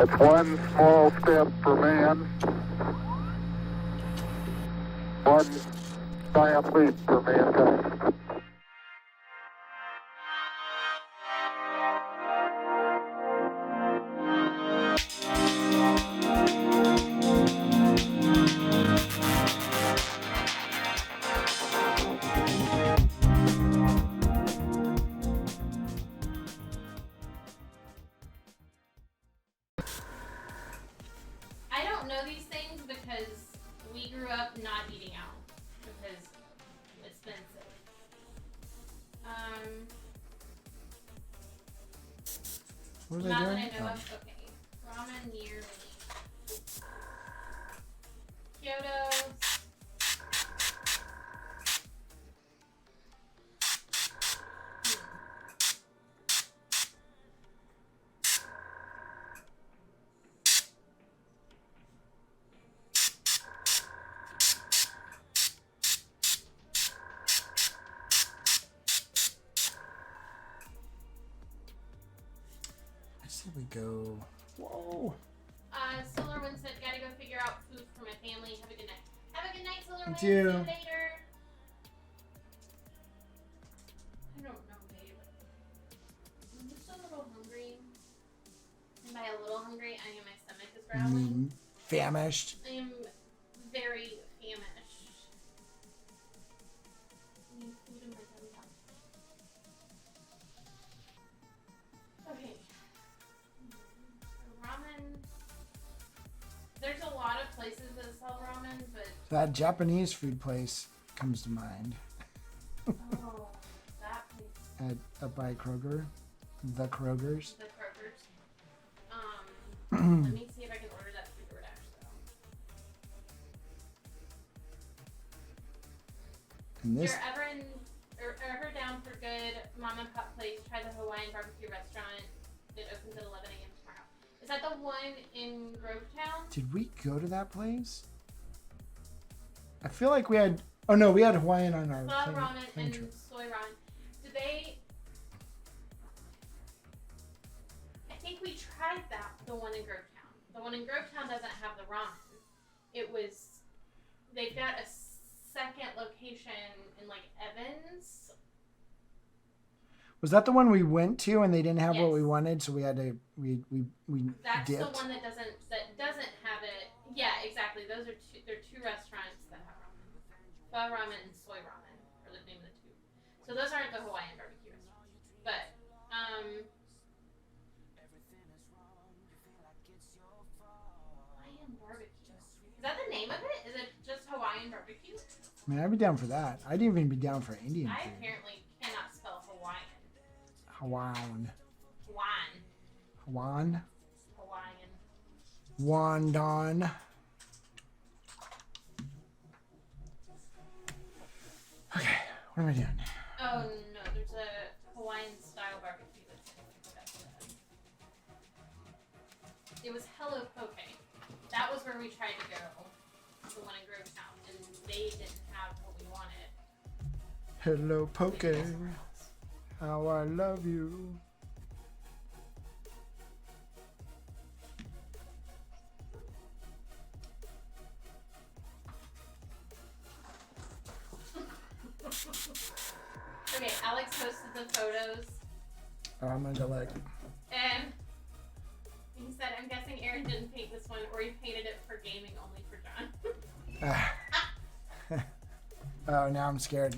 That's one small step for man, one giant leap for mankind. I don't know these things because we grew up not eating out because it's expensive. What are they Not doing? that I know of. Okay. Ramen near me. Kyoto. I said we go. Whoa. Solarwind said, gotta go figure out food for my family. Have a good night. Have a good night, Solarwind. See you. See you later. I don't know, babe. I'm just a little hungry. And by a little hungry, I mean my stomach is growling. Famished. I am very famished. I need food in my tummy. Okay. Ramen. There's a lot of places that sell ramen, but That Japanese food place comes to mind. oh, that place. Up by Kroger. The Krogers. The Kroger's. Let me see if I can order that through DoorDash though. And this. If you're ever down for good mom and pop place, try the Hawaiian barbecue restaurant. It opens at 11 a.m. tomorrow. Is that the one in Grovetown? Did we go to that place? I feel like we had. Oh no, we had Hawaiian on our Club plane ramen and trip. soy ramen. Did they? I think we tried that. The one in Grovetown. The one in Grovetown doesn't have the ramen. It was. They've got a second location in like Evans. Was that the one we went to and they didn't have what we Yes. wanted, so we had to we That's dipped? the one that doesn't have it. Yeah, exactly. Those are they're two restaurants that have ramen. Pho ramen and soy ramen are the name of the two. So those aren't the Hawaiian barbecue restaurants. But Hawaiian barbecue. Is that the name of it? Is it just Hawaiian barbecue? I mean, I'd be down for that. I'd even be down for Indian I food. apparently cannot spell Hawaiian. Hawaiian. Hawaiian. Hawaiian. Hawaiian. Wandon. Okay, what am I doing? Oh no, there's a Hawaiian style barbecue that's it was Hello Poke. That was where we tried to go. The one in Grovetown, and they didn't have what we wanted. Hello, Poke. How I love you. Okay, Alex posted the photos, I'm gonna go like. and he said, "I'm guessing Aaron didn't paint this one, or he painted it for gaming only for John." Oh, now I'm scared.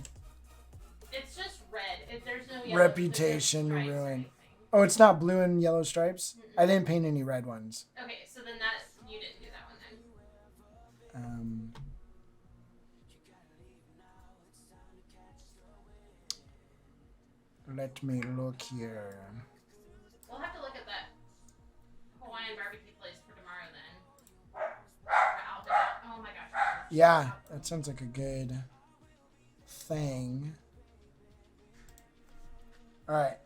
It's just red. There's no yellow. Reputation there's no stripes or ruined. anything. Oh, it's not blue and yellow stripes? I didn't paint any red ones. Okay, so then that you didn't do that one then. Let me look here. We'll have to look at that Hawaiian barbecue place for tomorrow then. Oh my gosh. Yeah, that sounds like a good thing. All right,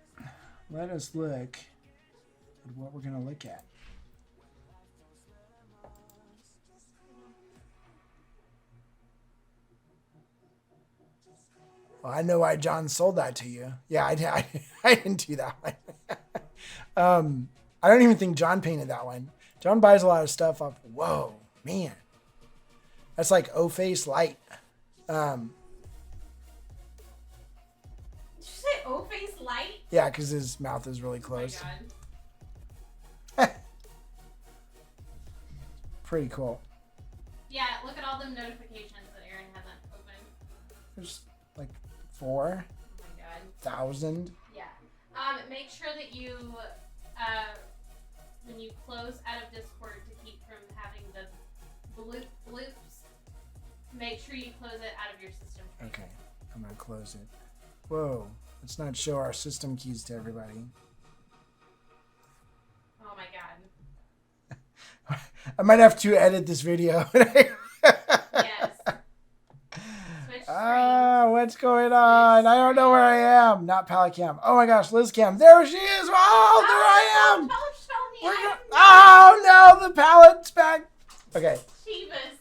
let us look at what we're gonna look at. Well, I know why John sold that to you. Yeah, I didn't do that one. I don't even think John painted that one. John buys a lot of stuff off. Whoa, man. That's like O-Face Light. Did you say O-Face Light? Yeah, because his mouth is really Oh my closed. god. Pretty cool. Yeah, look at all them notifications that Aaron hasn't opened. There's like 4,000. Oh my god. Yeah. Make sure that you, when you close out of Discord to keep from having the bloops, make sure you close it out of your system. Okay, I'm gonna close it. Whoa, let's not show our system keys to everybody. Oh my god. I might have to edit this video. Yes. Switch screens. What's going on? I don't know where I am. Not Palicam. Oh my gosh, Liz Cam. There she is. Oh, there I am. Oh no, the pallet's back. Okay. Chivas.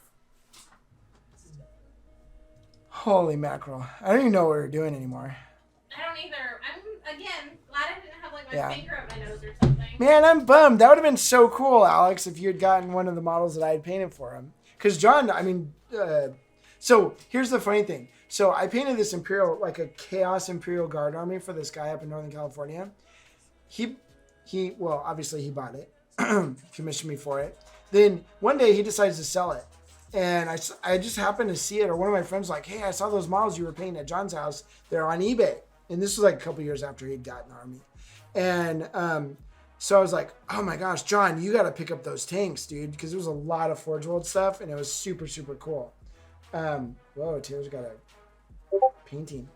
Holy mackerel. I don't even know what we're doing anymore. I don't either. I'm, again, glad I didn't have like my Yeah. finger up my nose or something. Man, I'm bummed. That would have been so cool, Alex, if you had gotten one of the models that I had painted for him. Because John, I mean, so here's the funny thing. So I painted this Imperial, like a Chaos Imperial Guard army for this guy up in Northern California. Well, obviously he bought it, commissioned me for it. Then one day he decides to sell it. And I just happened to see it, or one of my friends was like, hey, I saw those models you were painting at John's house. They're on eBay. And this was like a couple years after he'd gotten the army. And so I was like, oh my gosh, John, you got to pick up those tanks, dude. Because there was a lot of Forge World stuff, and it was super, super cool. Whoa, Taylor's got a painting.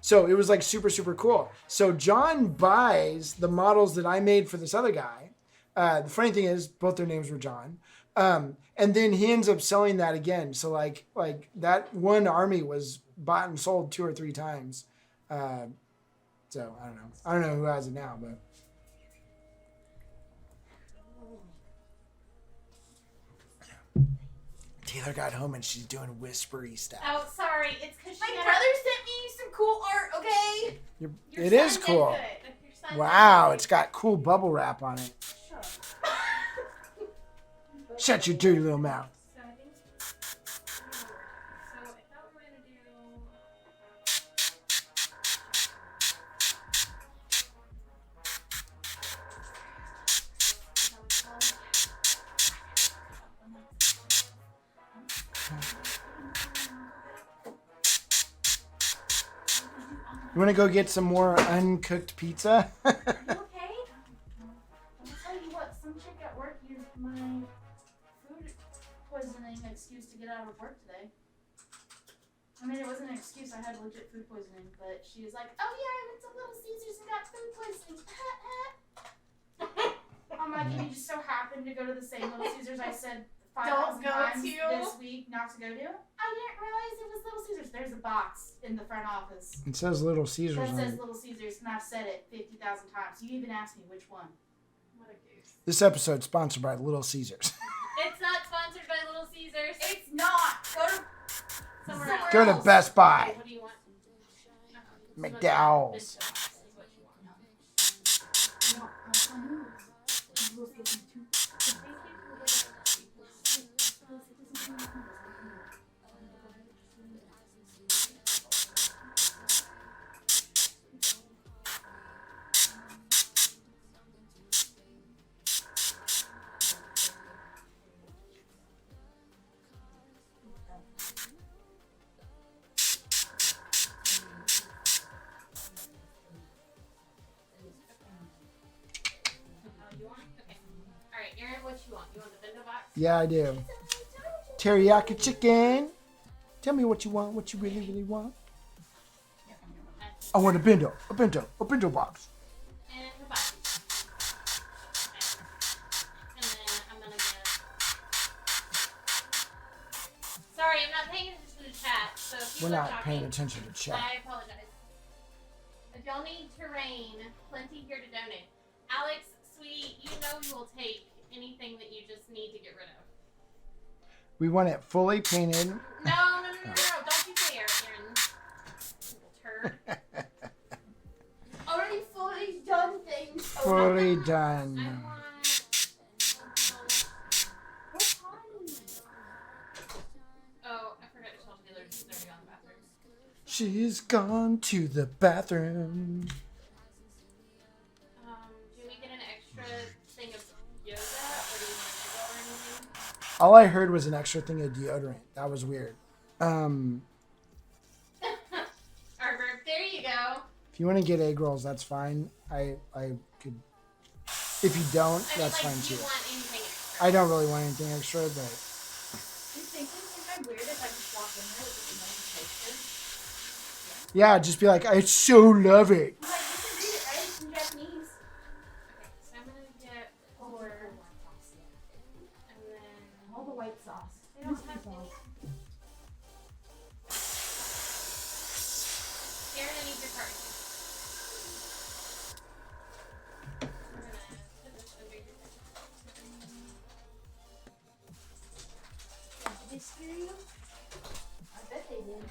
So it was like super, super cool. So John buys the models that I made for this other guy. The funny thing is, both their names were John. And then he ends up selling that again. So like that one army was bought and sold 2 or 3 times. So I don't know. I don't know who has it now, but. Taylor got home and she's doing whispery stuff. Oh, sorry. It's because My brother sent me some cool art, okay? Your It is son did cool. good. Your son Wow, did it's got cool bubble wrap on it. good. Shut your dirty little mouth. So I think. So I thought we were gonna do. You want to go get some more uncooked pizza? Are you okay? I'll tell you what, some chick at work used my food poisoning excuse to get out of work today. I mean, it wasn't an excuse, I had legit food poisoning, but she was like, oh yeah, I went to Little Caesars and got food poisoning. I'm like, you just so happened to go to the same Little Caesars I said 5,000 Don't go times to. this week not to go to? I didn't realize it was Little Caesars. There's a box in the front office. It says Little Caesars That on says it. Little Caesars, and I've said it 50,000 times. You even asked me which one. What a goose. This episode sponsored by Little Caesars. It's not sponsored by Little Caesars. It's not. Go to Somewhere somewhere else. Go to else. Best Buy. What do you want? McDowell's. Is what you want. No, I'll tell you. We'll get you two. Oh, you want? Okay. All right, Aaron, what you want? You want the bento box? Yeah, I do. Teriyaki chicken. Tell me what you want, what you really, really want. I want a bento box. And the box. And then I'm gonna get. Sorry, I'm not paying attention to the chat. So if We're people are not talking, paying attention to chat. I apologize. If y'all need terrain, plenty here to donate. Alex, sweetie, you know we will take anything that you just need to get rid of. We want it fully painted. No. Don't you dare, Aaron. Little turd. Already fully done things. Fully I done. want She's gone to the bathroom. Do we get an extra thing of yoga, or do you want to go or anything? All I heard was an extra thing of deodorant. That was weird. Arbor, there you go. If you want to get egg rolls, that's fine. I could. If you don't, I mean, that's like, fine do you too. want anything extra? I don't really want anything extra, but You think I'm weird if I just walk in there with this amazing picture? yeah, just be like, I so love it. I'm like, you can read it, right? It's in Japanese. Okay, so I'm gonna get four, and then All the white sauce. they don't have any. Aaron, I need your card. We're gonna put this under your Did they scare you? I bet they did.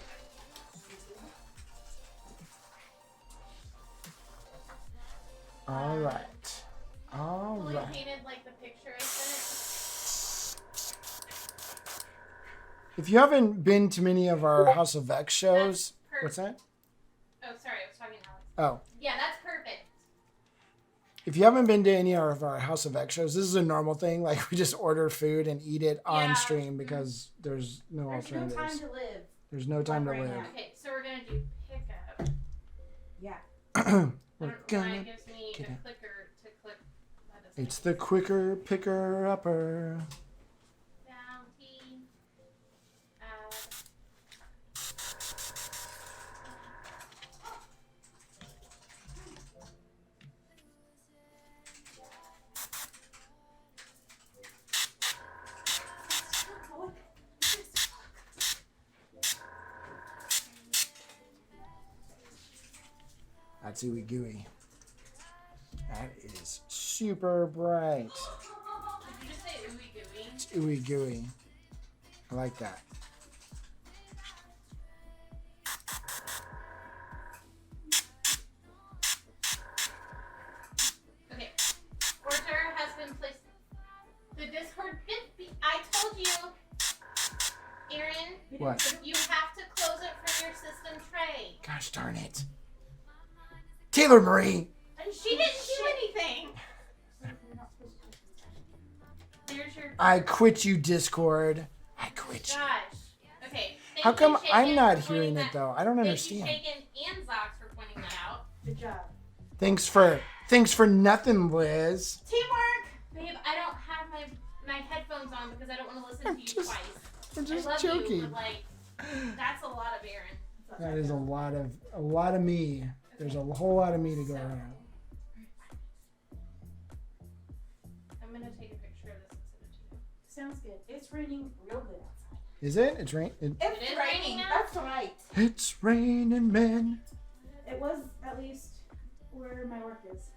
All right. All fully right. painted like the picture I sent. If you haven't been to many of our House of X shows, That's what's that? Oh, sorry, I was talking to Alex. Oh. Yeah, that's perfect. If you haven't been to any of our House of X shows, this is a normal thing. Like, we just order food and eat it on Yeah. stream because there's no There's no alternatives. time to live. There's no time to Like right live. now. Okay, so we're gonna do pickup. Yeah. We're I don't know why gonna it gives me get a it. clicker to click. That doesn't It's the quicker picker upper. bounty. That's ooey gooey. That is super bright. Did you just say ooey gooey? It's ooey gooey. I like that. Okay. Order has been placed. The Discord I told you, Aaron, What? you have to close it from your system tray. Gosh darn it. Taylor Marie. She didn't do anything. There's your I quit you, Discord. I quit you. gosh. Okay. Thank How come you, I'm Shaken, not for hearing pointing it that- though? I don't Thank understand. you, Shaken and Zox, for pointing that out. Good job. Thanks for nothing, Liz. Teamwork, babe. I don't have my headphones on because I don't want to listen to you just- twice. I'm I just love you, joking. but like, that's a lot of Aaron. That is a lot of me. There's a whole lot of me to go around. I'm gonna take a picture of this and send it to you. Sounds good. It's raining real good outside. Is it? It's rain. It is raining now? That's right. It's raining men. It was at least where my work is.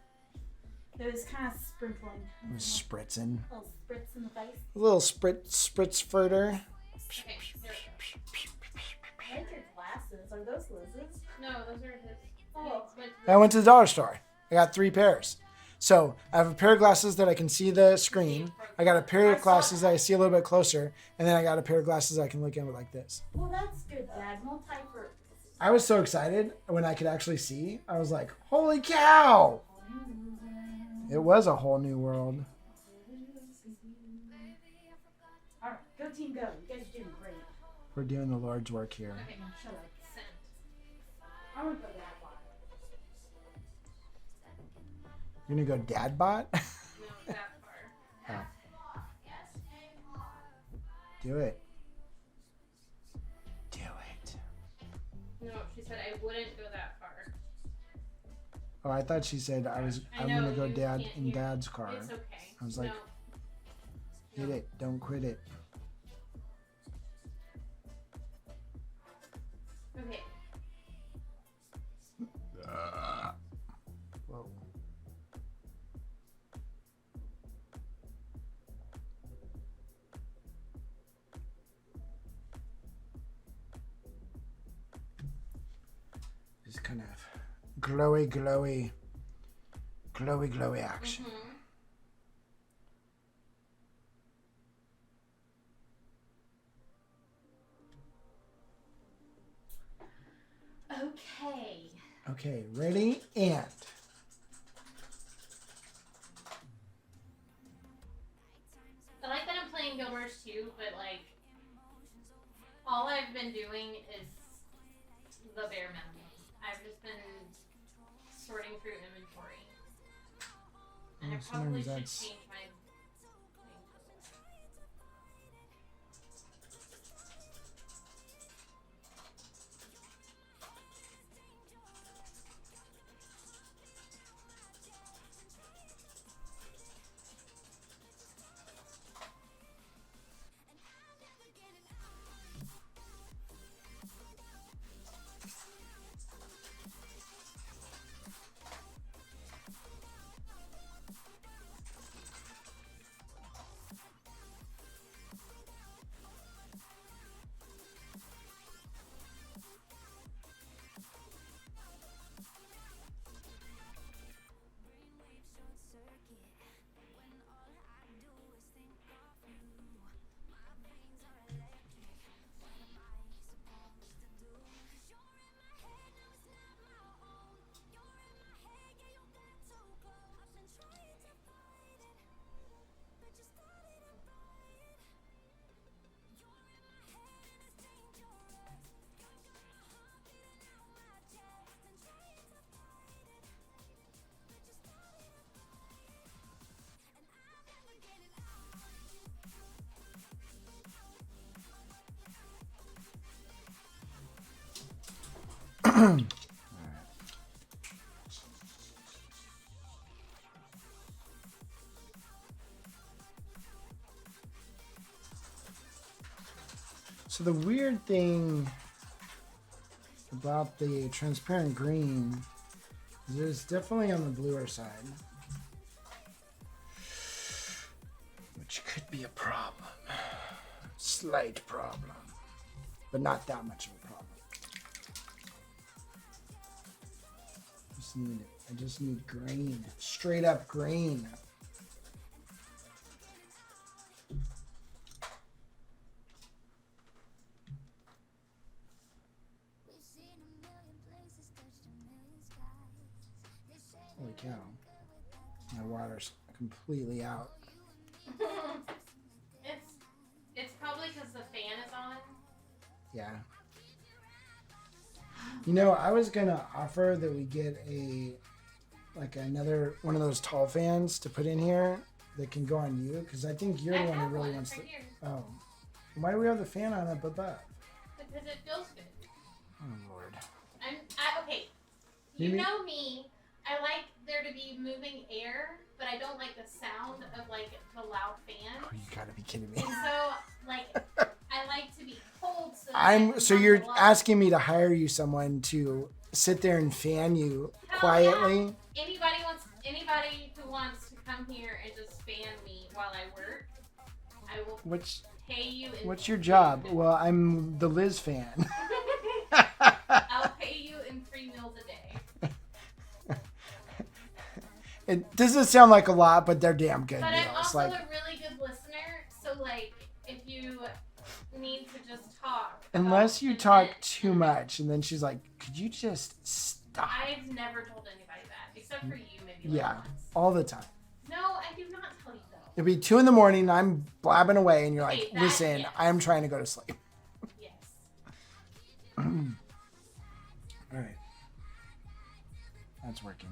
It was kind of sprinkling. It was spritzing. A little spritz in the face. A little spritz furter. Okay, there we I like your glasses. Are those Liz's? go. No, those are his. Oh. I went to the dollar store. I got 3 pairs. So I have a pair of glasses that I can see the screen. I got a pair of glasses that I see a little bit closer, and then I got a pair of glasses I can look in with like this. Well, that's good, Dad. Multi-purpose. I was so excited when I could actually see. I was like, "Holy cow!" It was a whole new world. All right, go team, go. You guys are doing great. We're doing the Lord's work here. Okay, Shut up. sent. I want to go that far. You're gonna go dad bot? No, that far. Do it. Do it. No, she said I wouldn't go that far. Oh, I thought she said I'm know, gonna go you dad can't in hear. dad's car. It's okay. I was like, no. Hit it. Don't quit it. Okay. Whoa. Just kind of glowy action. Mm-hmm. Okay. Okay, ready and. I like that I'm playing Gilmers too, but like, all I've been doing is the bare minimum. I've just been sorting through inventory. And I probably should change my thing total. So the weird thing about the transparent green is it's definitely on the bluer side, which could be a problem. Slight problem, but not that much of a problem. I just need green, straight up green. Holy cow. My water's completely out. It's probably because the fan is on. Yeah. You know, I was gonna offer that we get another one of those tall fans to put in here that can go on you, because I think you're the one who really wants to. Right here. Oh, why do we have the fan on up above? Because it feels good. Oh Lord. Okay. You You mean- know me. I like there to be moving air, but I don't like the sound of like the loud fan. Oh, you gotta be kidding me. And so, like, I like to be cold. So you're asking me to hire you someone to sit there and fan you Hell quietly? yeah. Anybody who wants to come here and just fan me while I work, I will pay you. What's your job? Well, I'm the Liz fan. I'll pay you in 3 meals a day. It doesn't sound like a lot, but they're damn good But meals. I'm also Like, a really good listener, so like if you need to just talk. unless you about talk event- too much, and then she's like, "Could you just stop?" I've never told anybody that, except for you, maybe. Yeah, Like once. all the time. No, I do not tell you though. It'll be 2 a.m. and I'm blabbing away, and you're Okay, like, that, "Listen, yes. I'm trying to go to sleep." Yes. All right, that's working.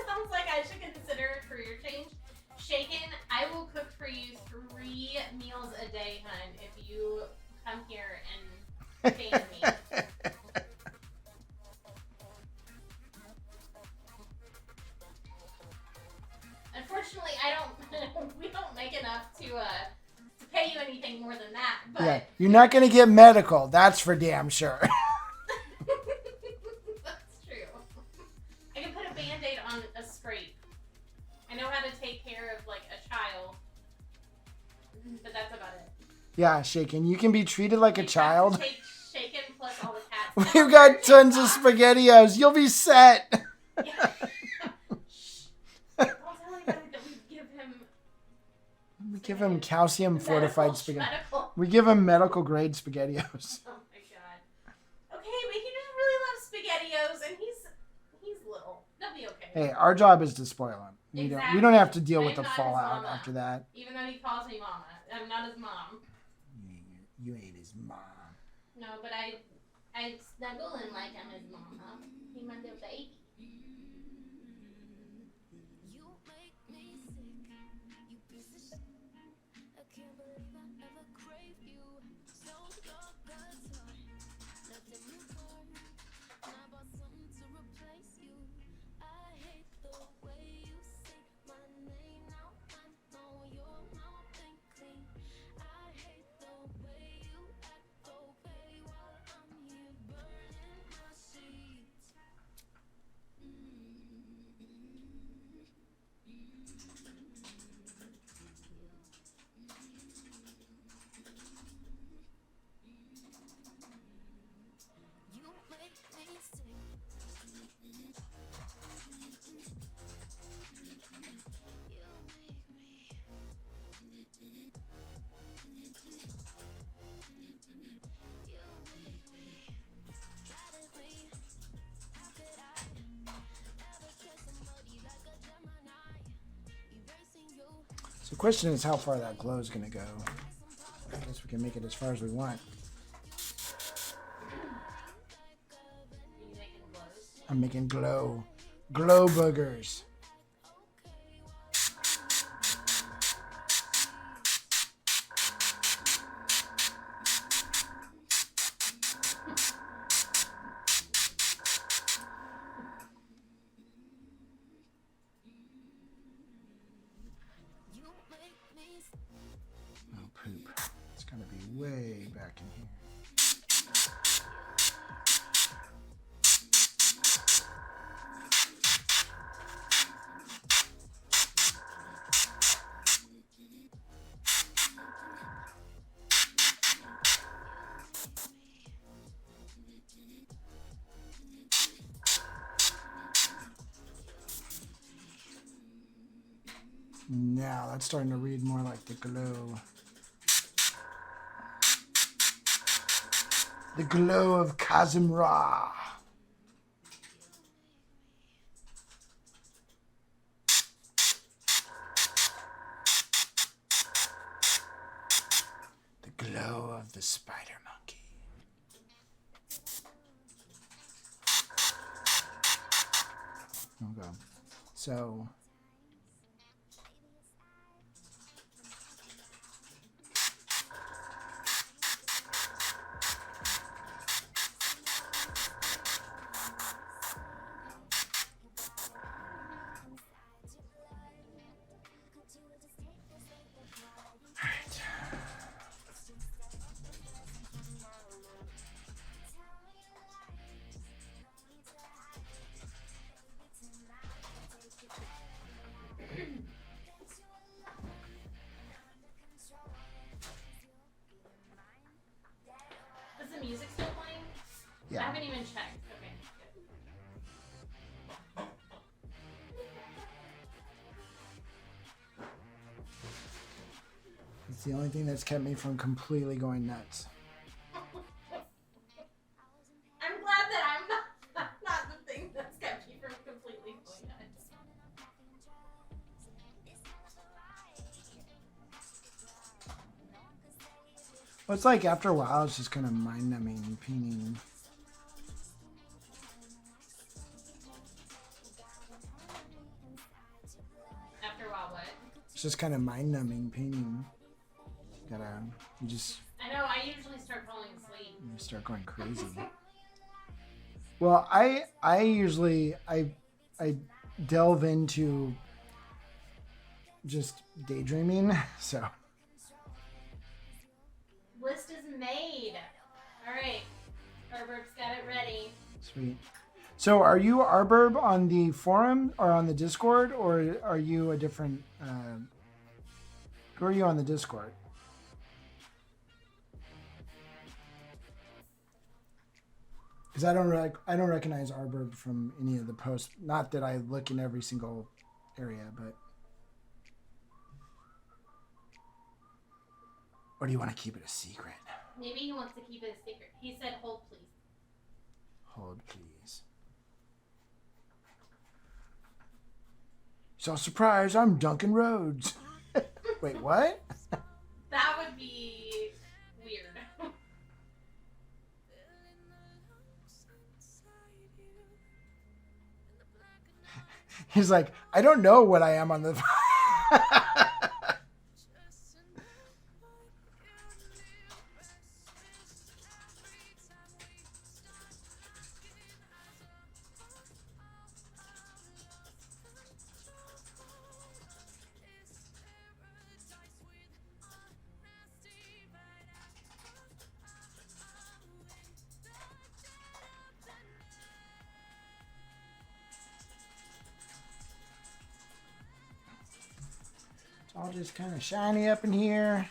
Sounds like I should consider a career change. Shaken, I will cook for you 3 meals a day, hun, if you come here and fan me. Unfortunately, we don't make enough to pay you anything more than that. But Yeah, you're not gonna get medical. That's for damn sure. that's true. I can put a Band-Aid on a scrape. I know how to take care of like a child, but that's about it. Yeah, Shaken. You can be treated like a You have to child. take Shaken plus all the cats. We've got tons of SpaghettiOs. You'll be set. Yeah. Shh. Don't tell anybody that We give him calcium fortified spaghetti. medical. We give him medical grade SpaghettiOs. Oh my god. Okay, but he just really loves SpaghettiOs, and he's little. They'll be okay. Hey, our job is to spoil him. We don't have to deal I with am the not his fallout mama. after that. Even though he calls me mama, I'm not his mom. You ain't his mom. No, but I snuggle him like I'm his mama. He's my little baby. So the question is how far that glow is going to go. I guess we can make it as far as we want. You making glows? I'm making glow boogers. Oh, poop. It's going to be way back in here. Now that's starting to read more like the glow. The glow of Kazim Ra. The glow of the spider monkey. Okay. So Is the music still playing? I yeah. haven't even checked. Okay, good. It's the only thing that's kept me from completely going nuts. I'm glad that I'm not the thing that's kept you from completely going nuts. Well, it's like after a while, it's just kind of mind-numbing, painting. After a while, what? It's just kind of mind-numbing painting. You just I know, I usually start falling asleep. you start going crazy. Well, I usually delve into just daydreaming. So List is made. All right. Herbert's got it ready. Sweet. So are you Arburb on the forum or on the Discord, or are you a different... who are you on the Discord? Because I don't recognize Arburb from any of the posts. Not that I look in every single area, but... Or do you want to keep it a secret? Maybe he wants to keep it a secret. He said, hold please. Hold, please. So, surprise, I'm Duncan Rhodes. Wait, what? That would be weird. He's like, I don't know what I am on the... all just kind of shiny up in here.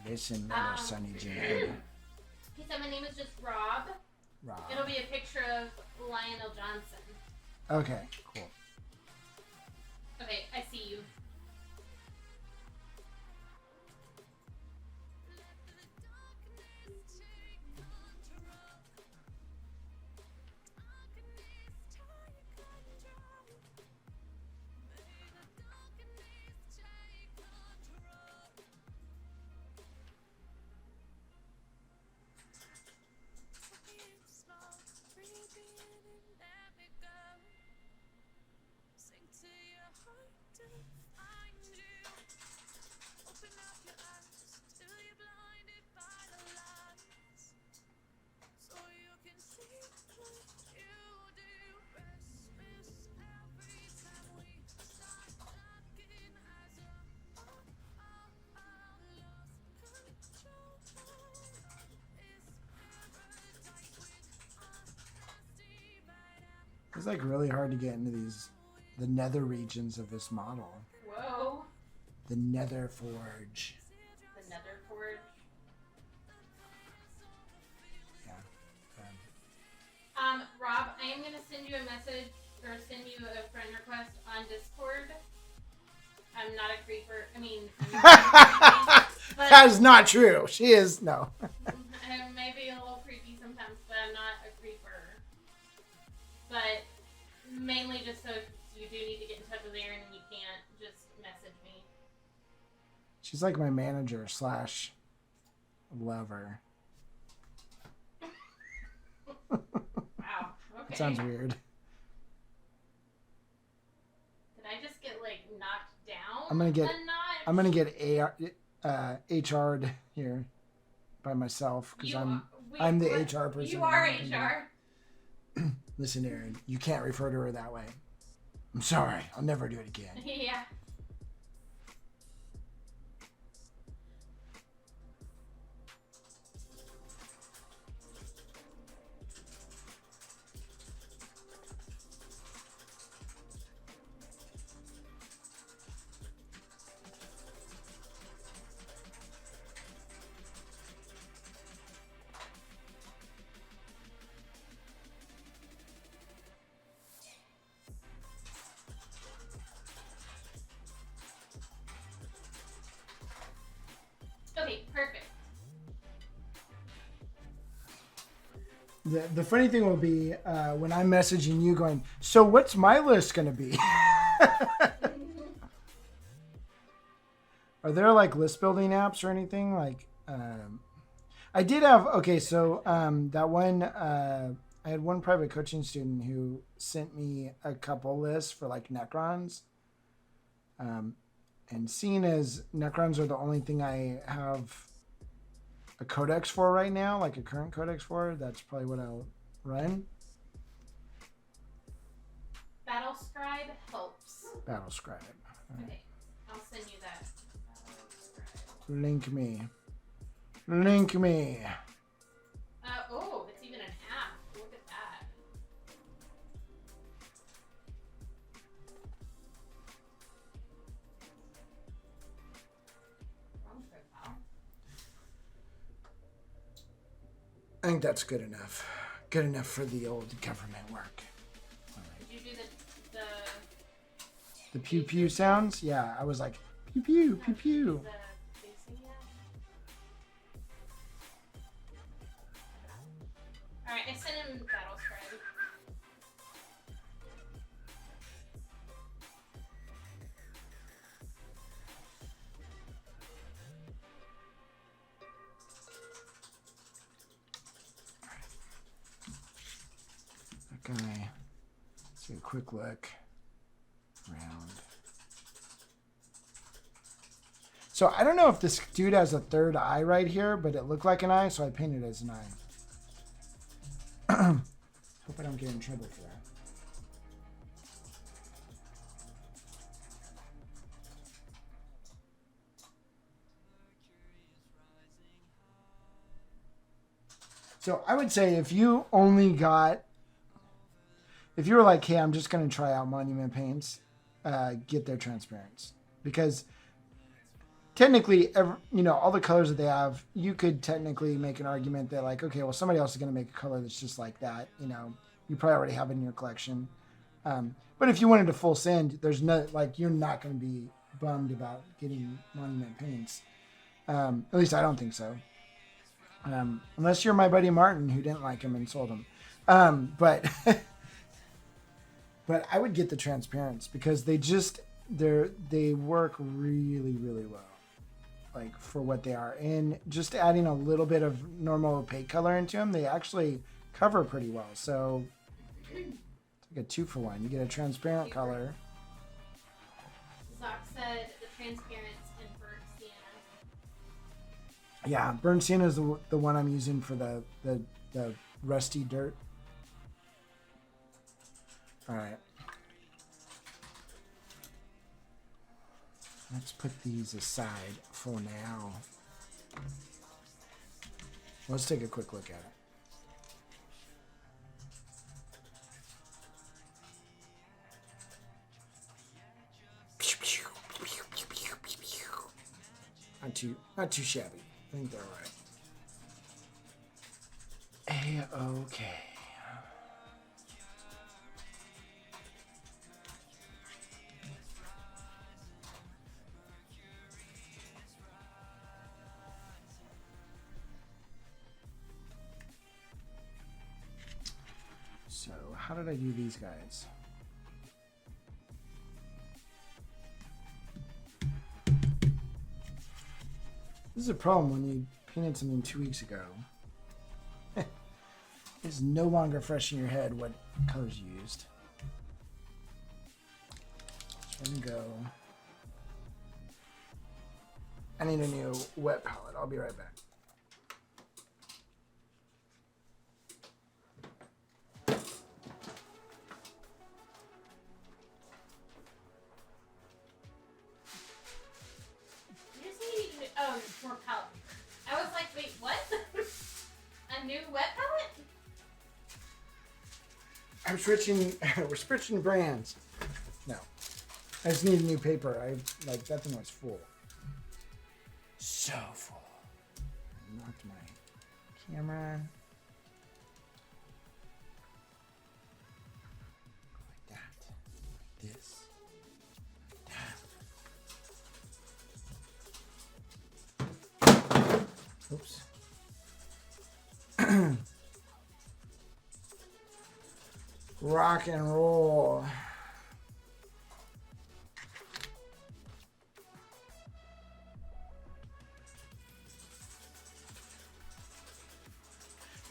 Listen, little Sunny Jim. He said, my name is just Rob. Rob. It'll be a picture of Lionel Johnson. Okay, cool. Okay, I see you. It's like really hard to get into the nether regions of this model. Whoa. The nether forge. The nether forge. Yeah. Rob, I am going to send you a message or send you a friend request on Discord. I'm not a creeper. I mean, I'm not a creepy, but That is not true. She is, no. I may be a little creepy sometimes, but I'm not a creeper. But mainly just so if you do need to get in touch with Aaron and you can't, just message me. She's like my manager / lover. Wow. Okay. That sounds weird. Did I just get like knocked down? I'm gonna get- a notch? I'm gonna get HR'd here by myself because I'm the HR person. You are HR. Listen, Aaron, you can't refer to her that way. I'm sorry. I'll never do it again. Yeah. Okay, perfect. The funny thing will be when I'm messaging you going, so what's my list going to be? Are there like list building apps or anything? Like, I did have, okay, so that one, I had one private coaching student who sent me a couple lists for like Necrons. And seeing as Necrons are the only thing I have a codex for right now, like a current codex for, that's probably what I'll run. Battle Scribe helps. Battle Scribe. Okay, I'll send you that. Link me. Link me. Oh, it's even an app. Look at that. Wrong profile. I think that's good enough. Good enough for the old government work. Did you do The pew pew sounds? Yeah, I was like, pew pew, pew pew. the facing yet? Alright, I sent him Battle Scribe. Okay. Let's do a quick look around. So I don't know if this dude has a third eye right here, but it looked like an eye, so I painted it as an eye. Hope I don't get in trouble for that. So I would say if you only got, if you were like, hey, I'm just going to try out Monument Paints, get their transparents. Because technically, all the colors that they have, you could technically make an argument that like, okay, well, somebody else is going to make a color that's just like that. You probably already have it in your collection. But if you wanted to full send, there's no, like, you're not going to be bummed about getting Monument Paints. At least I don't think so. Unless you're my buddy Martin, who didn't like him and sold him. But but I would get the transparents because they work really, really well, like for what they are. And just adding a little bit of normal opaque color into them, they actually cover pretty well. So it's like a 2-for-1. You get a transparent color. Zoc said the transparents and burnt sienna. Yeah, burnt sienna is the one I'm using for the rusty dirt. All right. Let's put these aside for now. Let's take a quick look at it. Not too shabby. I think they're right. A-okay. So, how did I do these guys? This is a problem when you painted something 2 weeks ago. It's no longer fresh in your head what colors you used. So let me go. I need a new wet palette. I'll be right back. You just need more palette paper. I was like, wait, what? A new wet palette? I'm switching. We're switching brands. No, I just need a new paper. That thing was full. So full. I knocked my camera. Like that. Like this. Like that. Oops. Rock and roll.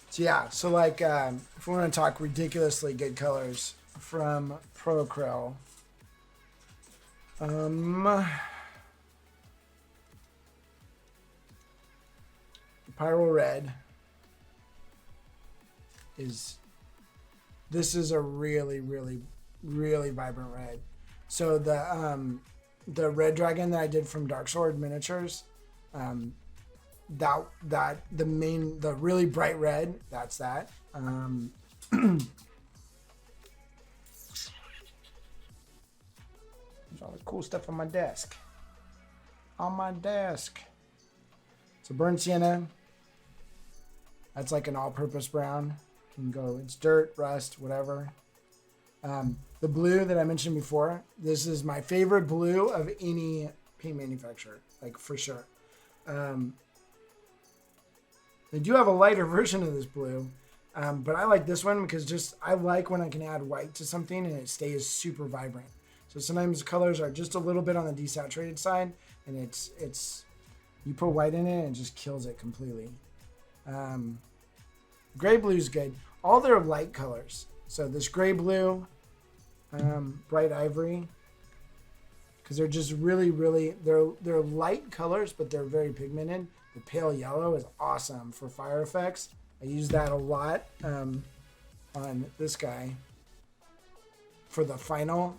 So yeah, so like if we want to talk ridiculously good colors from Pro Acryl, Pyro Red is, this is a really, really, really vibrant red. So the red dragon that I did from Dark Sword Miniatures, the really bright red, that's that. There's all the cool stuff on my desk. On my desk. So burnt sienna. That's like an all-purpose brown. You can go, it's dirt, rust, whatever. The blue that I mentioned before, this is my favorite blue of any paint manufacturer, like for sure. They do have a lighter version of this blue, but I like this one because I like when I can add white to something and it stays super vibrant. So sometimes colors are just a little bit on the desaturated side, and it's you put white in it and it just kills it completely. Gray blue is good. All their light colors. So this gray blue, bright ivory, because they're just really, really, they're light colors, but they're very pigmented. The pale yellow is awesome for fire effects. I use that a lot on this guy for the final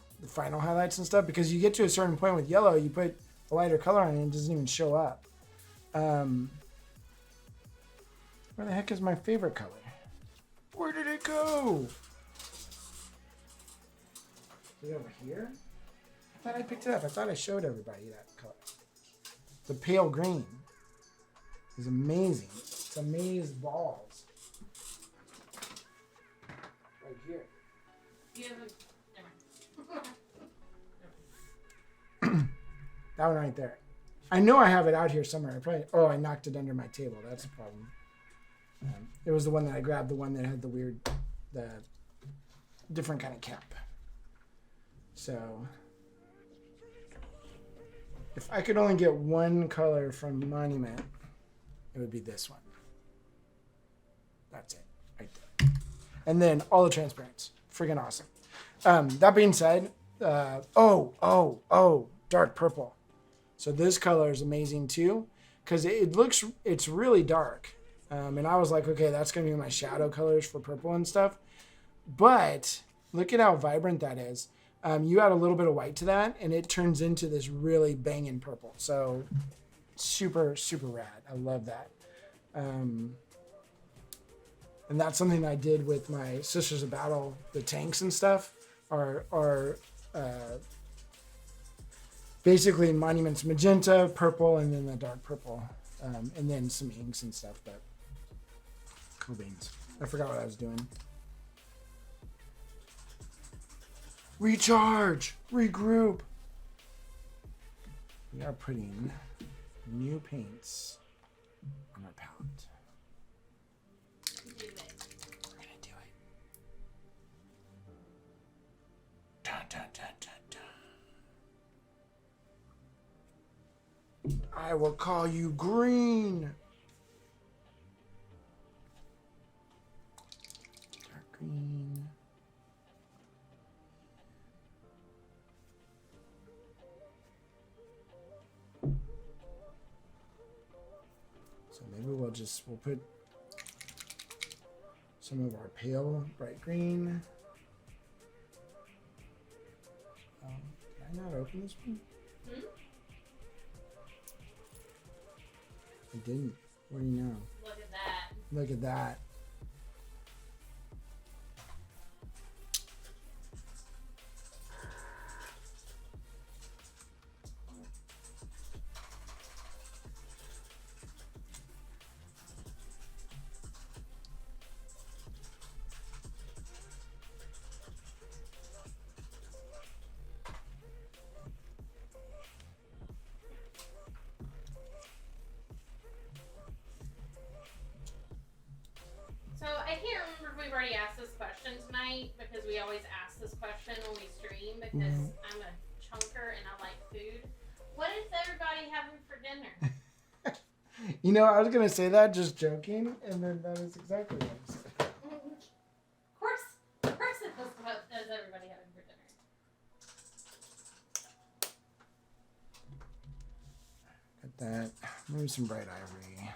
highlights and stuff, because you get to a certain point with yellow, you put a lighter color on it and it doesn't even show up. Where the heck is my favorite color? Where did it go? Is it over here? I thought I picked it up. I thought I showed everybody that color. The pale green is amazing. It's amaze balls. Right here. You have That one right there. I know I have it out here somewhere. I knocked it under my table. That's the problem. It was the one that I grabbed, the one that had the different kind of cap. So, if I could only get one color from Monument, it would be this one. That's it, right there. And then all the transparents. Freaking awesome. That being said, dark purple. So this color is amazing too, because it's really dark. And I was like, okay, that's going to be my shadow colors for purple and stuff. But look at how vibrant that is. You add a little bit of white to that, and it turns into this really banging purple. So super, super rad. I love that. And that's something I did with my Sisters of Battle, the tanks and stuff, are basically Monuments magenta, purple, and then the dark purple. And then some inks and stuff, but cool beans. I forgot what I was doing. Recharge! Regroup! We are putting new paints on our palette. do it. We're gonna do it. Dun, dun, dun, dun, dun. I will call you green. Dark green. So maybe we'll put some of our pale bright green. Can I not open this one? I didn't. What do you know? Look at that. Look at that. So I can't remember if we've already asked this question tonight, because we always ask this question when we stream, because I'm a chunker and I like food. What is everybody having for dinner? You know, I was going to say that just joking, and then that is exactly what I said. Of course it was. What is everybody having for dinner? Got that. Maybe some bright ivory.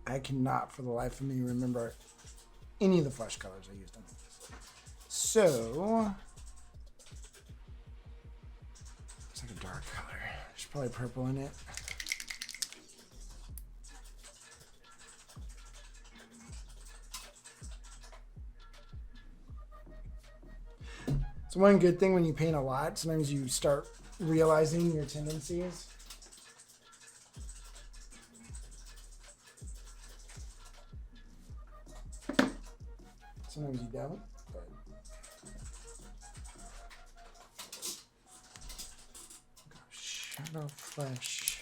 I cannot for the life of me remember any of the flesh colors I used on these. So, it's like a dark color. There's probably purple in it. It's one good thing when you paint a lot. Sometimes you start realizing your tendencies. Sometimes you don't. But shadow flesh.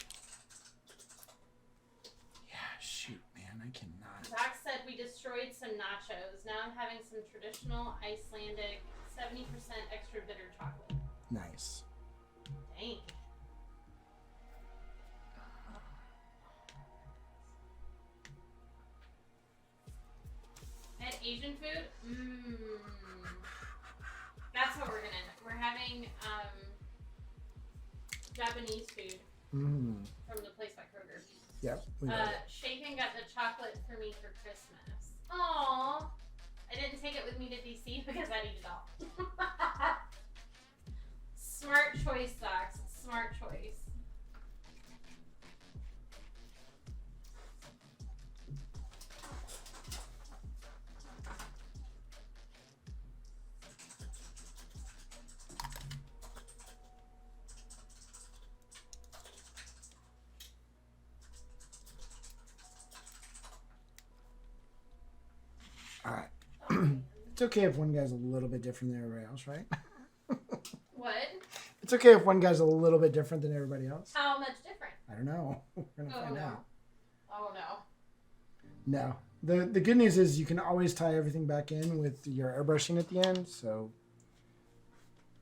Yeah, shoot, man, I cannot. Zach said we destroyed some nachos. Now I'm having some traditional Icelandic 70% extra bitter chocolate. Nice. Dang. And Asian food? That's what we're gonna. We're having Japanese food from the place by Kroger. Yep. We got it. Shaken got the chocolate for me for Christmas. Aww. I didn't take it with me to DC because I'd eat it all. Smart choice, Socks. Smart choice. All right. It's okay if one guy's a little bit different than everybody else, right? What? It's okay if one guy's a little bit different than everybody else. How much different? I don't know. We're gonna find out. Oh no. No. The good news is you can always tie everything back in with your airbrushing at the end. So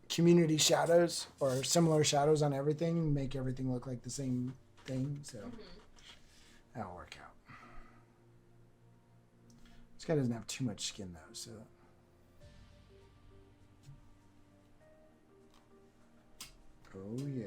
community shadows or similar shadows on everything make everything look like the same thing. So that'll work out. This guy doesn't have too much skin though, so. Oh yeah.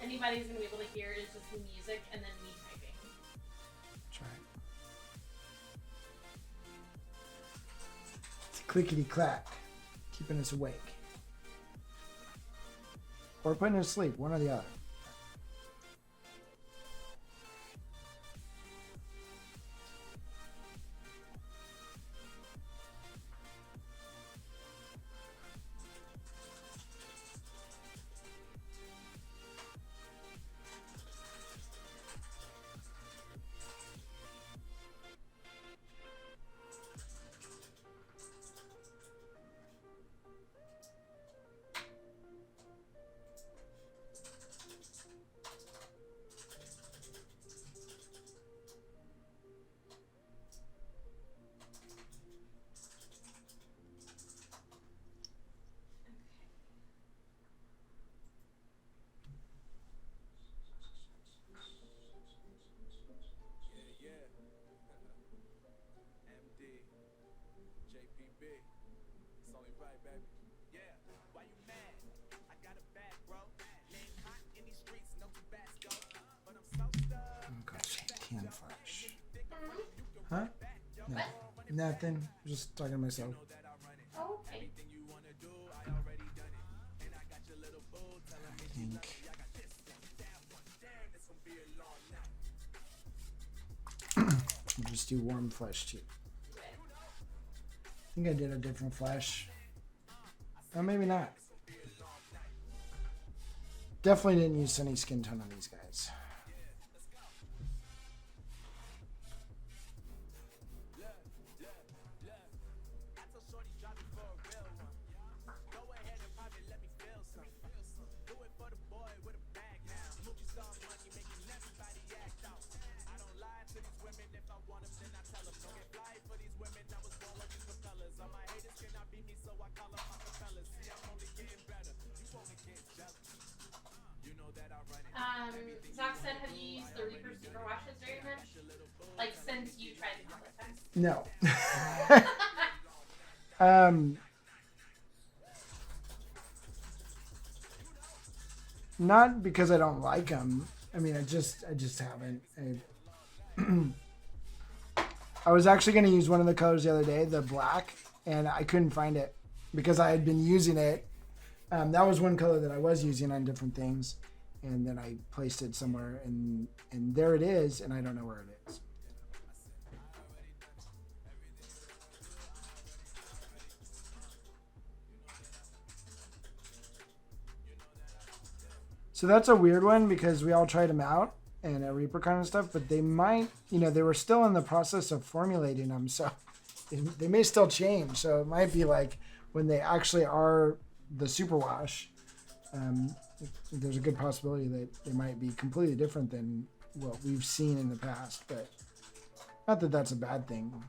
anybody's gonna be able to hear is just the music and then me typing. That's right. It's clickety clack, keeping us awake. Or putting us to sleep, one or the other. hand flash. Hmm? Huh? No. What? Nothing. Just talking to myself. Oh, okay. I think. I'll just do warm flesh too. I think I did a different flesh. Or maybe not. Definitely didn't use sunny skin tone on these guys. Zach said, have you used the Reaper Super Washes very much? Like, since you tried them all the time? No. Not because I don't like them. I mean, I just haven't. I was actually going to use one of the colors the other day, the black, and I couldn't find it because I had been using it. That was one color that I was using on different things, and then I placed it somewhere, and there it is, and I don't know where it is. So that's a weird one because we all tried them out and a Reaper kind of stuff, but they might, they were still in the process of formulating them, so they may still change. So it might be like when they actually are the superwash, there's a good possibility that they might be completely different than what we've seen in the past, but not that that's a bad thing.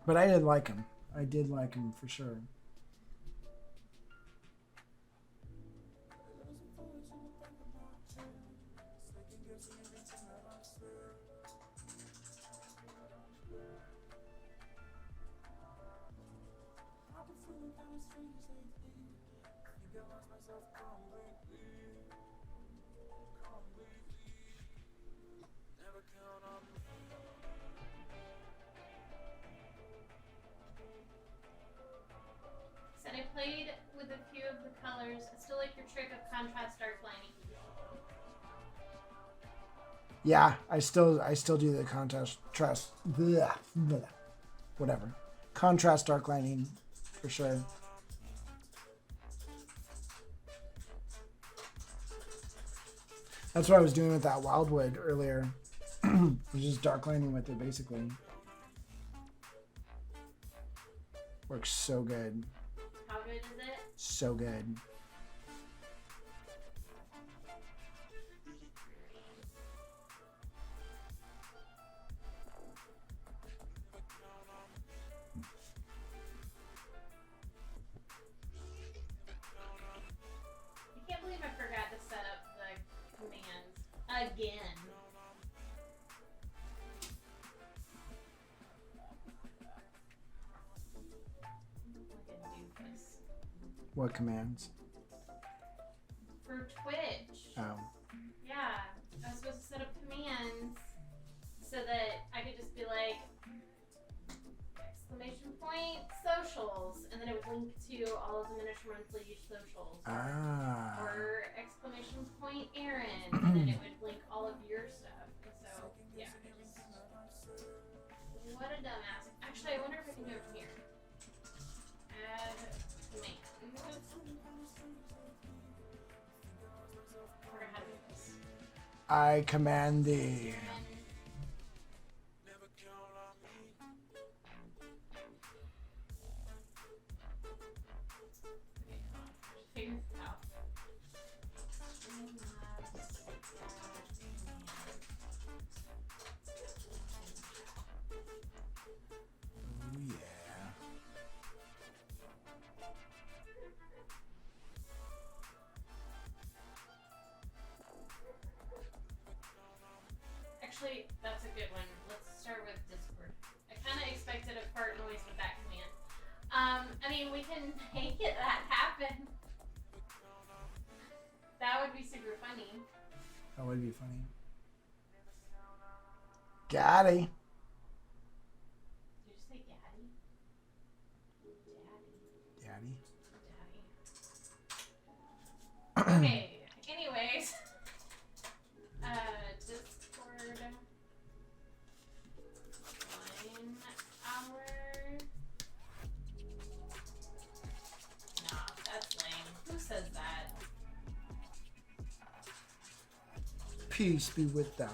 But I did like them. I did like them for sure. Said I played with a few of the colors. I still like your trick of contrast dark lining. Yeah, I still do the contrast dark lining for sure. That's what I was doing with that wildwood earlier. I was just dark lining with it basically. Works so good. How good is it? So good. I can't believe I forgot to set up the commands again. What commands? For Twitch. Oh. Yeah, I was supposed to set up commands so that I could just be like, exclamation point socials, and then it would link to all of the miniature monthly socials. Ah. Or exclamation point Aaron, and then it would link all of your stuff. And so, yeah. What a dumbass. Actually, I wonder if I can do it from here. Add command. Or how to do this. I command thee. Figure this out. Oh yeah. That would be funny. Gaddy. Did you say Gaddy? Daddy. Daddy. Okay. Anyways. Discord. 1 hour. Nah, that's lame. Who says that? Peace be with thine.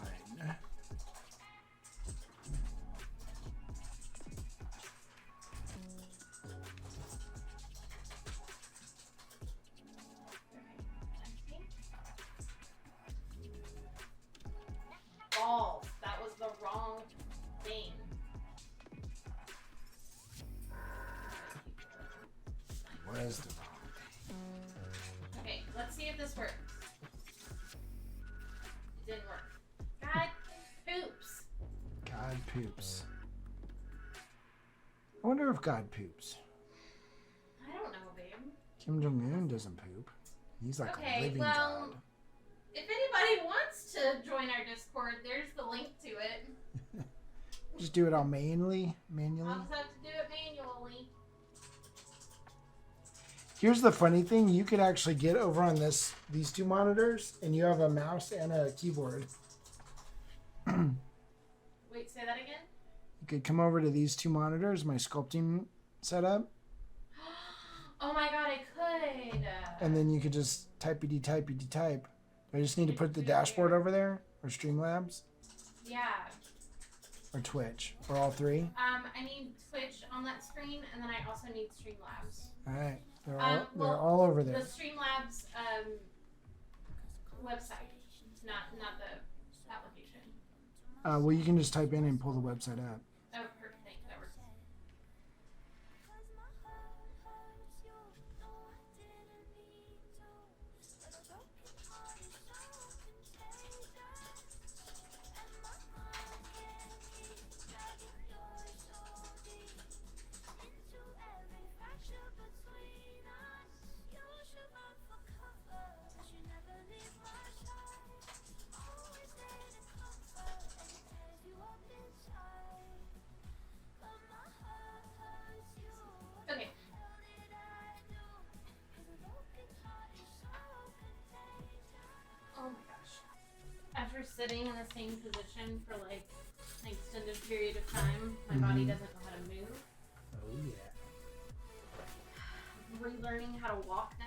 Balls. That was the wrong thing. What is the wrong? Okay, let's see if this works. It didn't work. God poops. God poops. I wonder if God poops. I don't know, babe. Kim Jong-un doesn't poop. He's like a Okay, living well, God. if anybody wants to join our Discord, there's the link to it. Just do it all manually. I'll just have to do it manually. Here's the funny thing: you could actually get over on these two monitors, and you have a mouse and a keyboard. Wait, say that again? You could come over to these two monitors, my sculpting setup, Oh my god, I could. and then you could just typey type. I just need to put the dashboard over there, or Streamlabs, Yeah. or Twitch, or all three. I need Twitch on that screen, and then I also need Streamlabs. All right, they're well, all over The there. Streamlabs website, not the application. Well, you can just type in and pull the website up. Oh, perfect. That works. Okay. Oh my gosh. After sitting in the same position for like an extended period of time, my body doesn't know how to move. Oh yeah. I'm relearning how to walk now.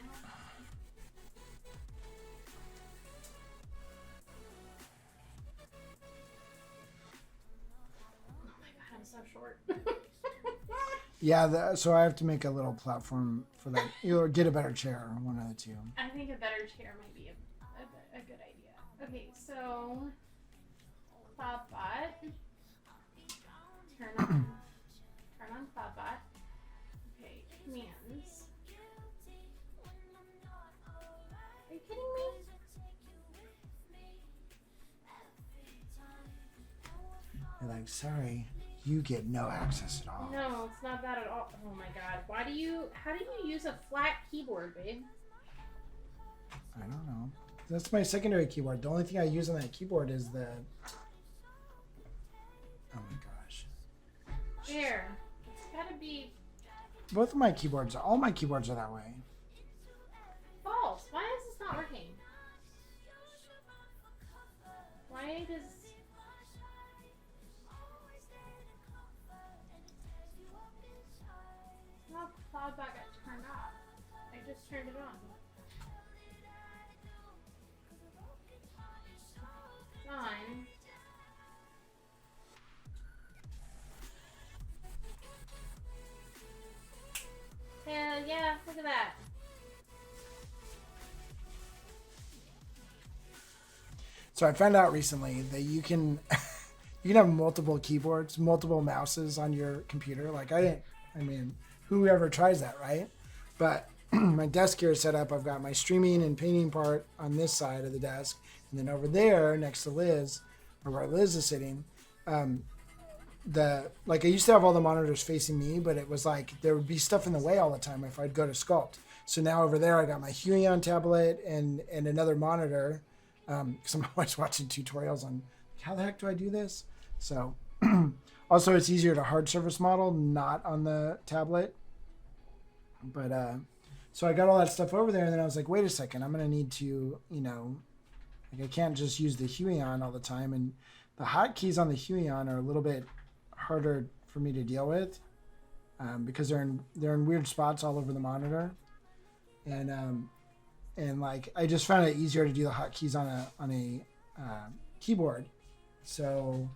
Oh my god, I'm so short. Yeah, so I have to make a little platform for that. Or get a better chair, one of the two. I think a better chair might be a good idea. Okay, so CloudBot. Turn on CloudBot. Okay, commands. Are you kidding me? You're like, sorry, you get no access at all. No, it's not that at all. Oh my god. How do you use a flat keyboard, babe? I don't know. That's my secondary keyboard. The only thing I use on that keyboard is the... Oh my gosh. There. It's gotta be Both of my keyboards, all my keyboards are that way. false. Why is this not working? Why does... Well, CloudBot got turned off. I just turned it on. Fine. Hell yeah, look at that. So I found out recently that you can you can have multiple keyboards, multiple mouses on your computer. Like whoever tries that, right? But my desk here is set up. I've got my streaming and painting part on this side of the desk, and then over there next to Liz, or where Liz is sitting, I used to have all the monitors facing me, but it was like there would be stuff in the way all the time if I'd go to sculpt. So now over there I got my Huion tablet and another monitor because I'm always watching tutorials on how the heck do I do this. So also it's easier to hard surface model, not on the tablet. But so I got all that stuff over there, and then I was like, wait a second, I'm gonna need to, like I can't just use the Huion all the time, and the hotkeys on the Huion are a little bit harder for me to deal with because they're in weird spots all over the monitor, and like I just found it easier to do the hotkeys on a keyboard. So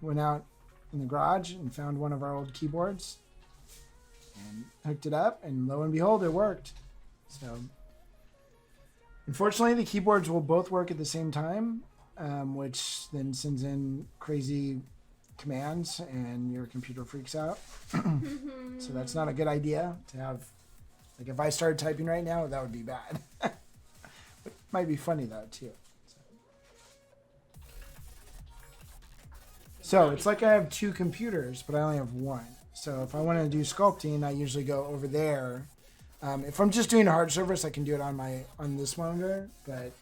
went out in the garage and found one of our old keyboards and hooked it up, and lo and behold, it worked. So unfortunately, the keyboards will both work at the same time, which then sends in crazy commands and your computer freaks out. So that's not a good idea to have. Like if I started typing right now, that would be bad. It might be funny though too. So it's like I have two computers, but I only have one. So if I want to do sculpting, I usually go over there. If I'm just doing a hard surface, I can do it on this monitor. But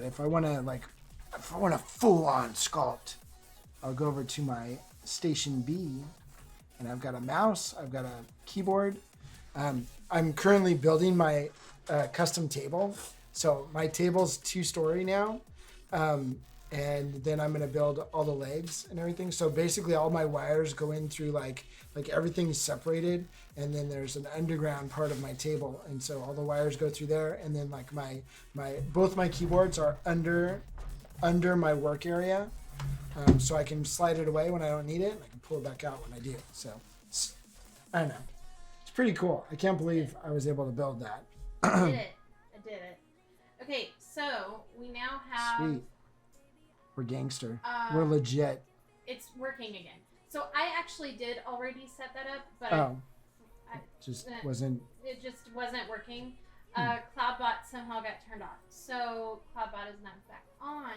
if I want to full on sculpt, I'll go over to my station B, and I've got a mouse, I've got a keyboard. I'm currently building my custom table. So my table's 2-story now. And then I'm going to build all the legs and everything. So basically all my wires go in through like everything's separated, and then there's an underground part of my table. And so all the wires go through there, and then like both my keyboards are under my work area. So I can slide it away when I don't need it, and I can pull it back out when I do. So I don't know. It's pretty cool. I can't believe I was able to build that. I did it. Okay, so we now have... Sweet. We're gangster. We're legit. It's working again. So I actually did already set that up, but it just wasn't working. CloudBot somehow got turned off. So CloudBot is now back on,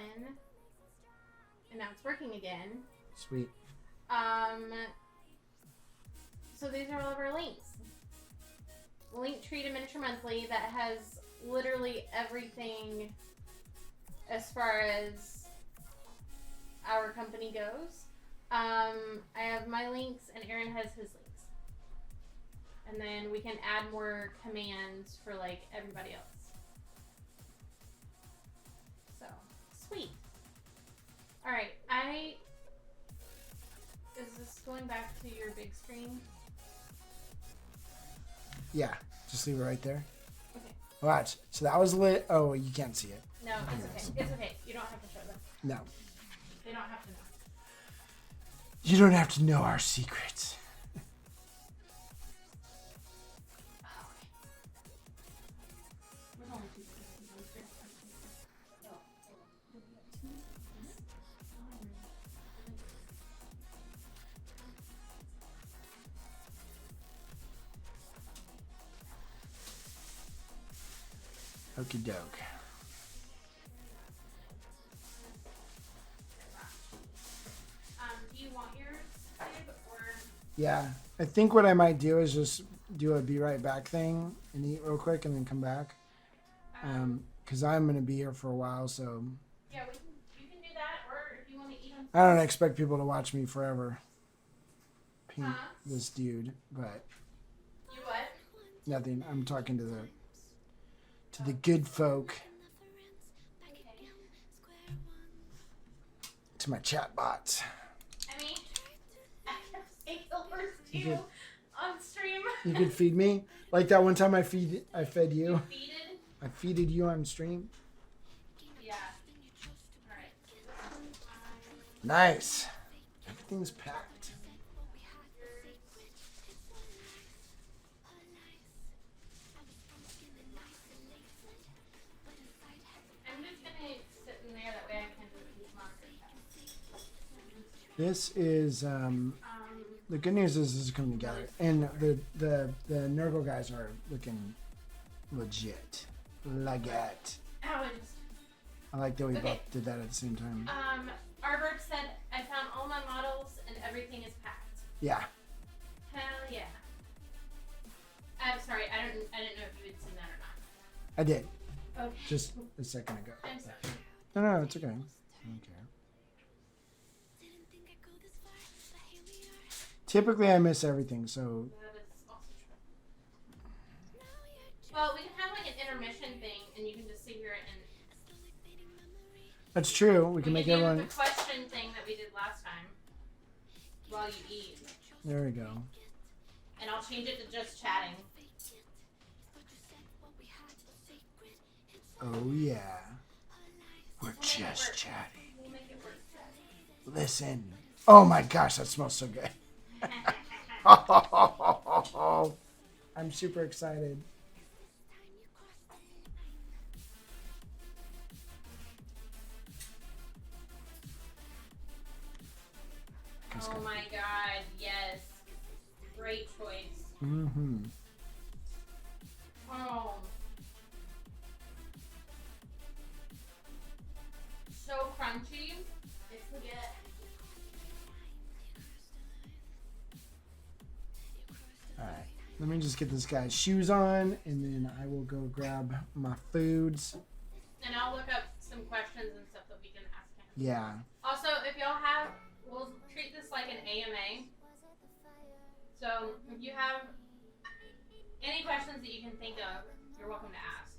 and now it's working again. Sweet. So these are all of our links. Linktree to Miniature Monthly that has literally everything as far as our company goes. I have my links, and Aaron has his links. And then we can add more commands for like everybody else. So, sweet. Alright, is this going back to your big screen? Yeah, just leave it right there. Okay. Watch. So that was lit. Oh, you can't see it. No, it's okay. It's okay. You don't have to show them. No. They don't have to know. You don't have to know our secrets. Okie doke. Do you want yours, babe, or? Yeah, I think what I might do is just do a be right back thing and eat real quick and then come back. Because I'm gonna be here for a while, so. Yeah, you can do that, or if you want to eat on. I don't expect people to watch me forever. Paint this dude, but. You what? Nothing. I'm talking to the good folk. Okay. To my chat bots. I mean, I can say Gilbert's too on stream. You could feed me like that one time I fed you. Feeded? I feeded you on stream. Yeah. All right. Nice. Everything's packed. I'm just gonna sit in there, that way I can keep monitoring. This is the good news is this is coming together, and the Nurgle guys are looking legit. I like that we both did that at the same time. Arbor said, I found all my models and everything is packed. Yeah. Hell yeah. I'm sorry, I didn't know if you had seen that or not. I did. Okay. just a second ago. I'm sorry. No, it's okay. I don't care. Typically, I miss everything, so That is also true. Well, we can have like an intermission thing, and you can just sit here and that's true. We can make do everyone. the question thing that we did last time while you eat, There we go. and I'll change it to just chatting. Oh yeah, we're We'll make it just work. chatting. We'll make it work. Listen. Oh my gosh, that smells so good. I'm super excited. Oh my god, yes. Great choice. Mm-hmm. Oh. So crunchy. I forget. All right. Let me just get this guy's shoes on, and then I will go grab my foods. And I'll look up some questions and stuff that we can ask him. Yeah. Also, if y'all have, we'll treat this like an AMA. So if you have any questions that you can think of, you're welcome to ask.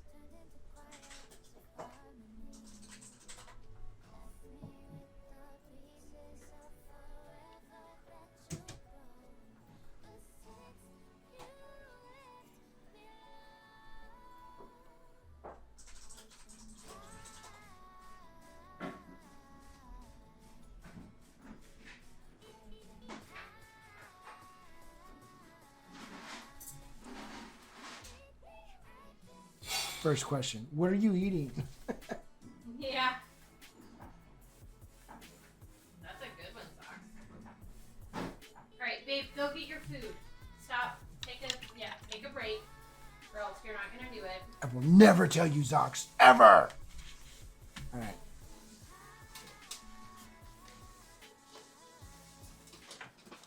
First question. What are you eating? Yeah. That's a good one, Sox. Alright, babe, go get your food. Stop. Take a break. Or else you're not gonna do it. I will never tell you, Zox, ever. All right.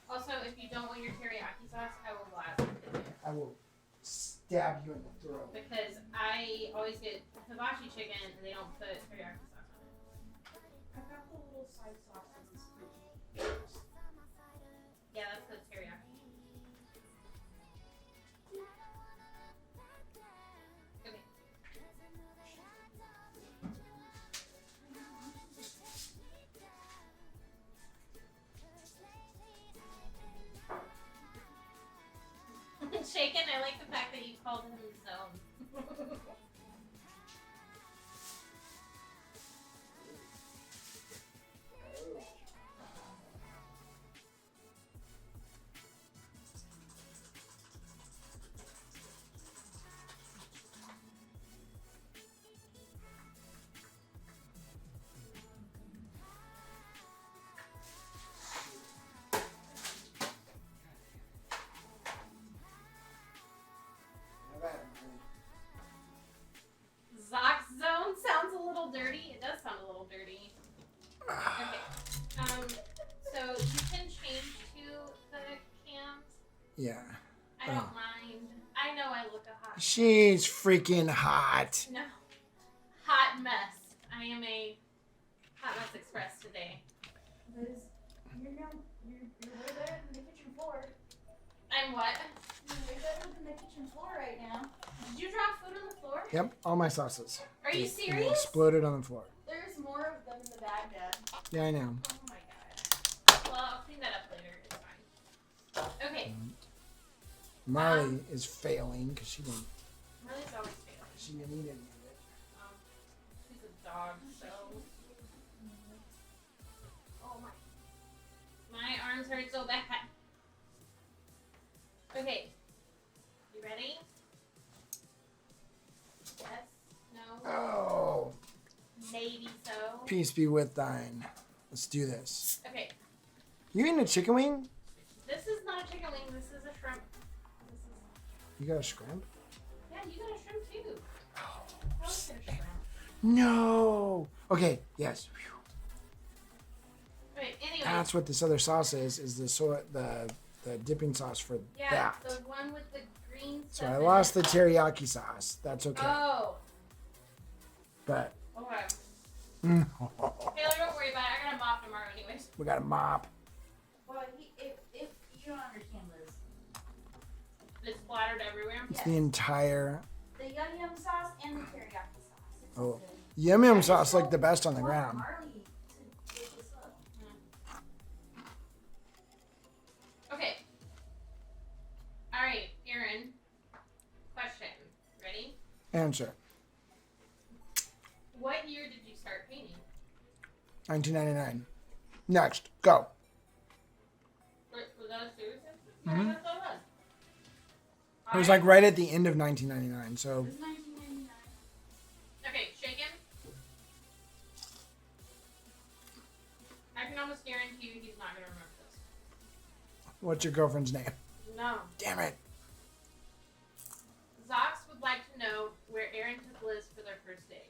Also, if you don't want your teriyaki sauce, I will gladly take it. I will stab you in the throat. Because I always get hibachi chicken and they don't put teriyaki sauce on it. I've got the little side sauces. Yeah, that's the teriyaki. Okay. Shaken, I like the fact that you called him Zone. Zox Zone sounds a little dirty. It does sound a little dirty. Okay. So you can change to the cams. Yeah. I don't mind. I know I look a hot. She's freaking hot. No. Hot mess. I am a Hot Mess Express today. Liz, you're way better than the kitchen floor. I'm what? You're way better than the kitchen floor right now. Did you drop food on the floor? Yep, all my sauces. Are you They serious? exploded on the floor. There's more of them in the bag, Dad. Yeah, I know. Oh my god. Well, I'll clean that up later. It's fine. Okay. Marley is failing because she didn't Marley's always failing. eat any of it. She's a dog, so. Oh my. My arms hurt so bad. Okay. You ready? Yes? No? Oh, Maybe so. peace be with thine. Let's do this. Okay. You eating a chicken wing? This is not a chicken wing. This is a shrimp. This is. You got a shrimp? Yeah, you got a shrimp too. I was gonna shrimp. No. Okay. Yes. Okay. Anyway. That's what this other sauce is the dipping sauce for Yeah, that. the one with the green So stuff. I in lost it. the teriyaki sauce. That's okay. Oh. But Okay. mm, Taylor, don't worry about it. I got a mop tomorrow, anyways. we got a mop. Well, if you don't understand, Liz, It's splattered everywhere. It's Yes. the entire the yum yum sauce and the teriyaki sauce. It's Oh. good. yum I yum just sauce, like don't the best on the want ground. Marley to pick this up. Okay. All right, Aaron. Question. Ready? Answer. What year did you start painting? 1999. Next, go. Was that a serious answer? Mhm. Yeah, that's what it was. It was like right at the end of 1999. So It was 1999. Okay, shaken. I can almost guarantee you he's not gonna remember this. what's your girlfriend's name? No. Damn it. Zox would like to know where Aaron took Liz for their first date.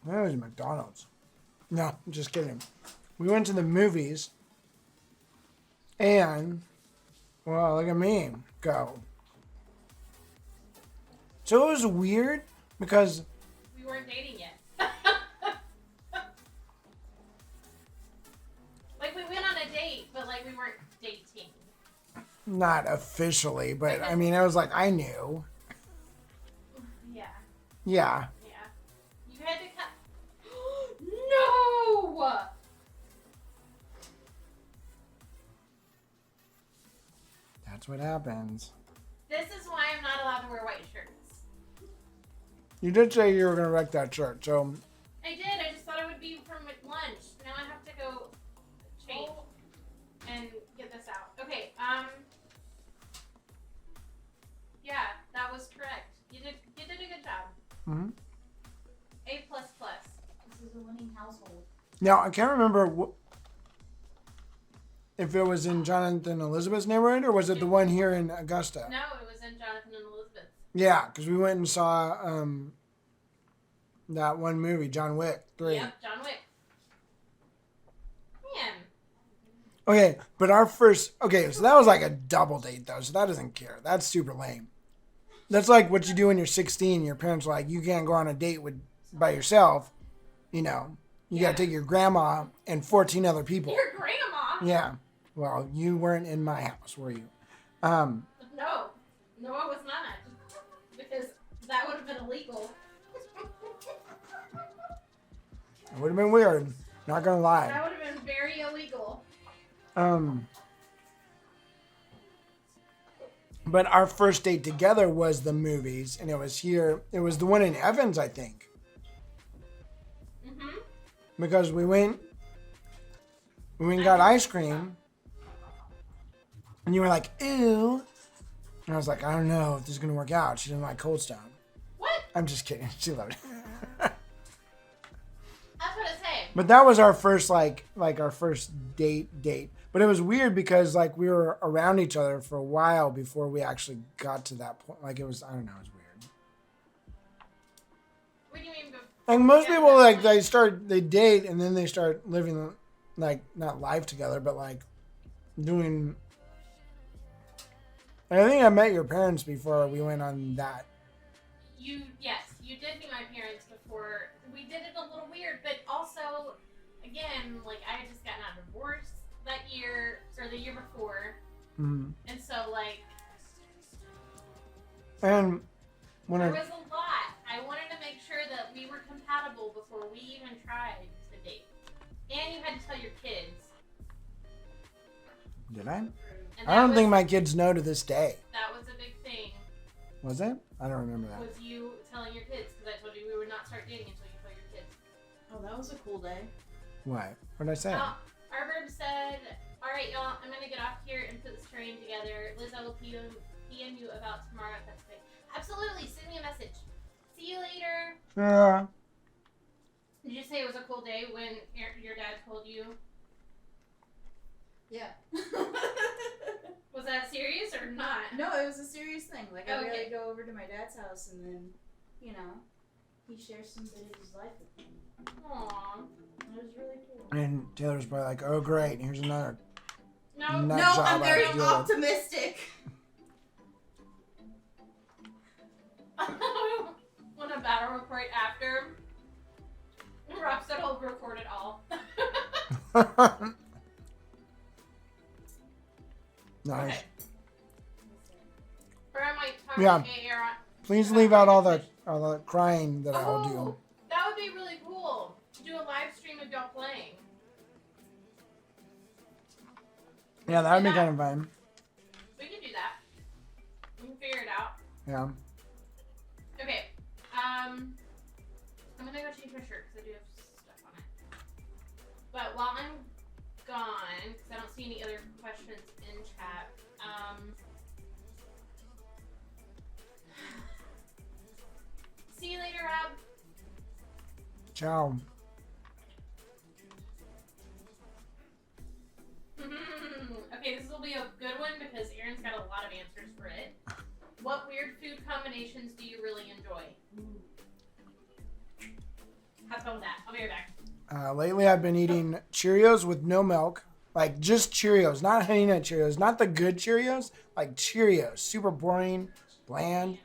That was McDonald's. No, I'm just kidding. We went to the movies. And, well, look at me go. So it was weird because We weren't dating yet. Like we went on a date, but like we weren't dating. not officially, but I mean, I was like, I knew. Yeah. Yeah. Yeah. You had to cut. No! That's what happens. This is why I'm not allowed to wear white shirts. You did say you were going to wreck that shirt, so I did. I just thought it would be from lunch. Now I have to go change and get this out. Okay. Yeah, that was correct. You did a good job. mhm. A++. This is a winning household. Now, I can't remember if it was in Jonathan Elizabeth's neighborhood or was it the one here in Augusta? No, it was in Jonathan and Elizabeth. Yeah, because we went and saw that one movie, John Wick 3. Yep, John Wick. Man. Okay, but our first... Okay, so that was like a double date, though, so that doesn't care. That's super lame. That's like what you do when you're 16. Your parents are like, you can't go on a date by yourself. You know, you got to take your grandma and 14 other people. Your grandma? Yeah. Well, you weren't in my house, were you? No. No, I was not. Because that would have been illegal. It would have been weird. Not gonna lie. That would have been very illegal. But our first date together was the movies, and it was here. It was the one in Evans, I think, Mm-hmm. because we went and got ice cream, and you were like, "Ew," and I was like, "I don't know if this is gonna work out." She didn't like Cold Stone. What? I'm just kidding. She loved it. That's what it's saying. But that was our first like our first date. But it was weird because like we were around each other for a while before we actually got to that point. Like it was, I don't know, it was weird. What do you mean? Like most people, like they date and then they start living like not life together, but like doing. And I think I met your parents before we went on that. Yes, you did meet my parents before. We did it a little weird, but also, again, like I had just gotten out of divorce that year or the year before, Mm. and so like And when there I, was a lot. I wanted to make sure that we were compatible before we even tried to date, and you had to tell your kids. did I? And I don't that think was- my kids know to this day. that was a big thing. Was it? I don't remember that. Was you telling your kids because I told you we would not start dating until you tell your kids. Oh, that was a cool day. What? What did I say? Our bird said, "All right, y'all, I'm gonna get off here and put this train together. Liz, I will PM you about tomorrow if that's okay." Absolutely, send me a message. See you later. Yeah. Did you say it was a cool day when your dad told you? Yeah. Was that serious or not? No, it was a serious thing. Like, I Okay. really go over to my dad's house and then, you know, he shares some bit of his life with me. Aww. It was really cool. And Taylor's probably like, "Oh, great! Here's another No. nut No, job I'm I very have to deal with." optimistic. Want a battle report after? Rob said he'll record it all. Nice. Okay. Or I might talk Yeah. to AAR. Please leave out all the crying that I'll do. Oh, that would be really cool. To do a live stream of y'all playing. Yeah, that would be kind of fun. We can do that. We can figure it out. Yeah. Okay. I'm gonna go change my shirt because I do have stuff on it. But while I'm gone, because I don't see any other questions in chat, see you later, Rob. Ciao. Okay, this will be a good one because Aaron's got a lot of answers for it. What weird food combinations do you really enjoy? Have fun with that. I'll be right back. Lately, I've been eating Cheerios with no milk. Like, just Cheerios. Not Honey Nut Cheerios. Not the good Cheerios. Like, Cheerios. Super boring, bland.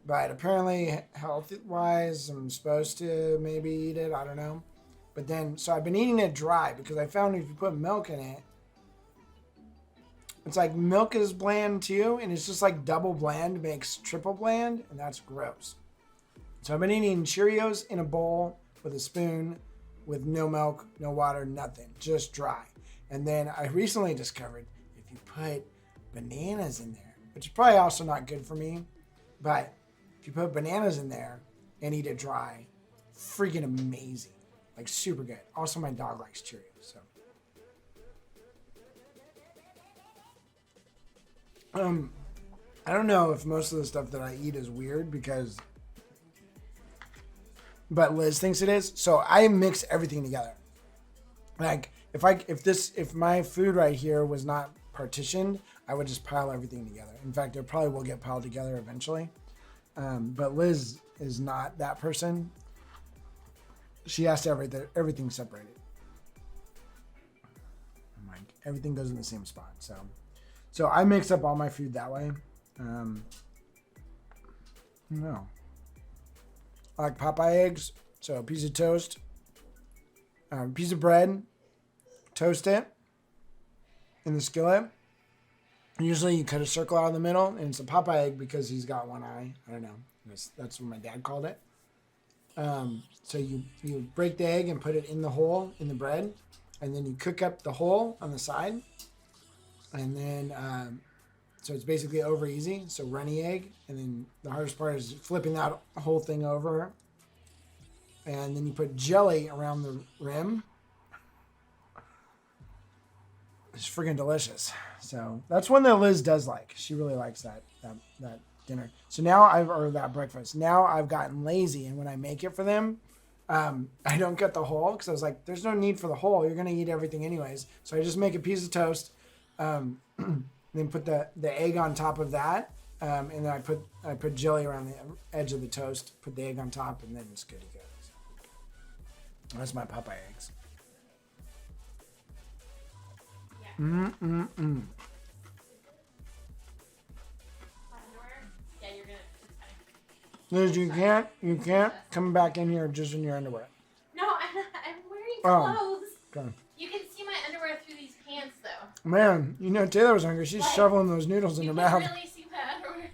But apparently, health-wise, I'm supposed to maybe eat it. I don't know. But then, so I've been eating it dry because I found if you put milk in it, it's like milk is bland too. And it's just like double bland makes triple bland. And that's gross. So I've been eating Cheerios in a bowl with a spoon with no milk, no water, nothing. Just dry. And then I recently discovered if you put bananas in there, which is probably also not good for me, but if you put bananas in there and eat it dry, freaking amazing. Like super good. Also, my dog likes Cheerios, so. I don't know if most of the stuff that I eat is weird but Liz thinks it is. So I mix everything together. Like if my food right here was not partitioned, I would just pile everything together. In fact, it probably will get piled together eventually. But Liz is not that person. She has to have everything separated. Like everything goes in the same spot. So I mix up all my food that way. No. I like Popeye eggs. So a piece of toast, a piece of bread, toast it in the skillet. Usually you cut a circle out of the middle, and it's a Popeye egg because he's got one eye. I don't know. That's what my dad called it. So you break the egg and put it in the hole in the bread, and then you cook up the hole on the side. And then, so it's basically over easy. So runny egg. And then the hardest part is flipping that whole thing over. And then you put jelly around the rim. It's freaking delicious. So that's one that Liz does like. She really likes that dinner. So now or that breakfast. Now I've gotten lazy. And when I make it for them, I don't cut the hole because I was like, there's no need for the hole. You're going to eat everything anyways. So I just make a piece of toast. Then put the egg on top of that, and then I put jelly around the edge of the toast. Put the egg on top, and then it's good to go. So that's my Popeye eggs. Yeah. Mm. Yeah, you're gonna. Liz, you can't come back in here just in your underwear. No, I'm wearing clothes. Okay. You can see my underwear through these pants, though. Man, you know Taylor was hungry. She's shoveling those noodles in her You mouth. can really see my underwear.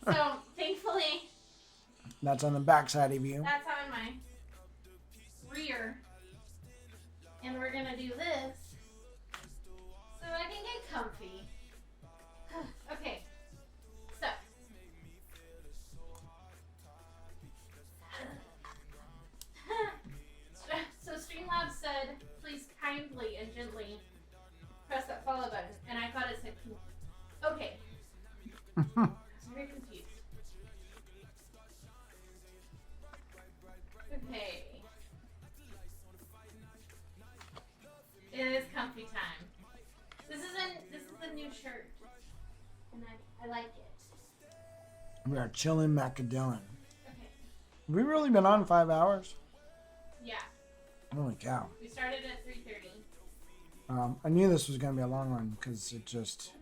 So, thankfully, That's on the back side of you. that's on my rear. And we're gonna do this so I can get comfy. Okay, so. So Streamlabs said, please kindly and gently press that follow button. And I thought it said, okay. I was very confused. Okay. It is comfy time. This is a new shirt. And I like it. We are chilling Macadillon. Okay. Have we really been on 5 hours? Yeah. Holy cow. We started at 3:30. I knew this was going to be a long one because it just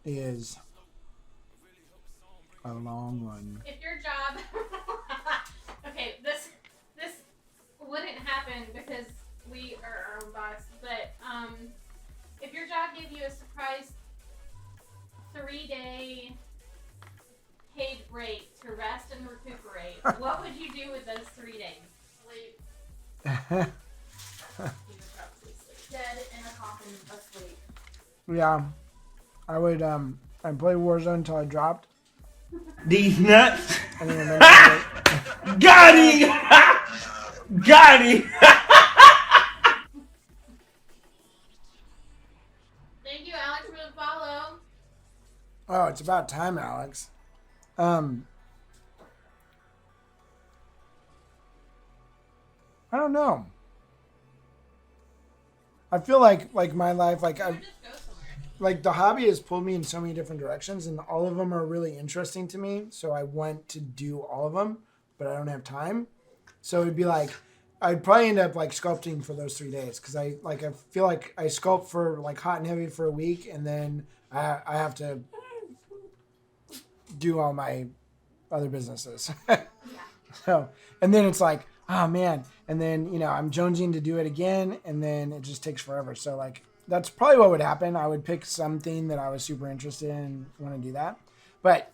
is. A long one. If your job, okay, this wouldn't happen because we are our own boss. But if your job gave you a surprise 3-day paid break to rest and recuperate, what would you do with those 3 days? Sleep. You would probably sleep. Dead in a coffin asleep. Yeah. I would I'd play Warzone until I dropped. These nuts. And then eventually, Got him. Got him. Thank you, Alex, for the follow. oh, it's about time, Alex. I don't know. I feel like my life, like Or I've, just go somewhere. like the hobby has pulled me in so many different directions, and all of them are really interesting to me. So I want to do all of them, but I don't have time. So it'd be like I'd probably end up like sculpting for those 3 days because I feel like I sculpt for like hot and heavy for a week, and then I have to do all my other businesses. So and then it's like, oh man, and then I'm jonesing to do it again, and then it just takes forever. So like that's probably what would happen. I would pick something that I was super interested in and want to do that. But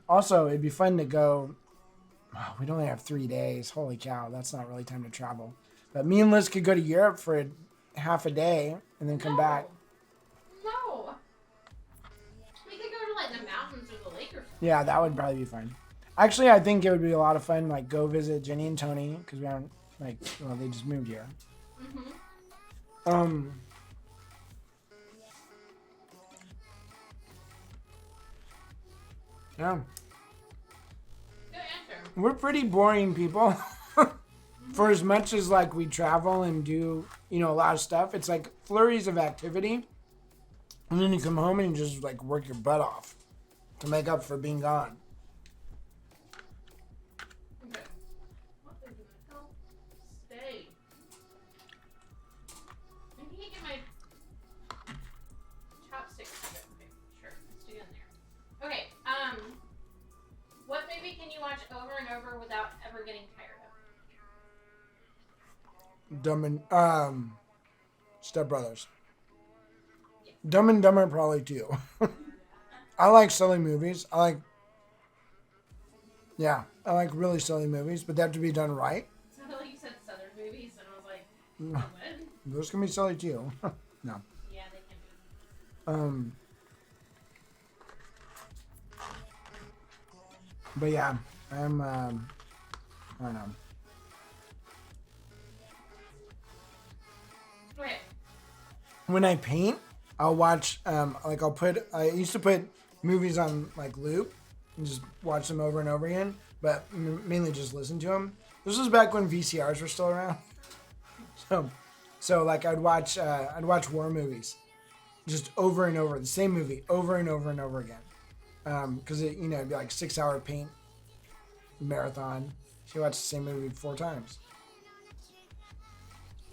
also it'd be fun to go. Oh, we'd only have 3 days. Holy cow, that's not really time to travel. But me and Liz could go to Europe for half a day and then come back. No. We could go to like the mountains or the lake or something. Yeah, that would probably be fun. Actually, I think it would be a lot of fun, like go visit Jenny and Tony because we haven't, like, well, they just moved here. Mm-hmm. Yeah, Good answer. we're pretty boring people. For as much as like we travel and do, a lot of stuff, it's like flurries of activity, and then you come home and you just like work your butt off to make up for being gone. Okay. What are you doing? Oh, stay. I need to get my chopsticks. Okay, sure. Let's do it in there. Okay. What movie can you watch over and over without ever getting tired of? Dumb and Step Brothers. Dumb and Dumber probably too. I like silly movies. I like really silly movies, but they have to be done right. It sounded like you said Southern movies, and I was like, what? Those can be silly too. No. Yeah, they can be. But yeah, I'm I don't know. Okay. When I paint, I'll watch I used to put movies on like loop and just watch them over and over again, but mainly just listen to them. This was back when VCRs were still around. So like I'd watch war movies just over and over, the same movie over and over and over again. Because it'd be like 6-hour paint marathon. So you watch the same movie 4 times.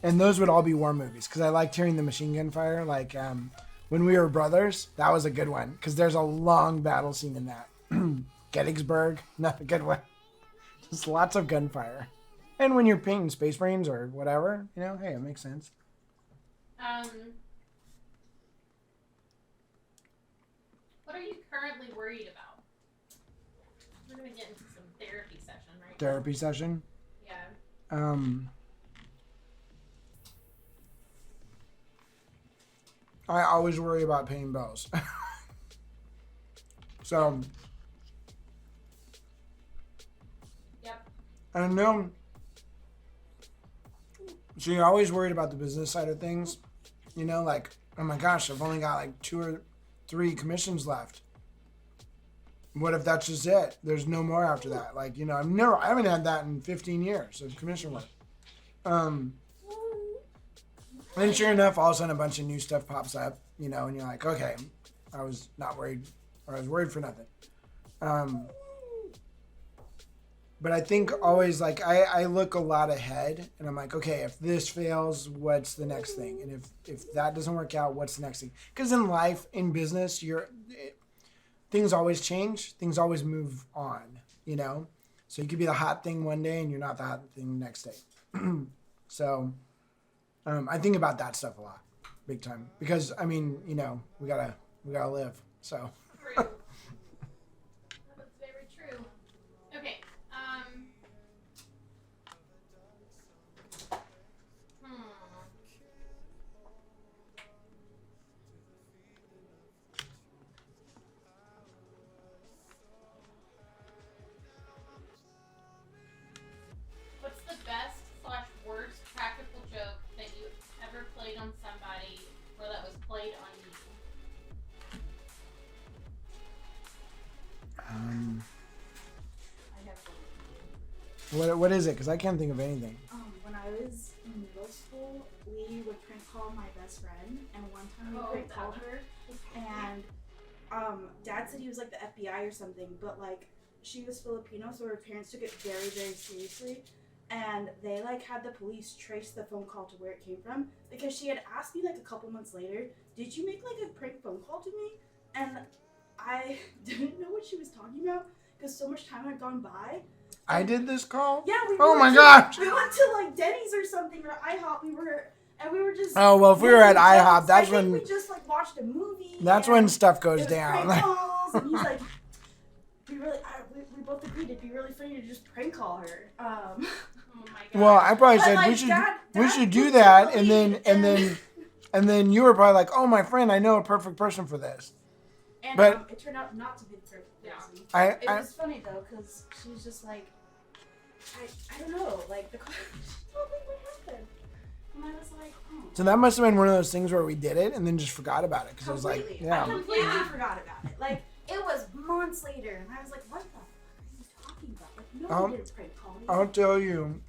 And those would all be war movies because I liked hearing the machine gun fire. Like when we were brothers, that was a good one because there's a long battle scene in that. Gettysburg, not a good one. Just lots of gunfire. And when you're painting Space Marines or whatever, hey, it makes sense. What are you currently worried about? We're gonna get into some therapy session, right? Therapy session. Yeah. I always worry about paying bills. So, Yep. I know. So you're always worried about the business side of things, like, oh my gosh, I've only got like 2 or 3 commissions left. What if that's just it? There's no more after that. Like, I haven't had that in 15 years of commission work. And sure enough, all of a sudden a bunch of new stuff pops up, and you're like, okay, I was not worried, or I was worried for nothing. But I think always, like, I look a lot ahead, and I'm like, okay, if this fails, what's the next thing? And if that doesn't work out, what's the next thing? Because in life, in business, things always change. Things always move on, you know? So you could be the hot thing one day and you're not the hot thing the next day. So I think about that stuff a lot, big time. Because, I mean, you know, we gotta live, so. True. That's very true. Okay. What's the best/worst practical joke that you've ever played on somebody or that was played on you? I have one. What is it? Because I can't think of anything. When I was in middle school, we would prank call my best friend, and one time we prank called her, and Dad said he was like the FBI or something, but like she was Filipino, so her parents took it very, very seriously, and they like had the police trace the phone call to where it came from, because she had asked me like a couple months later, did you make like a prank phone call to me? And I didn't know what she was talking about because so much time had gone by. I did this call? Yeah, Oh my gosh. We went to like Denny's or something or IHOP. We were just. Oh, well, if we were at IHOP, that's I think when. we just like watched a movie. That's and when stuff goes it was down. prank calls, and he's like, we both agreed it'd be really funny to just prank call her. Oh my god. Well, I probably But, said like, we should Dad do looked that, at the and lead, then and then you were probably like, oh, my friend, I know a perfect person for this. And But- it turned out not to be the perfect person. It I was funny though, because she was just like, I don't know, like the call. She told me what happened, and I was like, oh. so that must have been one of those things where we did it and then just forgot about it because it was like, Completely. yeah. I completely forgot about it. Like, it was months later, and I was like, what the fuck are you talking about? Like, no one did a prank call me. I'll tell you,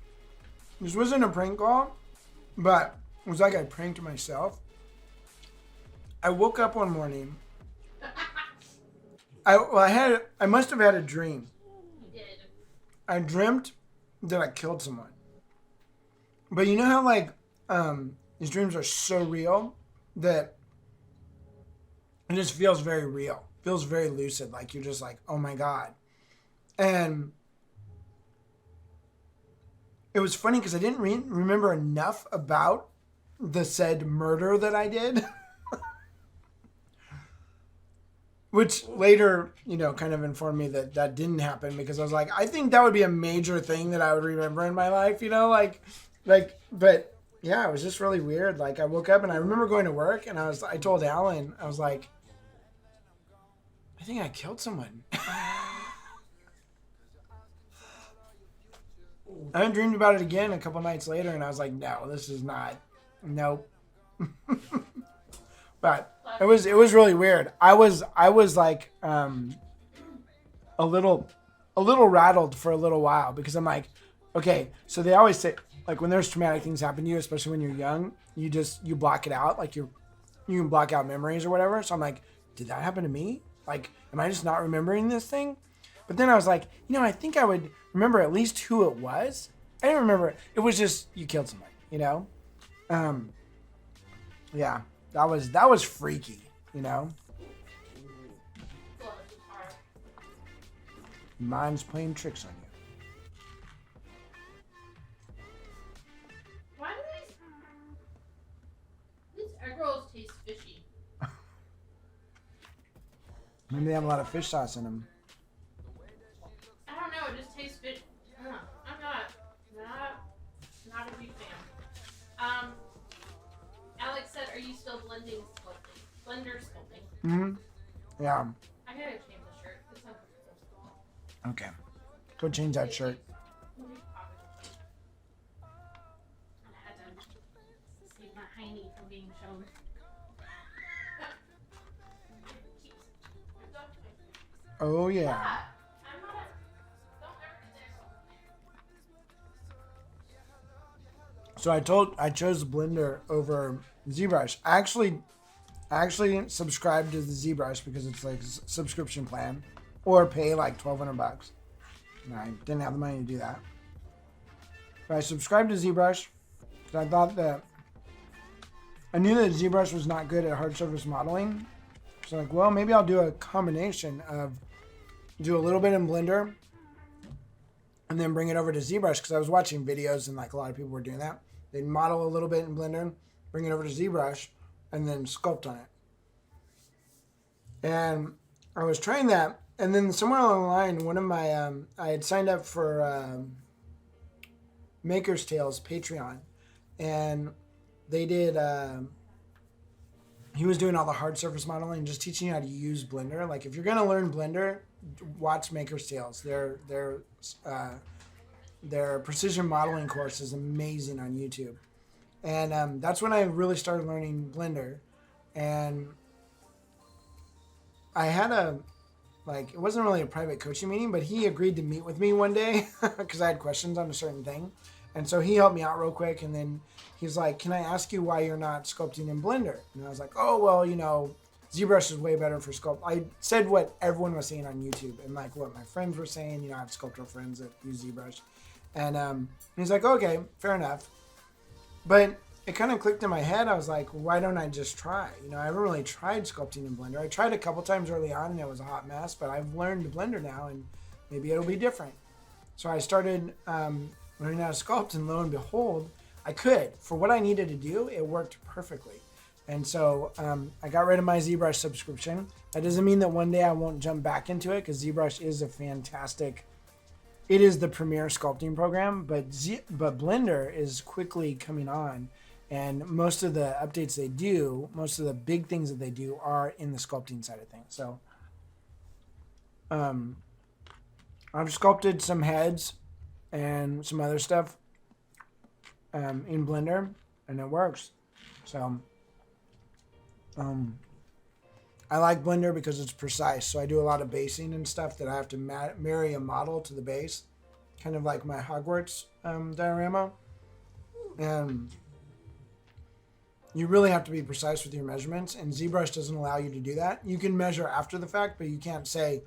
this wasn't a prank call, but it was like I pranked myself. I woke up one morning. I must have had a dream. You did. I dreamt that I killed someone. But you know how like these dreams are so real that it just feels very real. Feels very lucid. Like you're just like, oh my God. And it was funny because I didn't remember enough about the said murder that I did. Which later, you know, kind of informed me that that didn't happen because I was like, I think that would be a major thing that I would remember in my life, you know, like, but yeah, it was just really weird. Like I woke up and I remember going to work and I told Alan, I was like, I think I killed someone. I dreamed about it again a couple nights later and I was like, no, this is not, nope. But it was really weird. I was like a little rattled for a little while because I'm like, okay, so they always say like when there's traumatic things happen to you, especially when you're young, you block it out, like you can block out memories or whatever. So I'm like, did that happen to me? Like, am I just not remembering this thing? But then I was like, you know, I think I would remember at least who it was. I didn't remember. It was just you killed somebody, you know? Yeah. That was freaky, you know? Mind's playing tricks on you. Why do these egg rolls taste fishy? Maybe they have a lot of fish sauce in them. I don't know. It just tastes fishy. I'm not a big fan. Alex said, "Are you still blender sculpting?" Mm-hmm. Yeah. I gotta change the shirt. It's uncomfortable. Okay. Go change that shirt. I had to save my hiney from being shown. Oh yeah. I'm not. Don't ever do that. So I chose the blender over ZBrush. I actually subscribed to the ZBrush because it's like a subscription plan, or pay like $1,200. And I didn't have the money to do that. But I subscribed to ZBrush because I thought that I knew that ZBrush was not good at hard surface modeling. So I'm like, well, maybe I'll do a combination of do a little bit in Blender and then bring it over to ZBrush because I was watching videos and like a lot of people were doing that. They'd model a little bit in Blender, bring it over to ZBrush, and then sculpt on it. And I was trying that, and then somewhere along the line, one of my I had signed up for Maker's Tales Patreon, and they did. He was doing all the hard surface modeling, just teaching you how to use Blender. Like if you're gonna learn Blender, watch Maker's Tales. Their precision modeling course is amazing on YouTube, and that's when I really started learning Blender. And I had it wasn't really a private coaching meeting, but he agreed to meet with me one day because I had questions on a certain thing. And so he helped me out real quick. And then he's like, can I ask you why you're not sculpting in Blender? And I was like, oh, well, ZBrush is way better for sculpt. I said what everyone was saying on YouTube and like what my friends were saying. I have sculptor friends that use ZBrush. And he's like, okay, fair enough. But it kind of clicked in my head. I was like, why don't I just try? I haven't really tried sculpting in Blender. I tried a couple times early on and it was a hot mess, but I've learned Blender now and maybe it'll be different. So I started learning how to sculpt, and lo and behold, I could. For what I needed to do, it worked perfectly. And so I got rid of my ZBrush subscription. That doesn't mean that one day I won't jump back into it because ZBrush is a fantastic, it is the premier sculpting program, but Blender is quickly coming on. And most of the updates they do, most of the big things that they do are in the sculpting side of things. So I've sculpted some heads and some other stuff in Blender, and it works. So I like Blender because it's precise. So I do a lot of basing and stuff that I have to marry a model to the base, kind of like my Hogwarts diorama. And you really have to be precise with your measurements, and ZBrush doesn't allow you to do that. You can measure after the fact, but you can't say,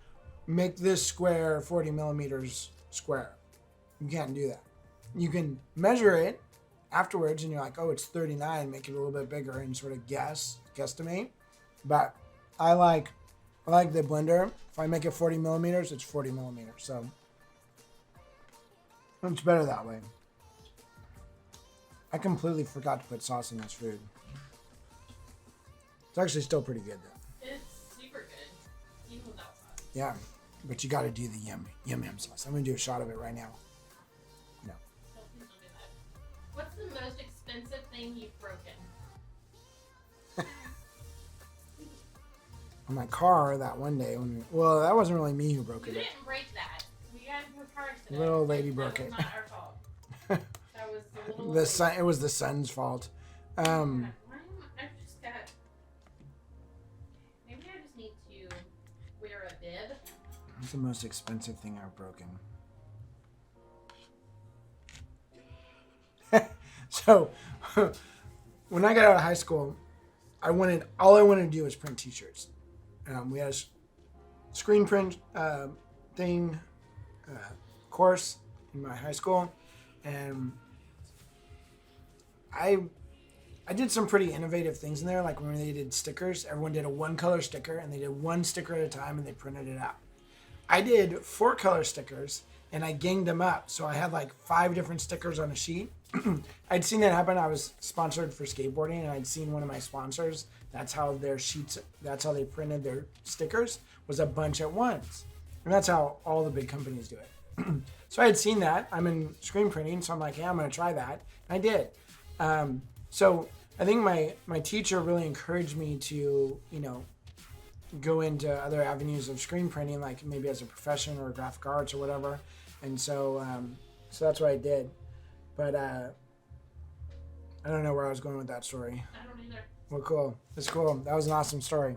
make this square 40 millimeters square. You can't do that. You can measure it afterwards, and you're like, oh, it's 39, make it a little bit bigger, and sort of guesstimate. But I like the Blender. If I make it 40 millimeters, it's 40 millimeters. So it's better that way. I completely forgot to put sauce in this food. It's actually still pretty good though. It's super good, even without sauce. Yeah, but you got to do the yum sauce. I'm gonna do a shot of it right now. No. Please don't do that. What's the most expensive thing you've broken? On my car that one day well, that wasn't really me who broke You it. didn't break that. We got into a car accident. Little lady broke it. That was not our fault. That was the little The sun. It was the sun's fault. I've just got. Maybe I just need to wear a bib. What's the most expensive thing I've broken? So, when I got out of high school, all I wanted to do was print T-shirts. We had a screen print course in my high school, and I did some pretty innovative things in there. Like when they did stickers, everyone did a one color sticker, and they did one sticker at a time, and they printed it out. I did 4 color stickers, and I ganged them up. So I had like 5 different stickers on a sheet. I'd seen that happen. I was sponsored for skateboarding, and I'd seen one of my sponsors. That's how they printed their stickers, was a bunch at once. And that's how all the big companies do it. So I had seen that. I'm in screen printing, so I'm like, yeah, I'm going to try that. And I did. So I think my teacher really encouraged me to, go into other avenues of screen printing, like maybe as a profession or graphic arts or whatever. And so that's what I did. But I don't know where I was going with that story. I don't either. Well, cool. It's cool. That was an awesome story.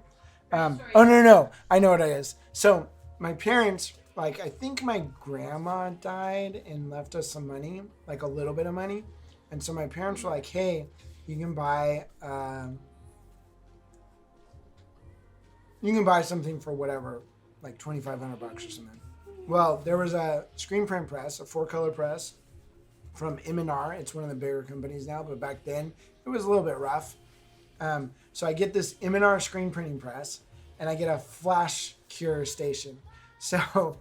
Story. Oh, no. I know what it is. So my parents, I think my grandma died and left us some money, like a little bit of money. And so my parents were like, hey, you can buy something for whatever, like $2,500 or something. Well, there was a screen print press, a 4-color press from M&R. It's one of the bigger companies now, but back then it was a little bit rough. So I get this M&R screen printing press, and I get a flash cure station. So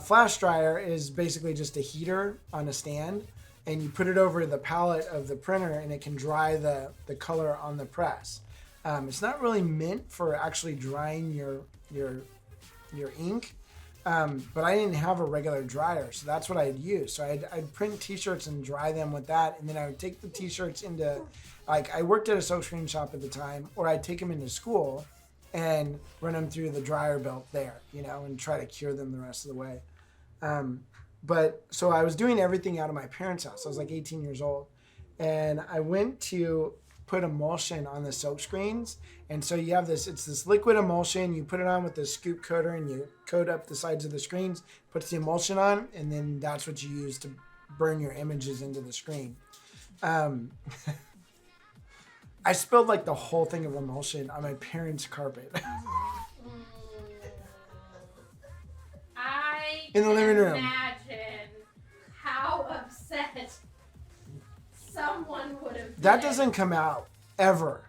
flash dryer is basically just a heater on a stand, and you put it over the palette of the printer, and it can dry the color on the press. It's not really meant for actually drying your ink, but I didn't have a regular dryer, so that's what I'd use. So I'd print t-shirts and dry them with that, and then I would take the t-shirts into, like, I worked at a silkscreen shop at the time, or I'd take them into school and run them through the dryer belt there, you know, and try to cure them the rest of the way. But so I was doing everything out of my parents' house. I was like 18 years old, and I went to put emulsion on the silk screens. And so you have this, it's this liquid emulsion, you put it on with the scoop coater and you coat up the sides of the screens, puts the emulsion on, and then that's what you use to burn your images into the screen. I spilled like the whole thing of emulsion on my parents' carpet. In the living room. Imagine how upset someone would have been. That doesn't come out ever.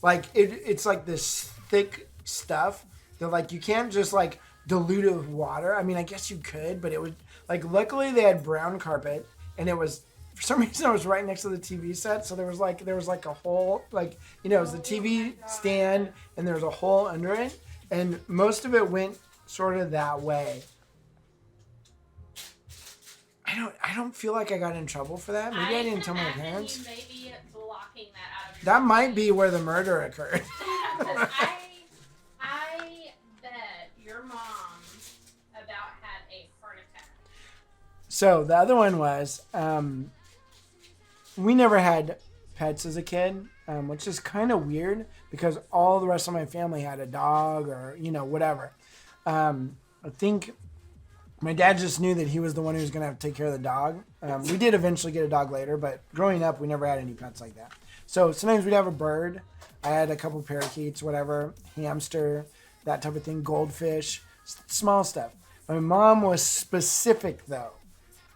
Like it's like this thick stuff that like you can't just like dilute it with water. I mean, I guess you could, but it would like, luckily they had brown carpet, and it was, for some reason it was right next to the TV set. So there was like a hole, like, you know, it was the TV stand and there was a hole under it, and most of it went sort of that way. I don't feel like I got in trouble for that. Maybe I didn't tell my parents. You maybe blocking that out of your That might be where the murder occurred. I bet your mom about had a heart attack. So the other one was, we never had pets as a kid, which is kind of weird because all the rest of my family had a dog or, you know, whatever. I think my dad just knew that he was the one who was going to have to take care of the dog. We did eventually get a dog later, but growing up, we never had any pets like that. So sometimes we'd have a bird. I had a couple parakeets, whatever, hamster, that type of thing, goldfish, small stuff. My mom was specific, though,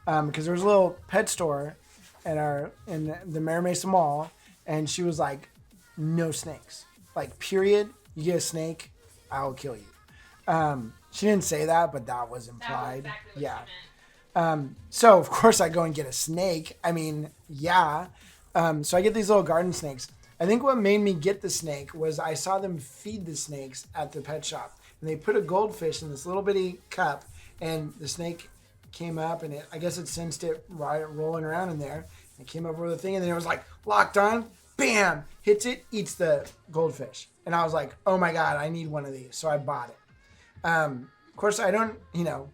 because there was a little pet store in the Mare Mesa Mall, and she was like, no snakes. Like, period. You get a snake, I'll kill you. She didn't say that, but that was implied. That was exactly what Yeah. she meant. So, of course, I go and get a snake. I mean, yeah. So I get these little garden snakes. I think what made me get the snake was I saw them feed the snakes at the pet shop. And they put a goldfish in this little bitty cup, and the snake came up, and I guess it sensed it rolling around in there. It came up with a thing, and then it was like locked on. Bam! Hits it, eats the goldfish. And I was like, oh my God, I need one of these. So I bought it. Of course, I don't, you know,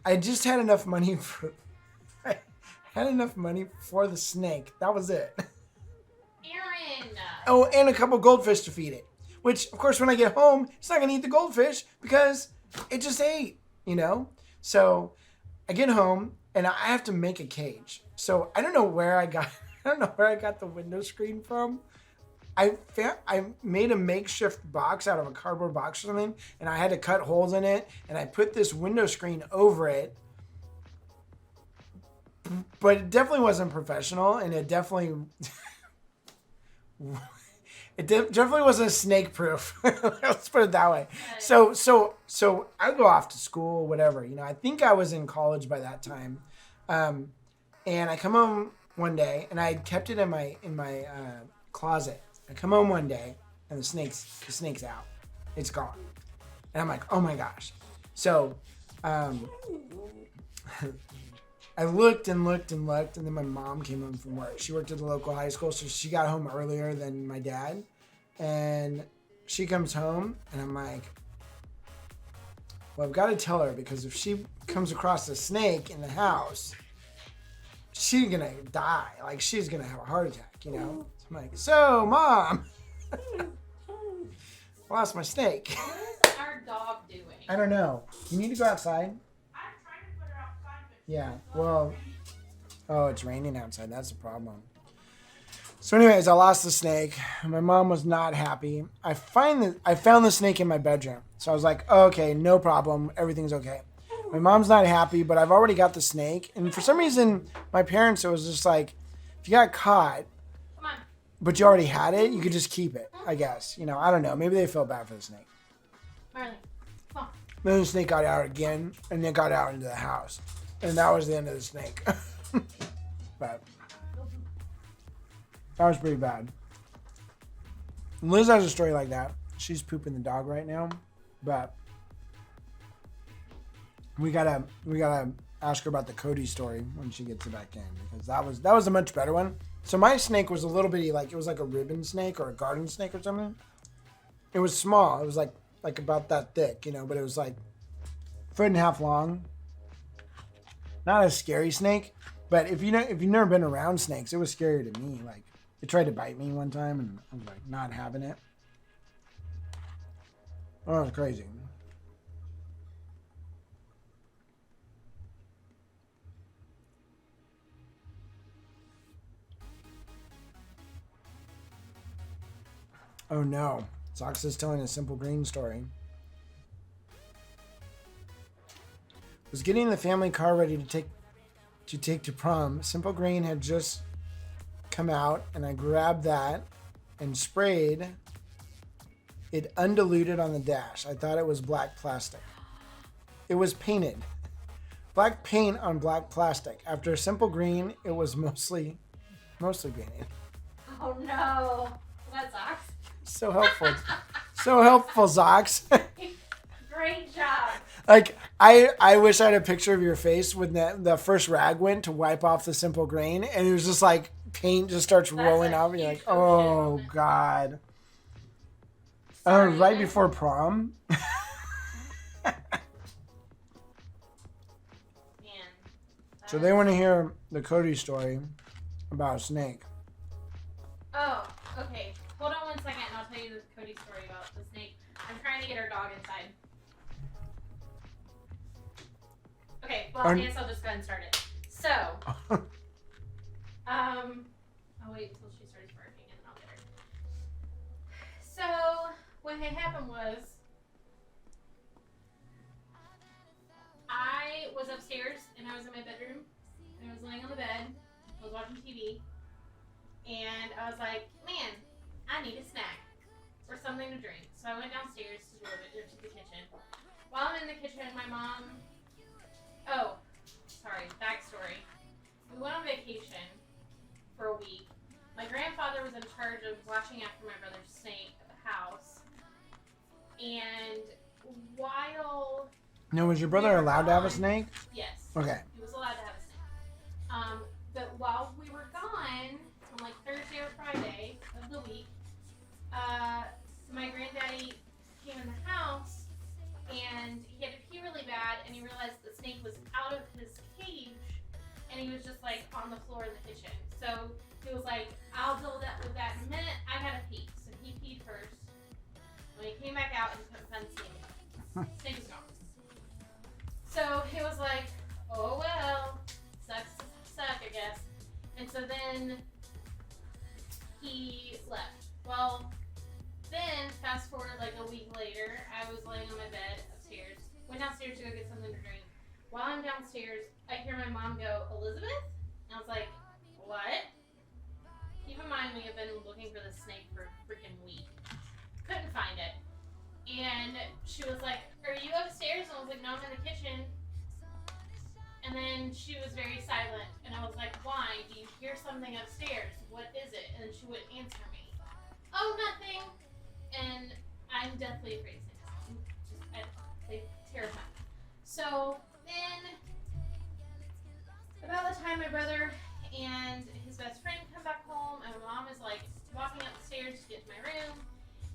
I just had enough money for the snake. That was it. Aaron! Oh, and a couple goldfish to feed it. Which, of course, when I get home, it's not going to eat the goldfish because it just ate, you know? So I get home and I have to make a cage. So I don't know where I got the window screen from. I made a makeshift box out of a cardboard box or something, and I had to cut holes in it, and I put this window screen over it. But it definitely wasn't professional, and it definitely definitely wasn't snake proof. Let's put it that way. So I would go off to school, whatever. You know, I think I was in college by that time, and I come home one day, and I had kept it in my closet. I come home one day, and the snake's out. It's gone. And I'm like, oh my gosh. So I looked and looked and looked, and then my mom came home from work. She worked at the local high school, so she got home earlier than my dad. And she comes home, and I'm like, well, I've got to tell her, because if she comes across a snake in the house, she's going to die. Like, she's going to have a heart attack, you know? So I'm like, so, Mom, I lost my snake. What is our dog doing? I don't know. You need to go outside? I'm trying to put her outside, but Yeah, well, oh, it's raining outside. That's the problem. So anyways, I lost the snake. My mom was not happy. I found the snake in my bedroom. So I was like, oh, okay, no problem. Everything's okay. My mom's not happy, but I've already got the snake. And for some reason, my parents, it was just like, if you got caught, come on. but you already had it, you could just keep it, I guess. You know, I don't know. Maybe they felt bad for the snake. Marley, come on. Then the snake got out again, and then got out into the house. And that was the end of the snake. But that was pretty bad. Liz has a story like that. She's pooping the dog right now, but we gotta ask her about the Cody story when she gets it back in, because that was a much better one. So my snake was a little bitty, like it was like a ribbon snake or a garden snake or something. It was small. It was like about that thick, you know, but it was like 1.5 feet long. Not a scary snake, but if you've never been around snakes, it was scary to me. Like it tried to bite me one time, and I was like not having it. Oh, it was crazy. Oh no. Sox is telling a Simple Green story. Was getting the family car ready to take to prom. Simple Green had just come out, and I grabbed that and sprayed it undiluted on the dash. I thought it was black plastic. It was painted. Black paint on black plastic. After Simple Green, it was mostly painted. Oh no. That sucks. So helpful. So helpful, Zox. Great job. Like, I wish I had a picture of your face when the first rag went to wipe off the Simple Green, and it was just like paint just starts rolling off, and you're like, oh, God. Sorry, Right before prom. Man, So they want to hear the Cody story about a snake. Oh, okay. Hold on 1 second, and I'll tell you the Cody story about the snake. I'm trying to get our dog inside. Okay, well, I guess I'll just go ahead and start it. So, I'll wait until she starts barking, and then I'll get her. So, what had happened was, I was upstairs, and I was in my bedroom, and I was laying on the bed, I was watching TV, and I was like, man, I need a snack or something to drink. So I went downstairs to the kitchen. While I'm in the kitchen, my mom, backstory. We went on vacation for a week. My grandfather was in charge of watching after my brother's snake at the house. And while... Now, was your brother allowed to have a snake? Yes. Okay. He was allowed to have a snake. But while we were gone, on like Thursday or Friday of the week, my granddaddy came in the house and he had to pee really bad, and he realized the snake was out of his cage and he was just like on the floor in the kitchen. So he was like, I'll deal with that in a minute, I gotta pee. So he peed first. When he came back out, he couldn't find the snake. Snake was gone. So he was like, oh well, sucks to suck, I guess. And so then he left. Well, then fast forward like a week later, I was laying on my bed upstairs. Went downstairs to go get something to drink. While I'm downstairs, I hear my mom go, Elizabeth? And I was like, what? Keep in mind, we have been looking for this snake for a freaking week. Couldn't find it. And she was like, are you upstairs? And I was like, no, I'm in the kitchen. And then she was very silent. And I was like, why? Do you hear something upstairs? What is it? And she wouldn't answer me. Oh, nothing. And I'm deathly afraid of snakes. They terrify me. So then, about the time my brother and his best friend come back home, and my mom is like walking up the stairs to get to my room,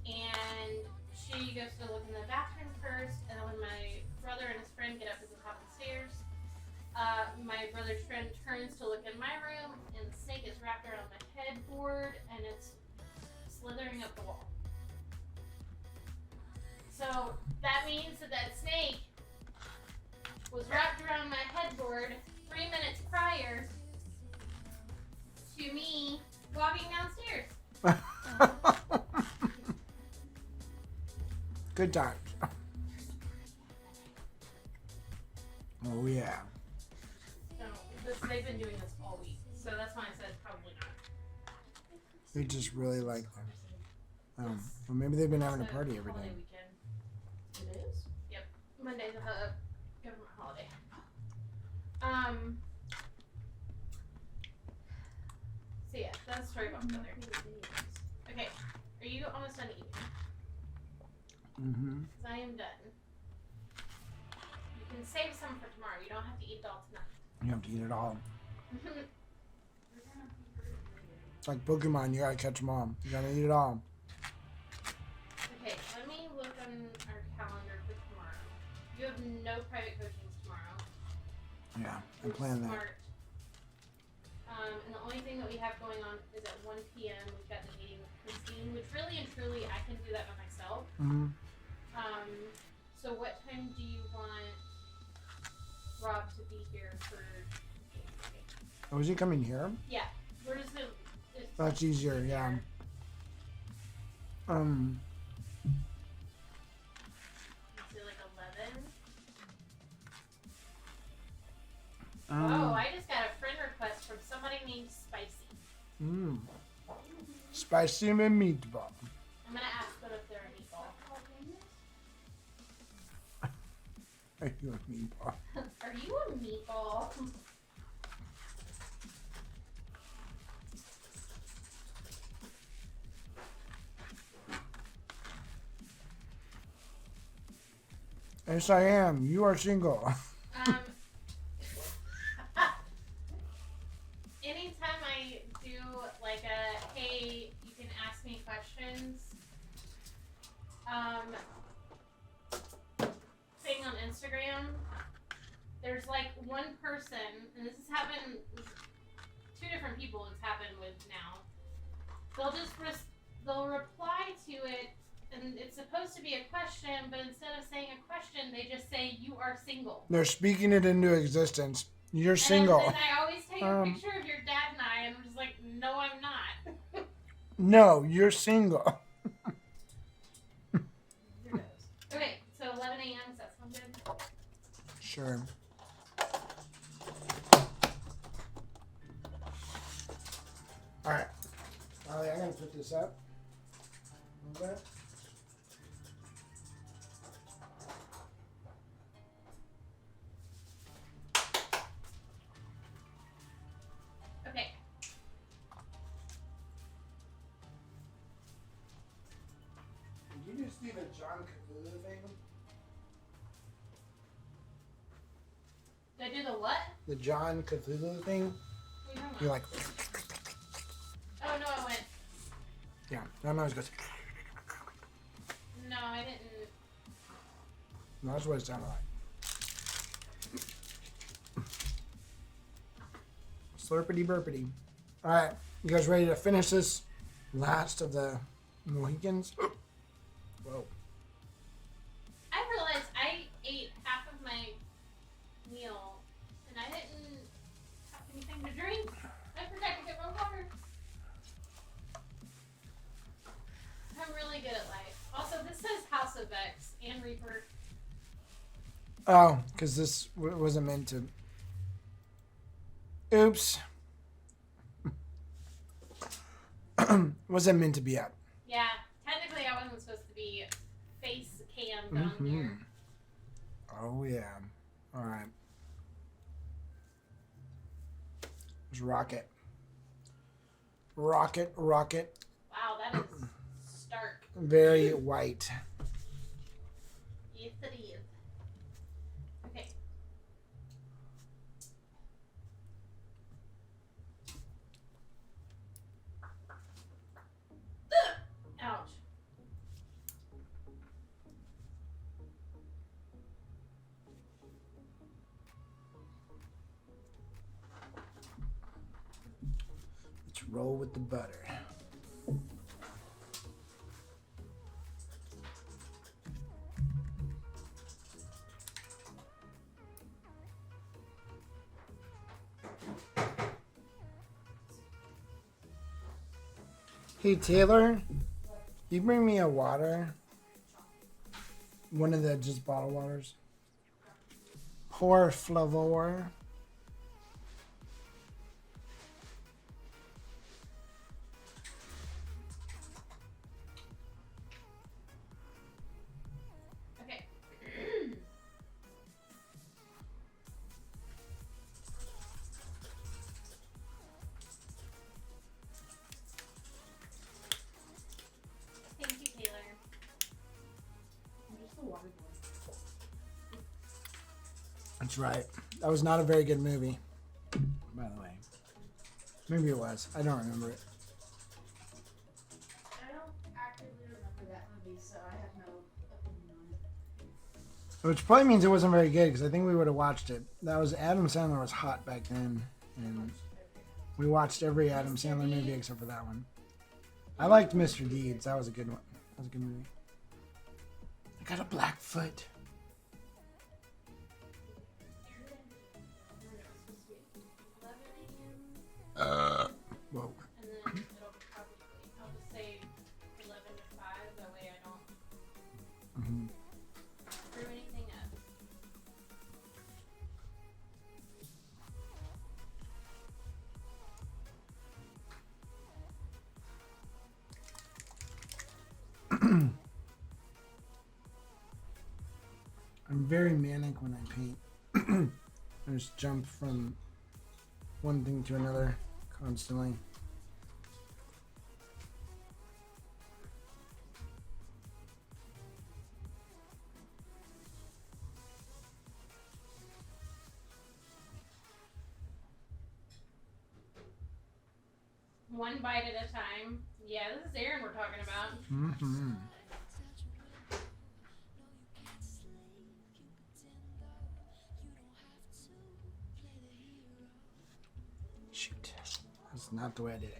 and she goes to look in the bathroom first, and then when my brother and his friend get up to the top of the stairs, my brother's friend turns to look in my room, and the snake is wrapped around my headboard, and it's slithering up the wall. So that means that snake was wrapped around my headboard 3 minutes prior to me walking downstairs. Good times. Oh yeah. So they've been doing this all week, so that's why I said probably not. They just really like them. Well, maybe they've been having a party every Holiday day. weekend. It is? Monday's a government holiday. So yeah, that's the story about the other. Okay, are you almost done eating? Mm-hmm. Because I am done. You can save some for tomorrow. You don't have to eat it all tonight. You have to eat it all. It's like Pokemon. You gotta catch them all. You gotta eat it all. Okay, let me look on our calendar for tomorrow. You have no private coachings tomorrow. Yeah, I Which is planned that. smart. And the only thing that we have going on is at 1 p.m. We've got the meeting with Christine, which really and truly I can do that by myself. Mm-hmm. So what time do you want Rob to be here for? Oh, is he coming here? Yeah, we're just gonna. That's easier. Yeah. Say like 11. Oh, I just got a friend request from somebody named Spicy. Spicy and meatball. I'm gonna ask them if they're a meatball. Are you a meatball? Are you a meatball? Yes, I am. You are single. Anytime I do like a, hey, you can ask me questions, thing on Instagram, there's like one person, and this has happened, two different people it's happened with now. They'll just, they'll reply to it, and it's supposed to be a question, but instead of saying a question, they just say, you are single. They're speaking it into existence. You're single. And I always take a picture of your dad and I, and I'm just like, no, I'm not. No, you're single. Okay, so 11 a.m., does that sound good? Sure. All right. Allie, I'm going to put this up. A little bit. Okay. Did you just do the John Cthulhu thing? Did I do the what? The John Cthulhu thing? What are you talking You're about? like, Oh, no, I went. yeah. That noise goes. No, I didn't. No, that's what it sounded like. Slurpity burpity. All right, you guys ready to finish this last of the Mohicans? Whoa. I realized I ate half of my meal, and I didn't have anything to drink. I forgot to get my water. I'm really good at life. Also, this says House of X and Reaper. Oh, because this wasn't meant to. Oops. Wasn't meant to be up. Yeah, technically I wasn't supposed to be face cammed on here. Oh, yeah. All right. Let's rock it. Rocket, rocket. Wow, that is stark. Very white. Yes, it is. Okay. Ouch. Let's roll with the butter. Hey Taylor, you bring me a water? One of the just bottled waters. Por favor. Okay. That's right. That was not a very good movie, by the way. Maybe it was. I don't remember it. I don't actively remember that movie, so I have no opinion on it. Which probably means it wasn't very good because I think we would have watched it. That was Adam Sandler was hot back then, and we watched every Adam Sandler movie except for that one. I liked Mr. Deeds. That was a good one. That was a good movie. I got a black foot. Whoa. And then it'll probably, I'll just say 11 to 5, that way I don't screw anything up. I'm very manic when I paint. I just jump from one thing to another constantly. One bite at a time. Yeah, this is Aaron we're talking about. Mm-hmm. Shoot. That's not the way I did it.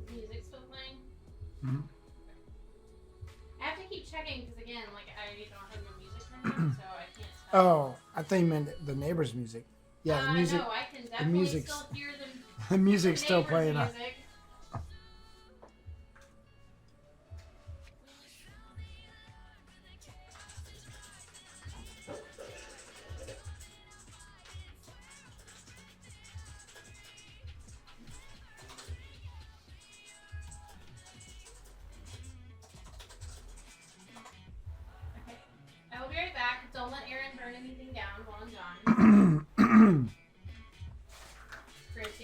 Is music still playing? Mhm. I have to keep checking because again, like I don't have no music turned on, so I can't tell. Oh, I thought you meant the neighbor's music. Yeah, the music. No, I can definitely music's- still hear The music's the still neighbor's playing. music. Okay, I will be right back. Don't let Aaron burn anything down while I'm gone.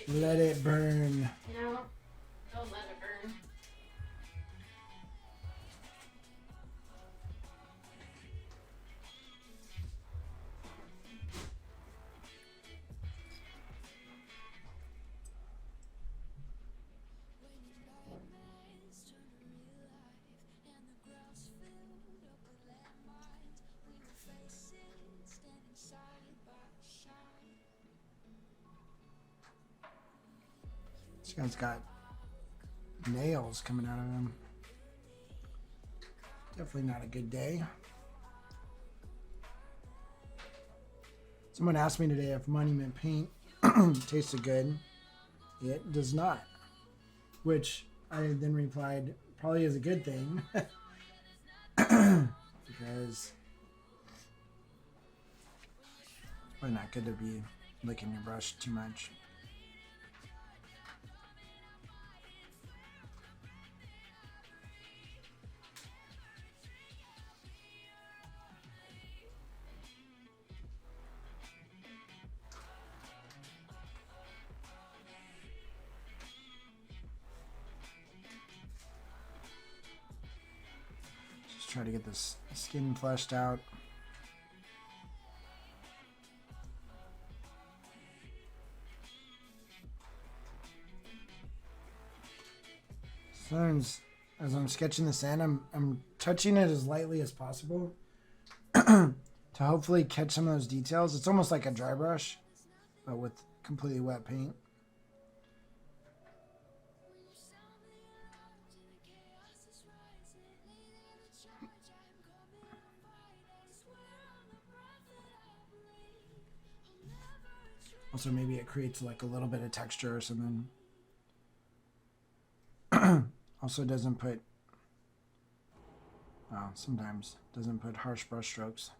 Let it burn. No, don't let it burn. This guy's got nails coming out of him. Definitely not a good day. Someone asked me today if Monument paint tasted good. It does not. Which I then replied probably is a good thing. Because it's probably not good to be licking your brush too much. Just try to get this skin fleshed out. Sometimes as I'm sketching the sand, I'm touching it as lightly as possible to hopefully catch some of those details. It's almost like a dry brush, but with completely wet paint. Also, maybe it creates like a little bit of texture or something. Also doesn't put, well, sometimes doesn't put harsh brush strokes.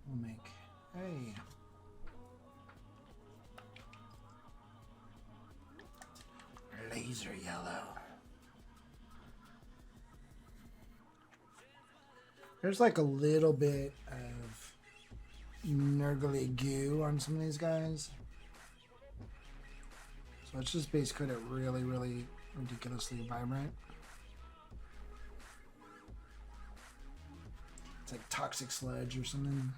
We'll make hey. Laser yellow. There's like a little bit of Nurgle goo on some of these guys. So let's just base coat it really, really ridiculously vibrant. It's like toxic sludge or something.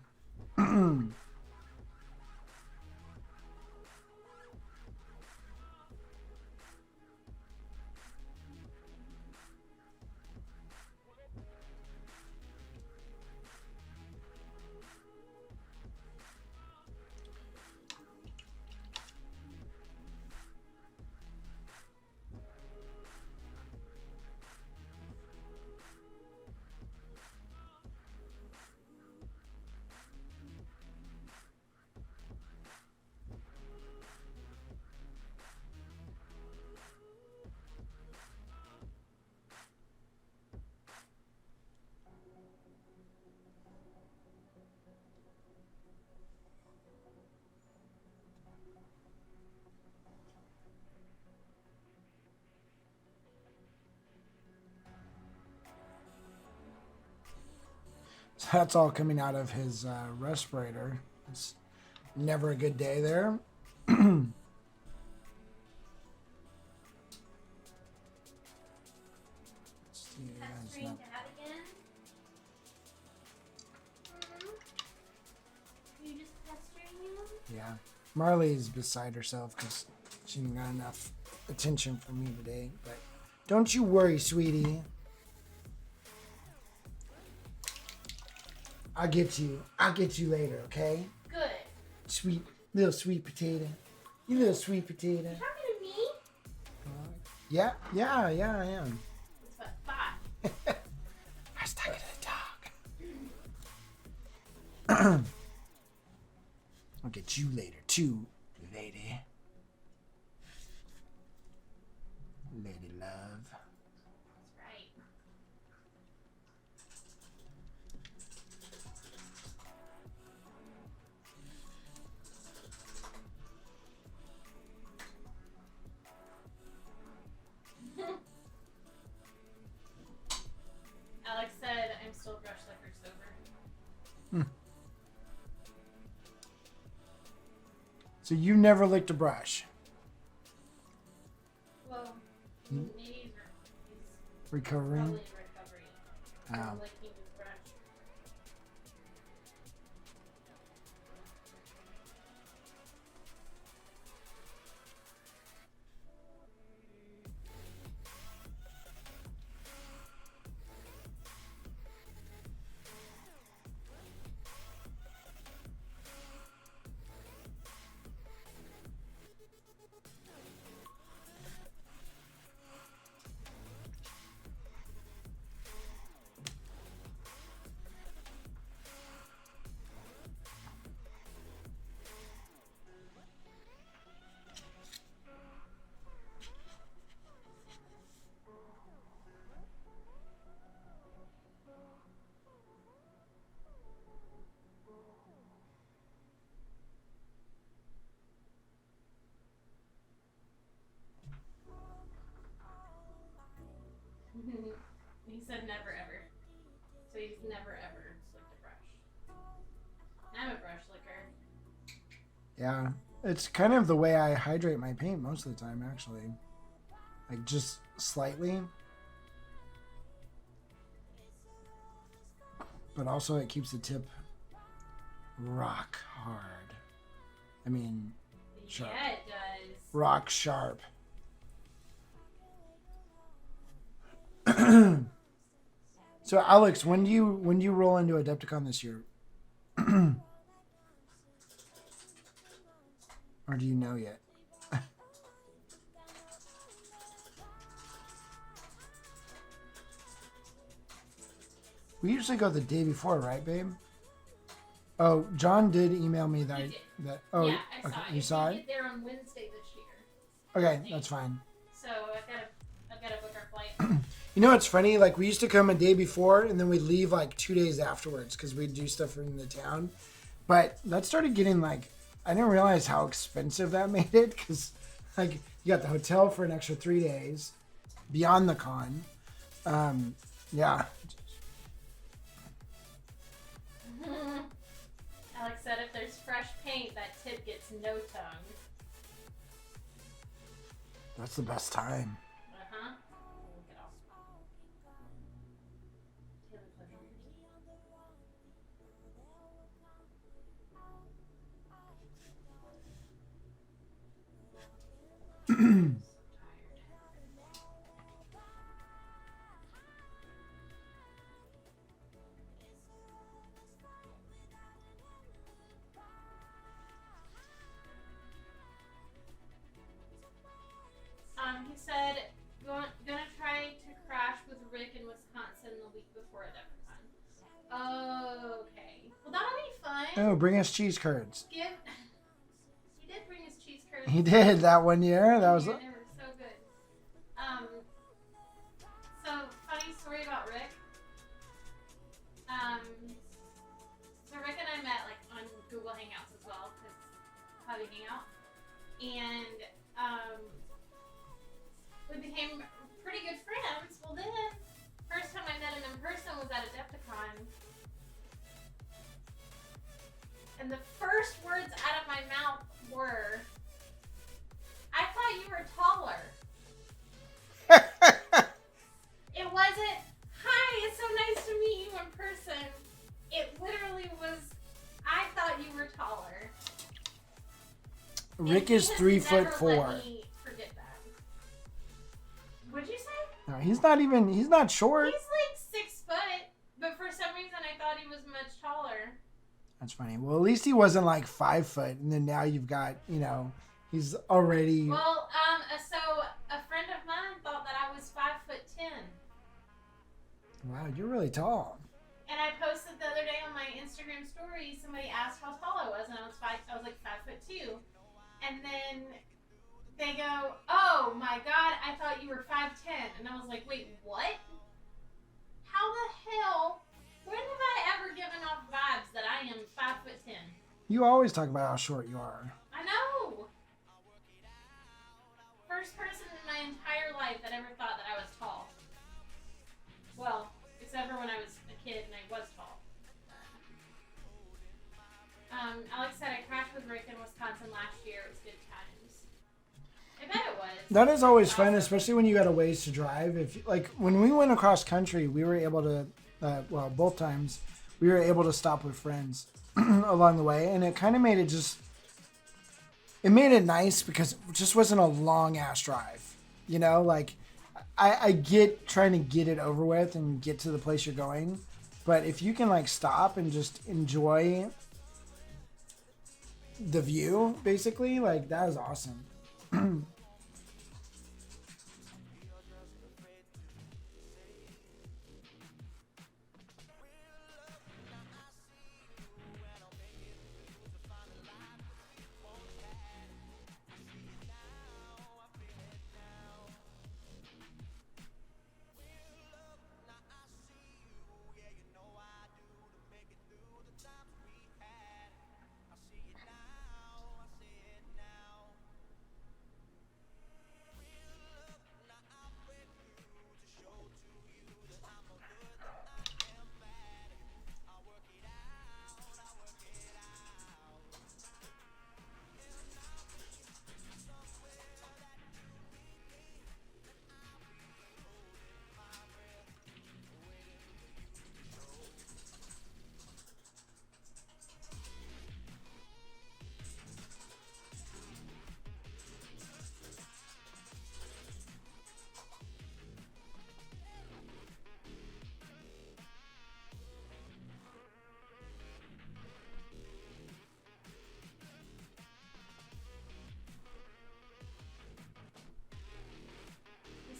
So that's all coming out of his respirator. It's never a good day there. Pestering Dad again? You just pestering you? Yeah. Marley's beside herself because she didn't got enough attention from me today. But don't you worry, sweetie. I'll get you. I'll get you later, okay? Good. Sweet, little sweet potato. You little sweet potato. You talking to me? Yeah, I am. That's what I thought. I was talking to the dog. I'll get you later, too, lady. Lady love. That's right. Alex said I'm still brush liquor sober. So you never licked a brush. Well, maybe he's Recovering. probably in recovery. Oh. Licking his brush. He said never ever. So he's never ever licked a brush. I'm a brush licker. Yeah. It's kind of the way I hydrate my paint most of the time, actually. Like, just slightly. But also it keeps the tip rock hard. I mean, sharp. Yeah, it does. Rock sharp. So Alex, when do you roll into Adepticon this year? Or do you know yet? We usually go the day before, right, babe? Oh, John did email me that. He did. Oh, Yeah, I okay. saw it. You saw We it? get there on Wednesday this year. Okay, that's fine. So I've got to book our flight. You know what's funny? Like, we used to come a day before, and then we'd leave like 2 days afterwards because we'd do stuff in the town. But that started getting like, I didn't realize how expensive that made it because like you got the hotel for an extra 3 days beyond the con. Yeah. Alex said if there's fresh paint, that tip gets no tongue. That's the best time. Uh-huh. Get off. Taylor Pleasure. He said, gonna try to crash with Rick in Wisconsin the week before Adepticon. Okay. Well, that'll be fun. Oh, bring us cheese curds. He did bring us cheese curds. He did that one year. That was. They were so good. So funny story about Rick. So Rick and I met like on Google Hangouts as well, because Hobby Hangout, and we became pretty good friends. Well, then first time I met him in person was at Adepticon, and the first words out of my mouth were, "I thought you were taller." It wasn't, "Hi, it's so nice to meet you in person." It literally was, "I thought you were taller." Rick And is he has 3'4". never let me forget that. What'd you say? No, he's not short. He's like 6 foot, but for some reason I thought he was much taller. That's funny. Well, at least he wasn't like 5 foot, and then now you've got, he's already. Well, so a friend of mine thought that I was 5'10". Wow, you're really tall. And I posted the other day on my Instagram story, somebody asked how tall I was, and I was like 5'2". And then they go, "Oh my God, I thought you were 5'10". And I was like, "Wait, what? How the hell? When have I ever given off vibes that I am 5'10"? You always talk about how short you are. I know. First person in my entire life that ever thought that I was tall. Well, except for when I was a kid and I was tall. Alex said I crashed with Rick in Wisconsin last year. It was good times. I bet it was. That is always fun, especially when you got a ways to drive. If like when we went across country, we were able to, both times, we were able to stop with friends along the way, and it kind of made it it made it nice because it just wasn't a long ass drive. Like I get trying to get it over with and get to the place you're going, but if you can like stop and just enjoy the view, basically, like that is awesome.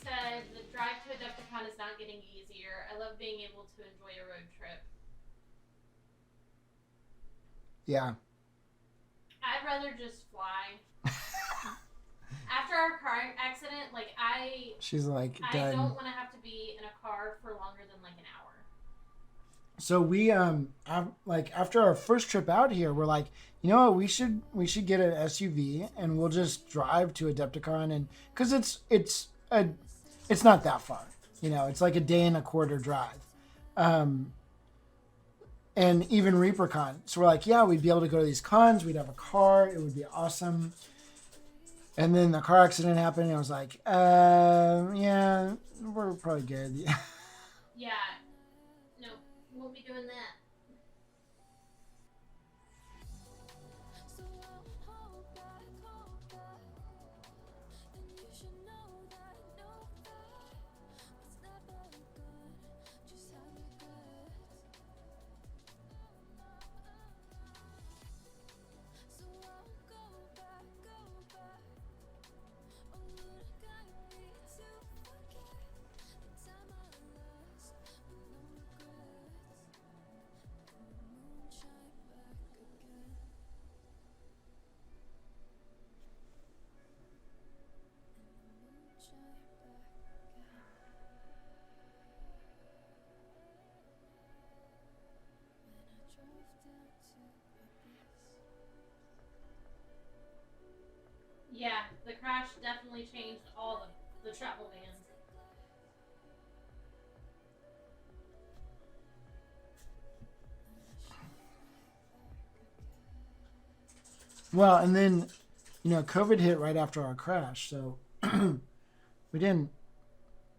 Said the drive to Adepticon is not getting easier. I love being able to enjoy a road trip. Yeah. I'd rather just fly. After our car accident, like She's like I done. don't want to have to be in a car for longer than like an hour. So we like after our first trip out here, we're like, you know what, we should get an SUV and we'll just drive to Adepticon, and because it's not that far, you know, it's like a day and a quarter drive, and even ReaperCon. So we're like, yeah, we'd be able to go to these cons. We'd have a car. It would be awesome. And then the car accident happened, and I was like, yeah, we're probably good. Yeah. No, we won't be doing that. Yeah, the crash definitely changed all the travel bans. Well, and then, you know, COVID hit right after our crash, so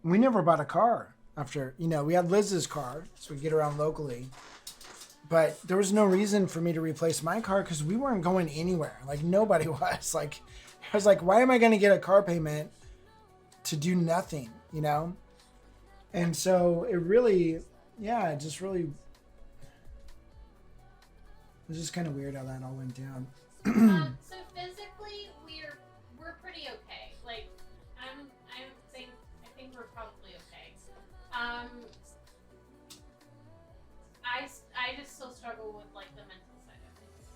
we never bought a car after, you know, we had Liz's car, so we get around locally. But there was no reason for me to replace my car because we weren't going anywhere. Like, nobody was. Like, I was like, why am I going to get a car payment to do nothing, you know? And so it really, yeah, it just really, it was just kind of weird how that all went down. So physically, we're pretty okay. Like, I think we're probably okay. I just still struggle with like the mental side of things.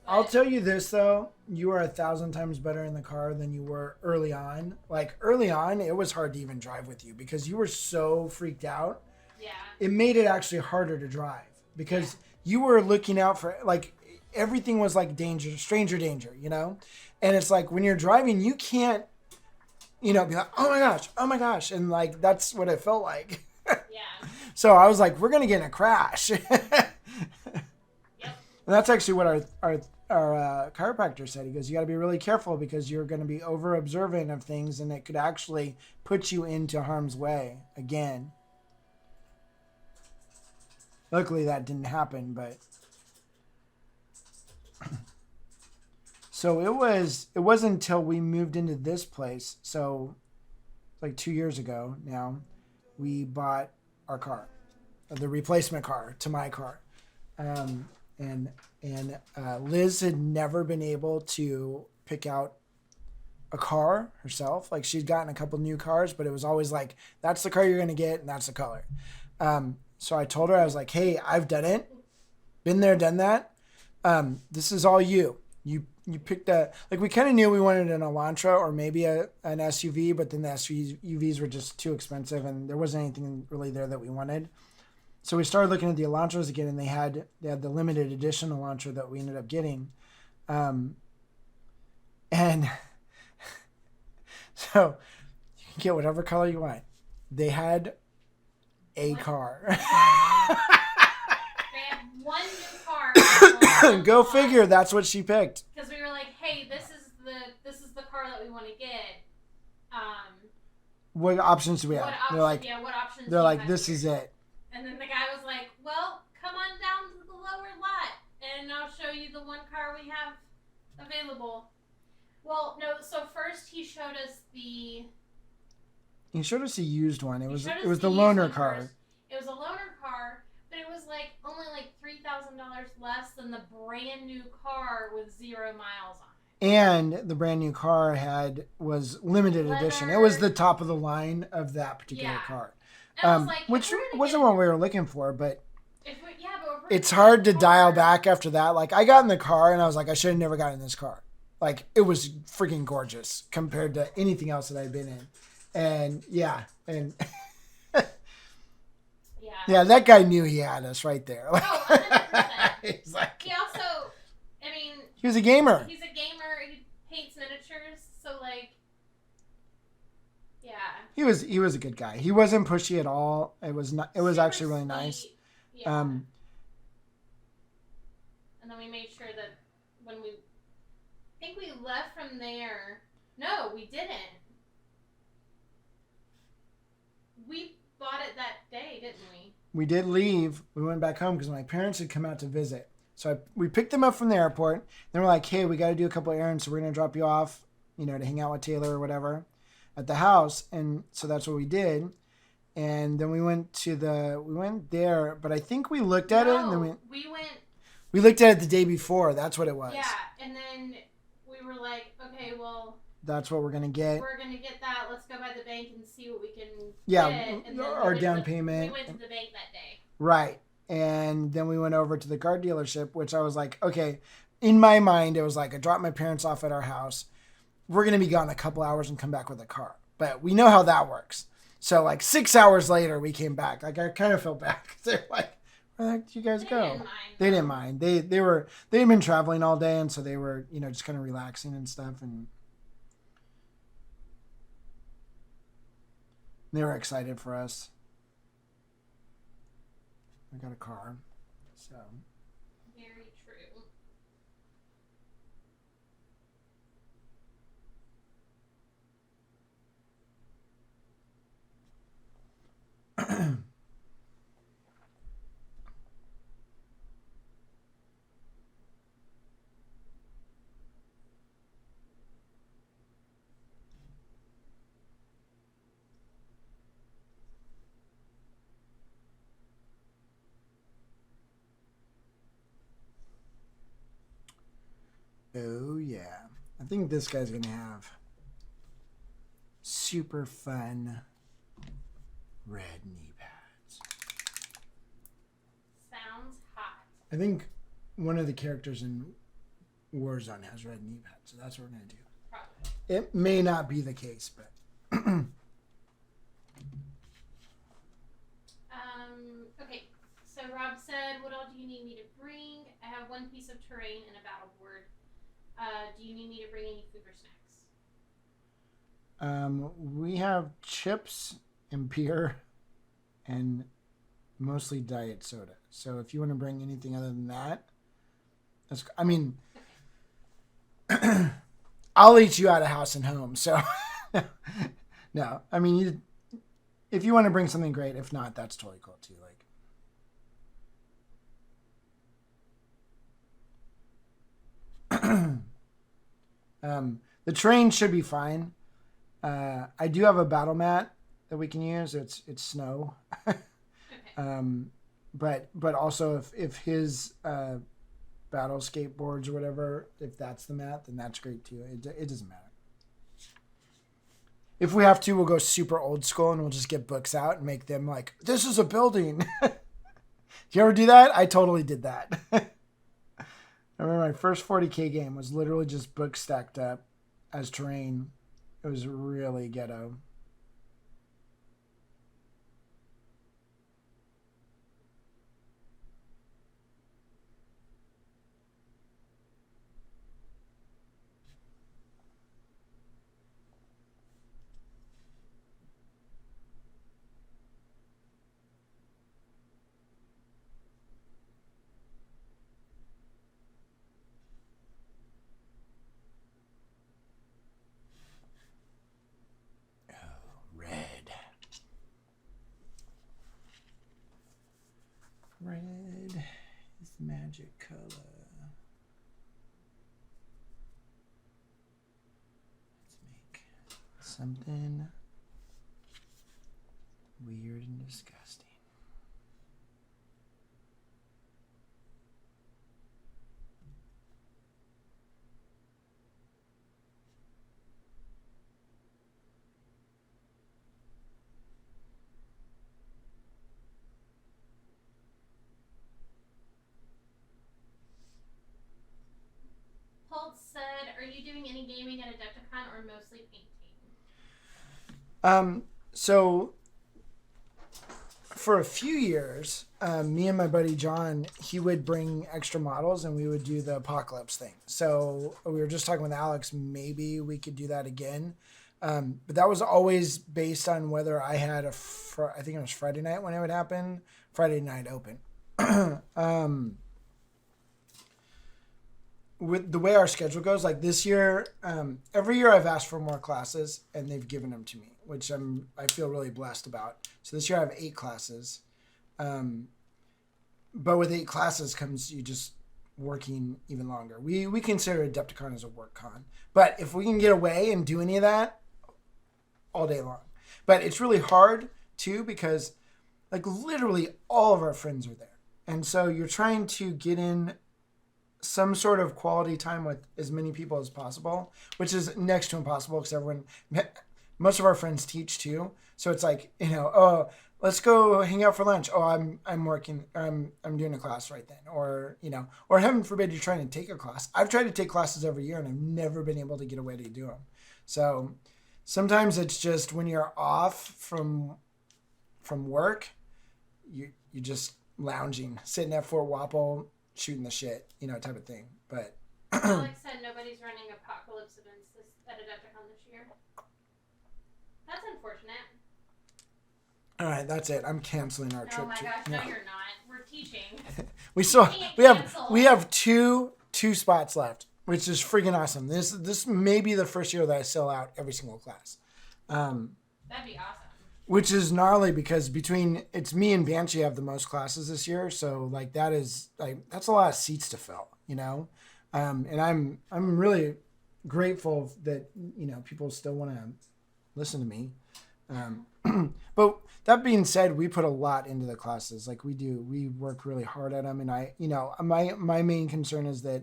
But I'll tell you this though, you are 1,000 times better in the car than you were early on. Like early on, it was hard to even drive with you because you were so freaked out. yeah, It made it actually harder to drive because you were looking out for, like, everything was like danger, stranger danger, you know? And it's like when you're driving, you can't, you know, be like, oh my gosh. And like, that's what it felt like. yeah, So I was like, we're going to get in a crash. yep. And that's actually what our chiropractor said. He goes, you got to be really careful because you're going to be over observant of things and it could actually put you into harm's way again. Luckily that didn't happen, but so it wasn't until we moved into this place, so like 2 years ago now, we bought our car, the replacement car to my car. And Liz had never been able to pick out a car herself. Like, she'd gotten a couple new cars, but it was always like, that's the car you're going to get and that's the color. So I told her, I was like, hey, I've done it. Been there, done that. This is all you. You picked like, we kind of knew we wanted an Elantra or maybe an SUV, but then the SUVs were just too expensive and there wasn't anything really there that we wanted. So we started looking at the Elantras again, and they had the limited edition Elantra that we ended up getting. And so you can get whatever color you want. They had a car. They have one new car. Go figure. That's what she picked. Because we were like, hey, this is the car that we want to get. What options do we have? What options? They're do you like, have this here? is it. And then the guy was like, well, come on down to the lower lot, and I'll show you the one car we have available. Well, no, so first he showed us He showed us a used one. It was the used loaner one car. first. It was a loaner car, but it was like only like $3,000 less than the brand new car with 0 miles on it. And the brand new car was limited edition. It was the top of the line of that particular car. And I was like, which wasn't what we were looking for, but but it's hard to dial back after that. Like, I got in the car and I was like, I should have never gotten in this car. Like, it was freaking gorgeous compared to anything else that I'd been in. And yeah. Yeah, Yeah, that guy knew he had us right there. Oh, 100%. He's like, He also, I mean, he was a gamer. he's a gamer. He paints miniatures, so like, yeah. He was a good guy. He wasn't pushy at all. It was not. It was Super actually really nice. sweet. Yeah. Um, And then we made sure that when I think we left from there. No, we didn't. We bought it that day, didn't we? we did leave. We went back home because my parents had come out to visit. So we picked them up from the airport. Then we're like, hey, we got to do a couple of errands. So we're going to drop you off, to hang out with Taylor or whatever at the house. And so that's what we did. And then we went there, but I think we looked at it and then we looked at it the day before. That's what it was. Yeah. And then we were like, okay, well, that's what we're going to get. we're going to get that. Let's go by the bank and see what we can Yeah, get. And then our down payment. We went to the bank that day. Right. And then we went over to the car dealership, which I was like, okay, in my mind, it was like I dropped my parents off at our house. We're going to be gone a couple hours and come back with a car. But we know how that works. So like 6 hours later, we came back. Like I kind of felt bad. They're like, where the heck did you guys go? They didn't mind. They'd been traveling all day. And so they were, just kind of relaxing and stuff. And they were excited for us. We got a car, so. Very true. Oh yeah, I think this guy's gonna have super fun red knee pads. Sounds hot. I think one of the characters in Warzone has red knee pads, so that's what we're gonna do. Probably. It may not be the case, but Okay, so Rob said, what all do you need me to bring? I have one piece of terrain and a battle board. Do you need me to bring any food or snacks? we have chips and beer and mostly diet soda. So if you want to bring anything other than that, I'll eat you out of house and home. So no, if you want to bring something great, if not, that's totally cool too. The train should be fine. I do have a battle mat that we can use. It's snow. Okay. But also if his battle skateboards or whatever, if that's the mat, then that's great too. It doesn't matter. If we have to, we'll go super old school and we'll just get books out and make them like, this is a building. Did you ever do that? I totally did that. I remember my first 40K game was literally just books stacked up as terrain. It was really ghetto. Red is the magic color. Let's make something weird and disgusting. Pulse said, are you doing any gaming at Adepticon or mostly painting? So for a few years, me and my buddy John, he would bring extra models and we would do the apocalypse thing. So we were just talking with Alex, maybe we could do that again. But that was always based on whether I had I think it was Friday night when it would happen, Friday night open. With the way our schedule goes, like this year, every year I've asked for more classes and they've given them to me, which I feel really blessed about. So this year I have 8 classes. But with 8 classes comes you just working even longer. We consider Adepticon as a work con. But if we can get away and do any of that, all day long. But it's really hard too because like literally all of our friends are there. And so you're trying to get in some sort of quality time with as many people as possible, which is next to impossible because most of our friends teach too. So it's like, oh, let's go hang out for lunch. Oh, I'm working. I'm doing a class right then. Or, or heaven forbid you're trying to take a class. I've tried to take classes every year and I've never been able to get away to do them. So sometimes it's just when you're off from work, you're just lounging, sitting at Fort Wapple, shooting the shit, type of thing. But Alex said nobody's running apocalypse events at Adepticon this year. That's unfortunate. All right, that's it. I'm canceling our trip. Oh my gosh, no, you're not. We're teaching. we have two spots left, which is freaking awesome. This may be the first year that I sell out every single class. That'd be awesome. Which is gnarly because it's me and Banshee have the most classes this year, so like that's a lot of seats to fill, and I'm really grateful that people still want to listen to me. But that being said, we put a lot into the classes, like we work really hard at them, and my main concern is that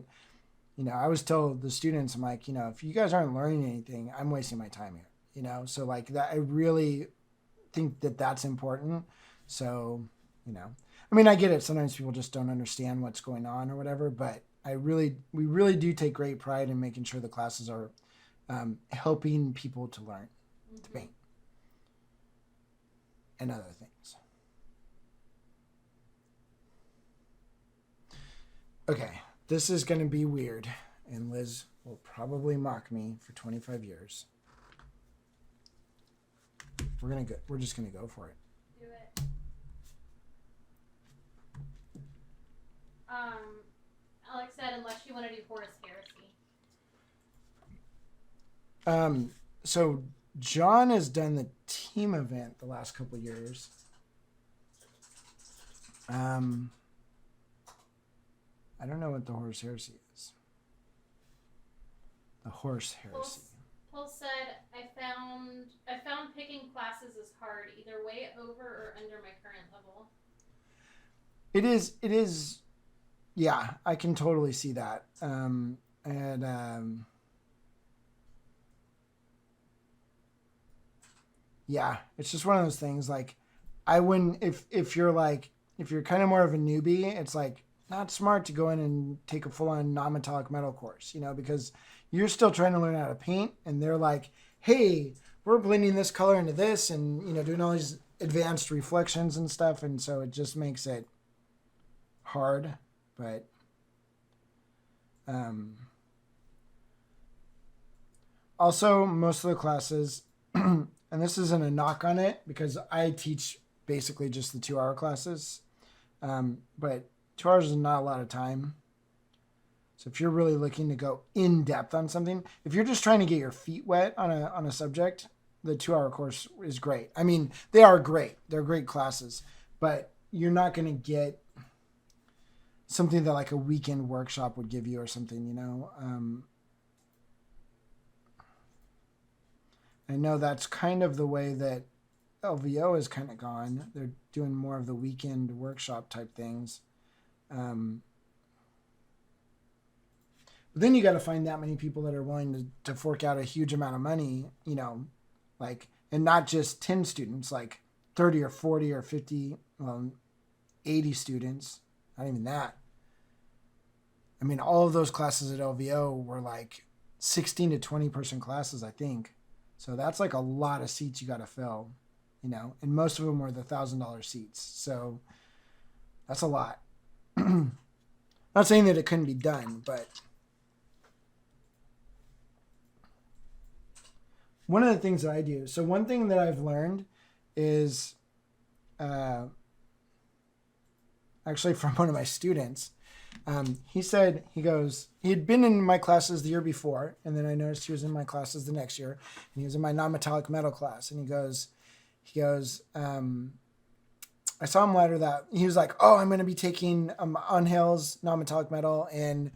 I always tell the students, I'm like, if you guys aren't learning anything, I'm wasting my time here, so like that I really think that that's important. So, I get it. Sometimes people just don't understand what's going on or whatever, but we really do take great pride in making sure the classes are helping people to learn to paint and other things. Okay, this is going to be weird, and Liz will probably mock me for 25 years. We're just gonna go for it. Do it. Alex said unless you want to do Horus Heresy. So John has done the team event the last couple of years. I don't know what the Horus Heresy is. The Horus Heresy. Paul said, I found picking classes is hard, either way over or under my current level. It is, yeah, I can totally see that. Yeah, it's just one of those things, like, I wouldn't, if you're kind of more of a newbie, it's like, not smart to go in and take a full-on non-metallic metal course, because you're still trying to learn how to paint, and they're like, hey, we're blending this color into this and, doing all these advanced reflections and stuff. And so it just makes it hard. But also, most of the classes, and this isn't a knock on it because I teach basically just the 2-hour classes. But 2 hours is not a lot of time. So if you're really looking to go in depth on something, if you're just trying to get your feet wet on a subject, the 2-hour course is great. They are great. They're great classes, but you're not going to get something that like a weekend workshop would give you or something, I know that's kind of the way that LVO has kind of gone. They're doing more of the weekend workshop type things. But then you got to find that many people that are willing to fork out a huge amount of money, and not just 10 students, like 30 or 40 or 50, 80 students, not even that. All of those classes at LVO were like 16 to 20 person classes, I think. So that's like a lot of seats you got to fill. you know, and most of them were the $1,000 seats. So that's a lot. Not saying that it couldn't be done, but one of the things that I do. So one thing that I've learned is actually from one of my students. He said, he had been in my classes the year before, and then I noticed he was in my classes the next year, and he was in my non-metallic metal class, and he goes, I saw him later that he was like, oh, I'm going to be taking Angel's non-metallic metal and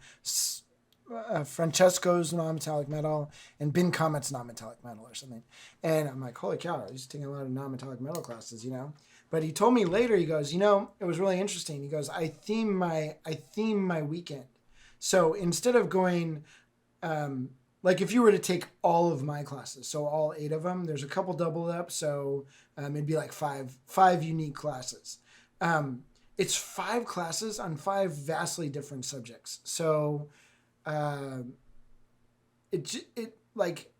Francesco's non-metallic metal and Ben Comet's non-metallic metal or something. And I'm like, holy cow, he's taking a lot of non-metallic metal classes, you know? But he told me later, he goes, you know, it was really interesting. He goes, I theme my weekend. So instead of going, like if you were to take all of my classes, so all 8 of them, there's a couple doubled up. So it'd be like five unique classes. It's 5 classes on 5 vastly different subjects. So it like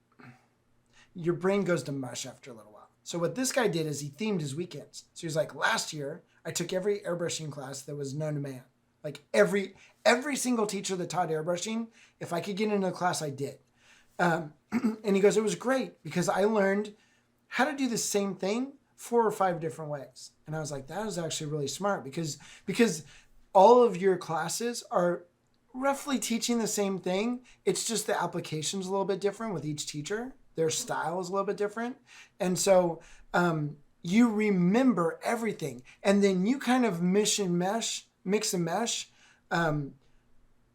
your brain goes to mush after a little while. So what this guy did is he themed his weekends. So he was like, last year I took every airbrushing class that was known to man. Like every single teacher that taught airbrushing, if I could get into the class, I did. And he goes, it was great because I learned how to do the same thing 4 or 5 different ways. And I was like, that was actually really smart because all of your classes are roughly teaching the same thing. It's just the application's a little bit different with each teacher. Their style is a little bit different. And so you remember everything. And then you kind of mix and mesh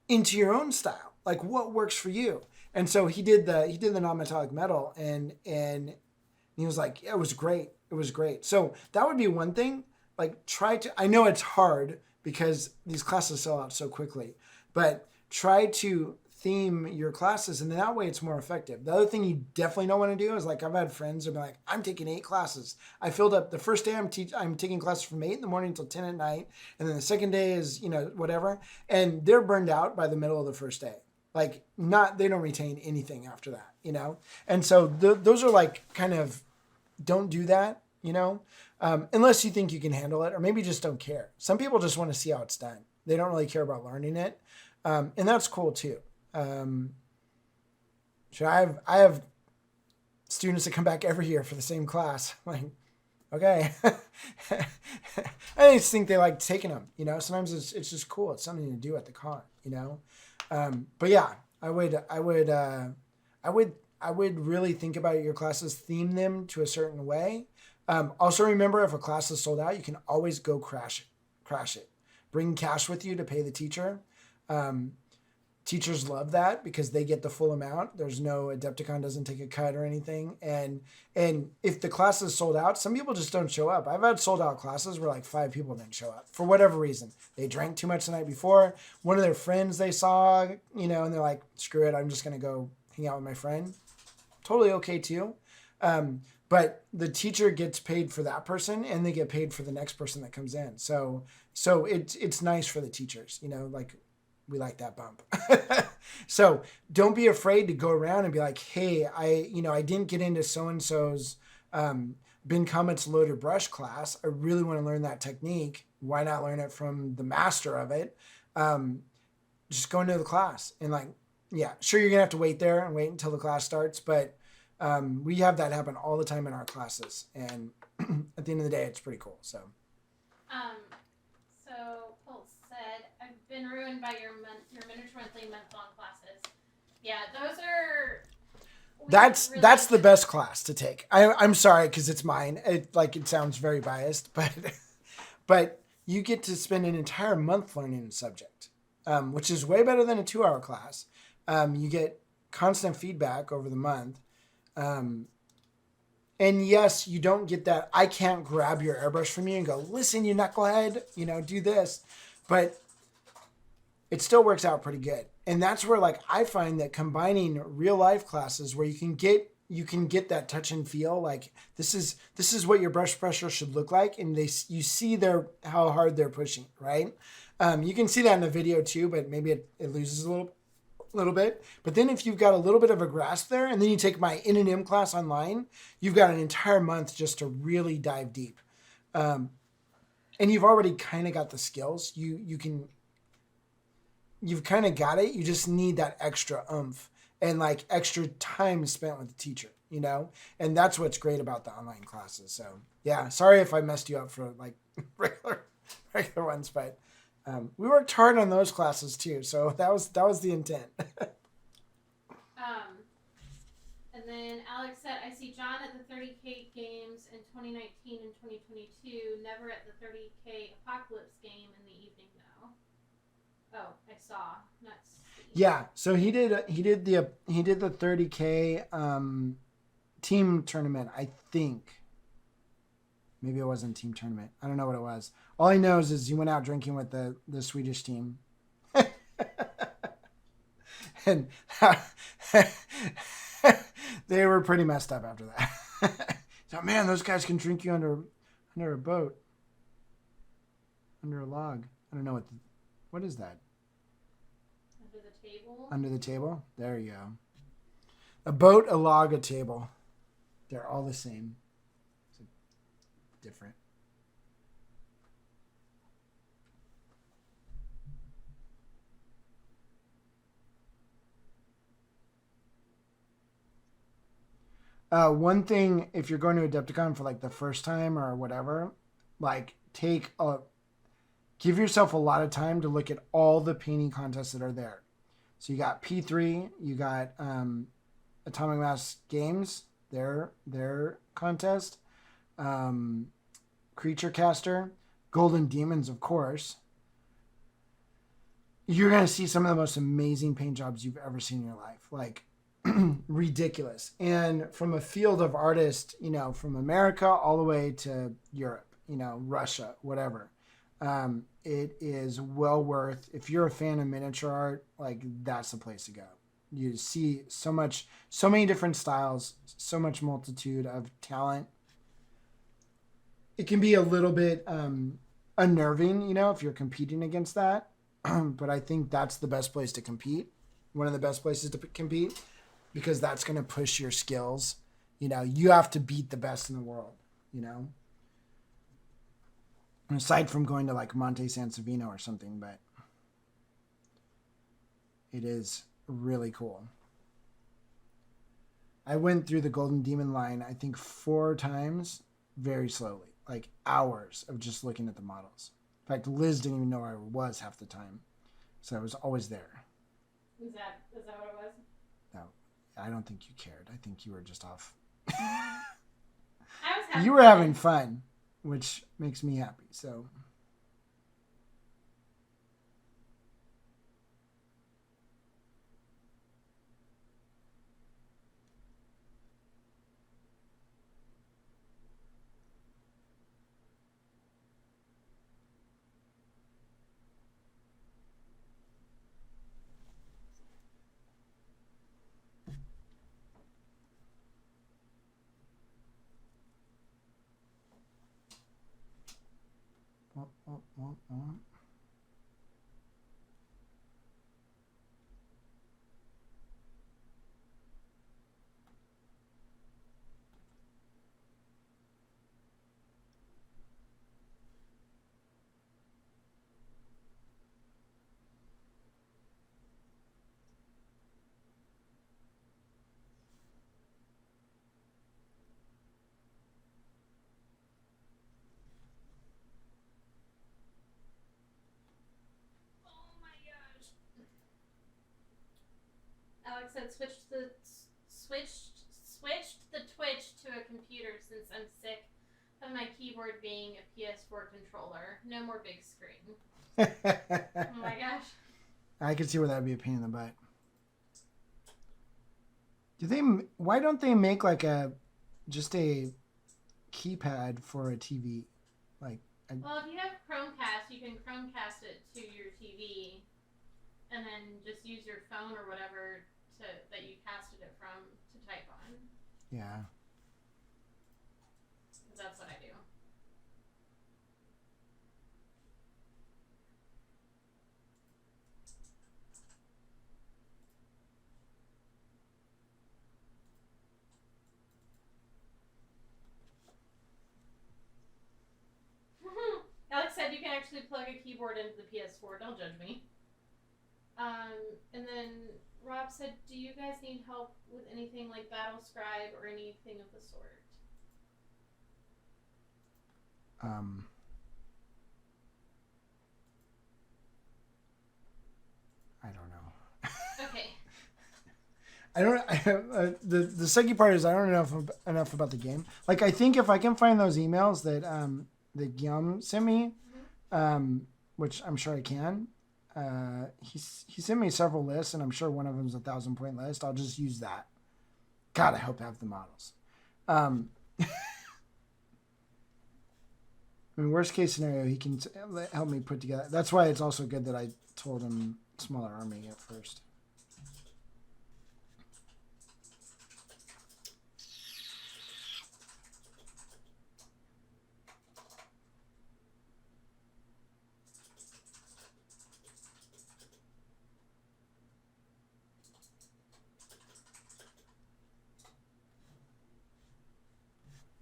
into your own style. Like what works for you. And so he did the non-metallic metal and he was like, yeah, it was great. It was great. So that would be one thing. Like I know it's hard because these classes sell out so quickly, but try to theme your classes and then that way it's more effective. The other thing you definitely don't want to do is like I've had friends who be like, I'm taking 8 classes. I filled up the first day I'm taking classes from 8 in the morning until 10 at night. And then the second day is, you know, whatever. And they're burned out by the middle of the first day. Like they don't retain anything after that, you know? And so those are like kind of, don't do that, you know, unless you think you can handle it or maybe just don't care. Some people just want to see how it's done. They don't really care about learning it. And that's cool too. So I have students that come back every year for the same class. Like, okay. I just think they like taking them, you know, sometimes it's just cool. It's something to do at the con, you know? But yeah, I would really think about your classes, theme them to a certain way. Also remember if a class is sold out, you can always go crash it. Bring cash with you to pay the teacher. Teachers love that because they get the full amount. There's no Adepticon doesn't take a cut or anything. And if the class is sold out, some people just don't show up. I've had sold out classes where like 5 people didn't show up for whatever reason. They drank too much the night before. One of their friends they saw, you know, and they're like, screw it, I'm just going to go hang out with my friend. Totally okay too. But the teacher gets paid for that person and they get paid for the next person that comes in. So it's nice for the teachers, you know, like, we like that bump. So don't be afraid to go around and be like, hey, I didn't get into so-and-so's Ben Comet's loaded brush class. I really want to learn that technique. Why not learn it from the master of it? Just go into the class and like, yeah, sure, you're going to have to wait there and wait until the class starts. But we have that happen all the time in our classes. And at the end of the day, it's pretty cool. So Pulse said, I've been ruined by your miniature monthly month-long classes. Yeah, those are... That's the best class to take. I'm sorry, because it's mine. It sounds very biased, but you get to spend an entire month learning a subject, which is way better than a 2-hour class. You get constant feedback over the month. And yes, you don't get that. I can't grab your airbrush from you and go, listen, you knucklehead, you know, do this. But it still works out pretty good. And that's where like I find that combining real life classes where you can get that touch and feel like this is what your brush pressure should look like. And you see how hard they're pushing, right? You can see that in the video too, but maybe it loses a a little bit. But then if you've got a little bit of a grasp there, and then you take my N&M class online, you've got an entire month just to really dive deep. And you've already kind of got the skills. You've kind of got it. You just need that extra oomph and like extra time spent with the teacher, you know? And that's what's great about the online classes. So yeah, sorry if I messed you up for like regular ones, but we worked hard on those classes too. So that was the intent. And then Alex said, I see John at the 30K games in 2019 and 2022, never at the 30K Apocalypse game in the evening though. Oh, I saw. Not see. Yeah, so he did the 30K team tournament, I think. Maybe it wasn't team tournament. I don't know what it was. All he knows is he went out drinking with the Swedish team. And they were pretty messed up after that. So, man, those guys can drink you under a boat. Under a log. I don't know what is that? Under the table? Under the table? There you go. A boat, a log, a table. They're all the same. It's different. One thing, if you're going to Adepticon for like the first time or whatever, like give yourself a lot of time to look at all the painting contests that are there. So you got P3, you got Atomic Mass Games, their contest, Creature Caster, Golden Demons, of course. You're going to see some of the most amazing paint jobs you've ever seen in your life. Like, ridiculous. And from a field of artists, you know, from America all the way to Europe, you know, Russia, whatever. It is well worth, if you're a fan of miniature art, like that's the place to go. You see so many different styles, so much multitude of talent. It can be a little bit unnerving, you know, if you're competing against that. But I think that's the best place to compete. One of the best places to compete, because that's going to push your skills. You know, you have to beat the best in the world, you know. Aside from going to like Monte San Savino or something, but it is really cool. I went through the Golden Demon line, I think 4 times, very slowly, like hours of just looking at the models. In fact, Liz didn't even know where I was half the time. So I was always there. Is that what it was? No, I don't think you cared. I think you were just off. I was having You were having fun, which makes me happy. So Alex said switched the Twitch to a computer since I'm sick of my keyboard being a PS4 controller. No more big screen. Oh my gosh. I could see where that would be a pain in the butt. Why don't they make like just a keypad for a TV? Well, if you have Chromecast, you can Chromecast it to your TV and then just use your phone or whatever that you casted it from to type on. Yeah. Because that's what I do. actually plug a keyboard into the PS4. Don't judge me. And then Rob said, do you guys need help with anything like Battle Scribe or anything of the sort? I don't know. Okay. The sucky part is I don't know enough about the game. Like, I think if I can find those emails that Guillaume sent me, which I'm sure I can, he sent me several lists, and I'm sure one of them is a 1,000-point list. I'll just use that. God, I hope I have the models. I mean, worst case scenario, he can help me put together. That's why it's also good that I told him smaller army at first.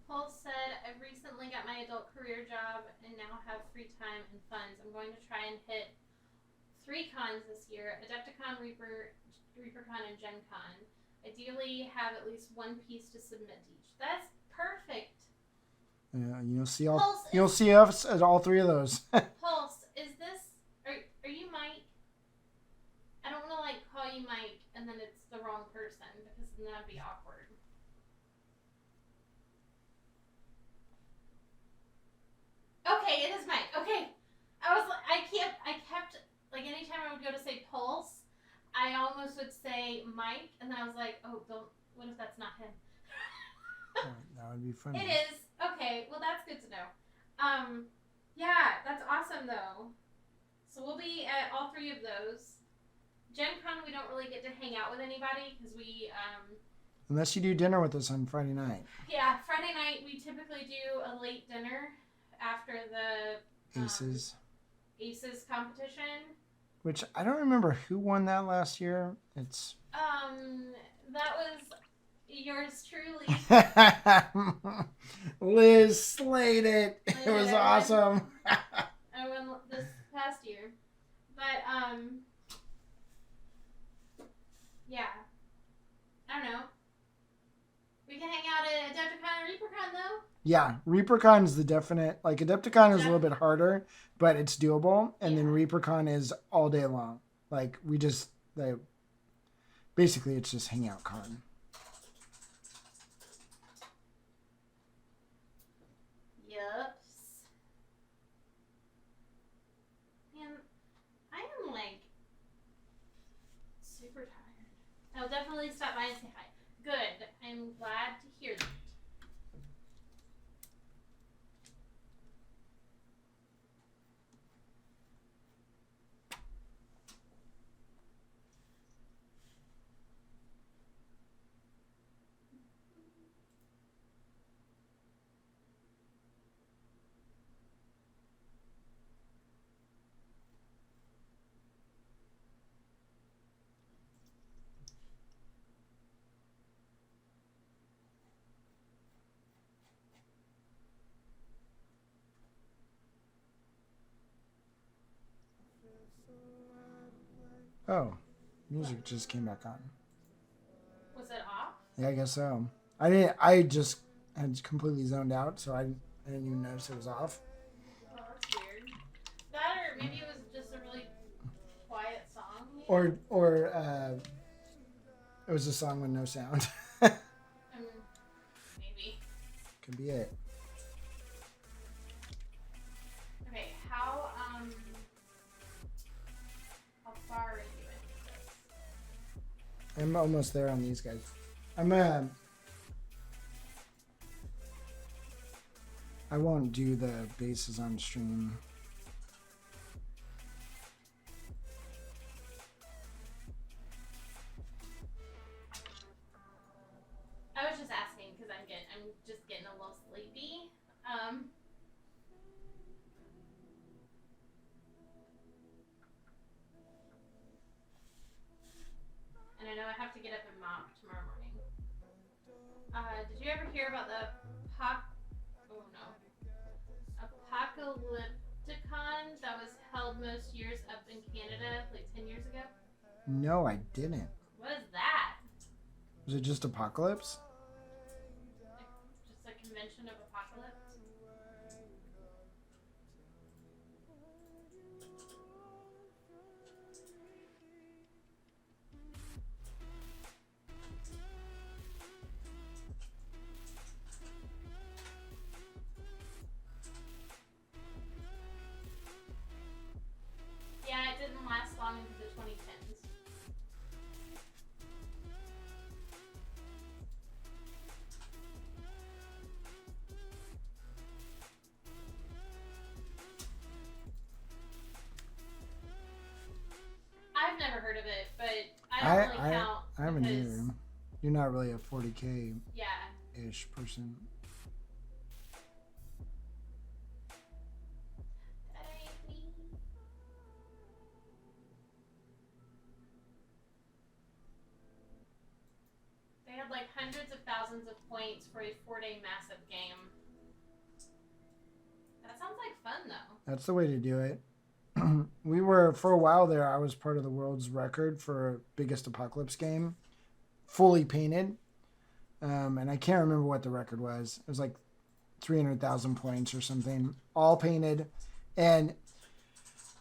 Paul said, I've recently got my adult career job and now have free time and funds. I'm going to try and hit 3 cons this year, Adepticon, ReaperCon, and Gen Con. Ideally have at least 1 piece to submit to each. That's perfect. Yeah, you'll see us at all 3 of those. Pulse, is this, are you Mike? I don't want to like call you Mike and then it's the wrong person because then that'd be awkward. Okay, it is Mike. Okay. I kept, like, anytime I would go to say Pulse, I almost would say Mike, and then I was like, oh, what if that's not him? That would be funny. It is. Okay, well, that's good to know. Yeah, that's awesome, though. So we'll be at all 3 of those. Gen Con, we don't really get to hang out with anybody, because we, Unless you do dinner with us on Friday night. Yeah, Friday night, we typically do a late dinner after the Aces competition. Which I don't remember who won that last year. It's that was yours truly. Liz slayed it. It was awesome. I won this past year. But yeah. I don't know. We can hang out at Adepticon and ReaperCon though. Yeah, ReaperCon is the definite. Like, Adepticon is a little bit harder, but it's doable. And then ReaperCon is all day long. Like, basically, it's just hangout con. Yup. Man, I am, like, super tired. I'll definitely stop by and say hi. Good. I'm glad to hear that. Oh, music just came back on. Was it off? Yeah, I guess so. I just had completely zoned out, so I didn't even notice it was off. Oh, that's weird. That or maybe it was just a really quiet song. Or it was a song with no sound. Maybe. Could be it. Okay, how far are you into this? I'm almost there on these guys. I won't do the bases on stream. I was just asking because I'm just getting a little sleepy. And I know I have to get up and mop tomorrow morning. Did you ever hear about the Apocalypticon one that was held most years up in Canada, like 10 years ago? No, I didn't. What is that? Was it just Apocalypse? Just a convention of apocalypse? Yeah, it didn't last long into the 2010s. I've never heard of it, but I don't really count. I haven't because, either. You're not really a 40K Yeah. ish person. They had like hundreds of thousands of points for a 4-day massive game. That sounds like fun though. That's the way to do it. We were, for a while there, I was part of the world's record for biggest Apocalypse game, fully painted. And I can't remember what the record was. It was like 300,000 points or something, all painted. And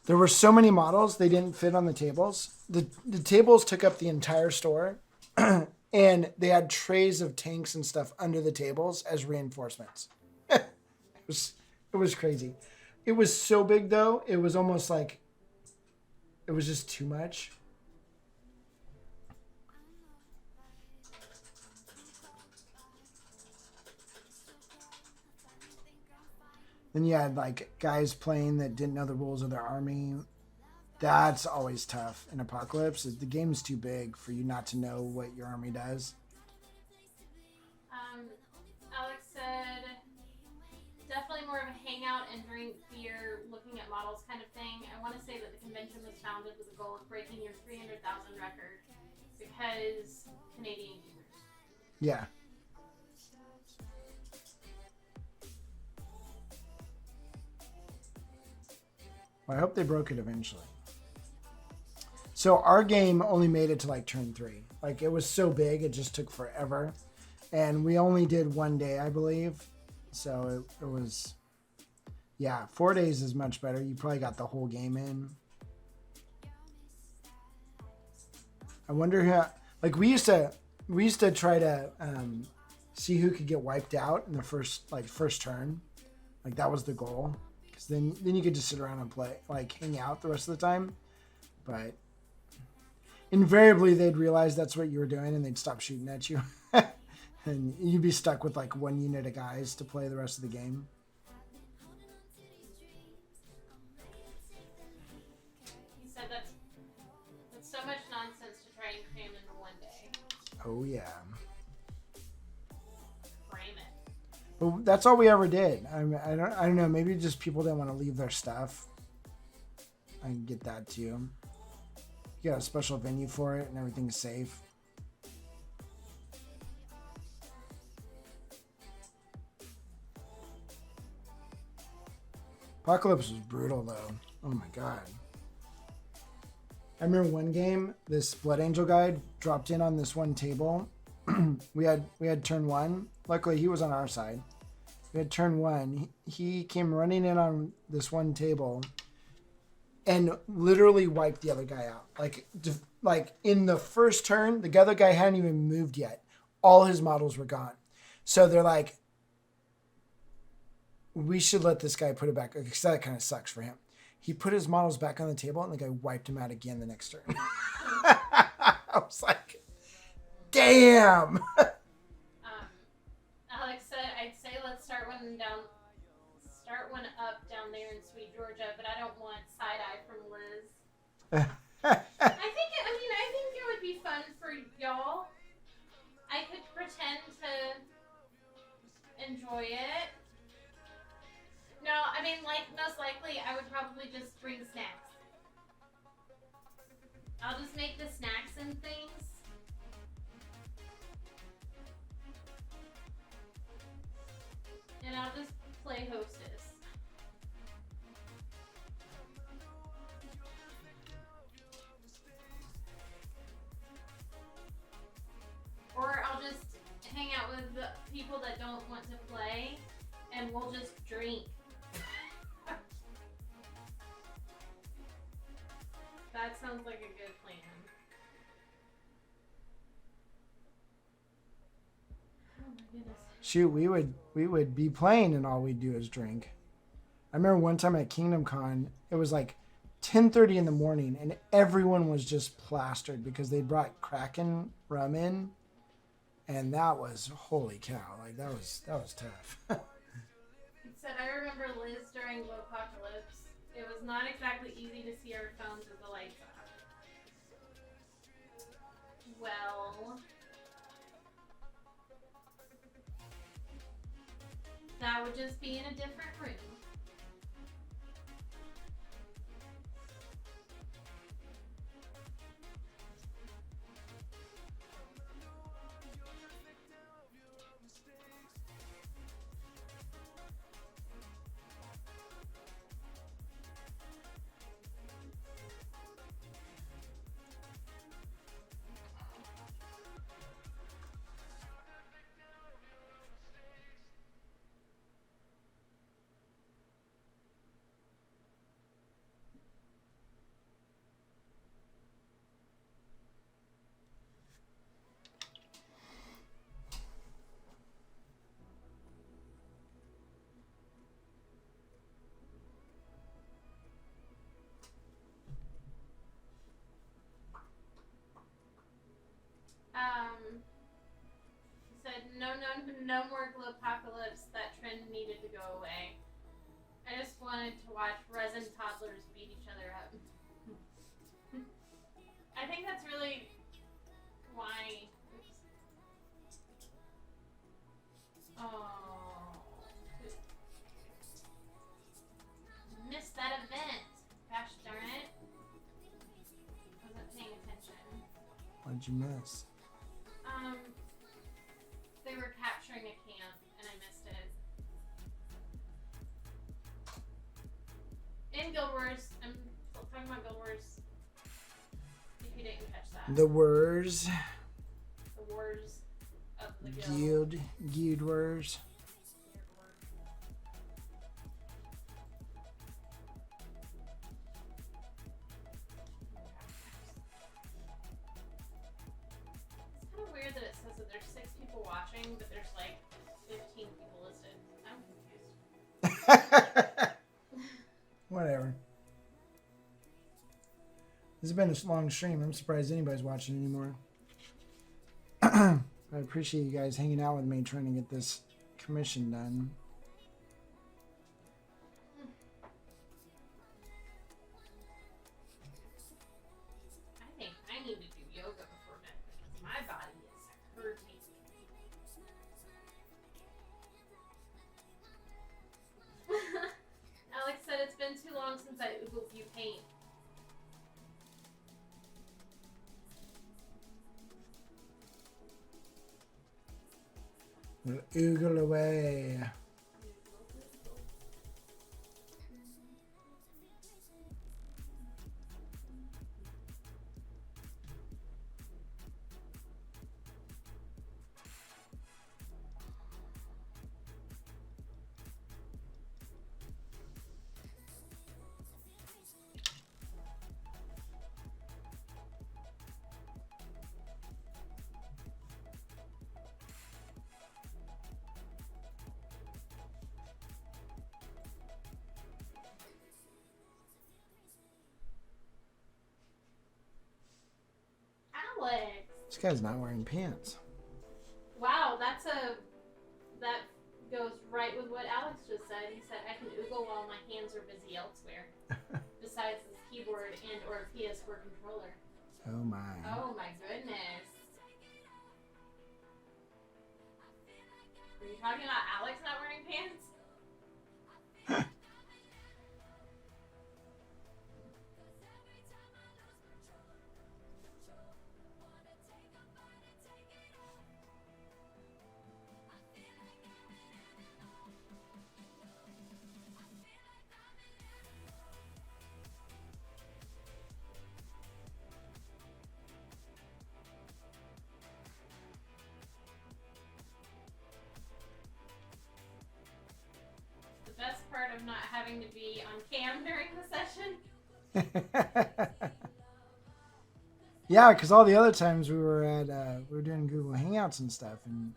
there were so many models, they didn't fit on the tables. The tables took up the entire store. And they had trays of tanks and stuff under the tables as reinforcements. It was crazy. It was so big though, it was almost like it was just too much. Then you had like guys playing that didn't know the rules of their army. That's always tough in Apocalypse. The game's too big for you not to know what your army does. Alex said, definitely more of a hangout and drink beer, looking at models kind of thing. I want to say that the convention was founded with the goal of breaking your 300,000 record because Canadian gamers. Yeah. Well, I hope they broke it eventually. So our game only made it to like turn 3. Like it was so big, it just took forever. And we only did 1 day, I believe. So it was, yeah, 4 days is much better. You probably got the whole game in. I wonder how, like we used to try to see who could get wiped out in the first turn. Like that was the goal. Because then you could just sit around and play, like hang out the rest of the time. But invariably they'd realize that's what you were doing and they'd stop shooting at you. And you'd be stuck with like 1 unit of guys to play the rest of the game. He said that's so much nonsense to try and cram into 1 day. Oh yeah. Frame it. But that's all we ever did. I don't know. Maybe just people didn't want to leave their stuff. I can get that too. You got a special venue for it and everything's safe. Apocalypse was brutal though. Oh my god. I remember one game, this Blood Angel guy dropped in on this one table. we had turn 1. Luckily he was on our side. We had turn 1. He came running in on this one table and literally wiped the other guy out. Like in the first turn, the other guy hadn't even moved yet. All his models were gone. So they're like, we should let this guy put it back, because that kind of sucks for him. He put his models back on the table, and the guy wiped him out again the next turn. I was like, damn. Alex said, I'd say let's start one up down there in sweet Georgia, but I don't want side eye from Liz. I think it would be fun for y'all. I could pretend to enjoy it. No, I mean, like, most likely I would probably just bring snacks. I'll just make the snacks and things. And I'll just play hostess. That sounds like a good plan. Oh my goodness. Shoot, we would be playing and all we'd do is drink. I remember one time at Kingdom Con, it was like 10:30 in the morning and everyone was just plastered because they brought Kraken rum in, and that was holy cow. Like that was tough. It said, I remember Liz during Glowpocalypse. It was not exactly easy to see our phones with the lights off. Well, that would just be in a different room. He said, no more Glowpocalypse. That trend needed to go away. I just wanted to watch resin toddlers beat each other up. I think that's really why. Oh, missed that event. Gosh darn it. Wasn't paying attention. What'd you miss? They were capturing a camp and I missed it. In Guild Wars, I'm still talking about Guild Wars. If you didn't catch that. The Wars. The Wars of the Guild. Guild Wars. It's kind of weird that it says that there's 6 people watching, but there's like 15 people listed. I'm confused. Whatever. This has been a long stream. I'm surprised anybody's watching anymore. I appreciate you guys hanging out with me trying to get this commission done. I think I need to do yoga before bed because my body is hurting. Alex said it's been too long since I oogled you paint. We'll oogle away. Alex! This guy's not wearing pants. Wow, that goes right with what Alex just said. He said, I can oogle while my hands are busy elsewhere. Besides this keyboard and or PS4 controller. Oh my. Oh my goodness. Are you talking about Alex not wearing pants? The best part of not having to be on cam during the session. Yeah, because all the other times we were doing Google Hangouts and stuff. And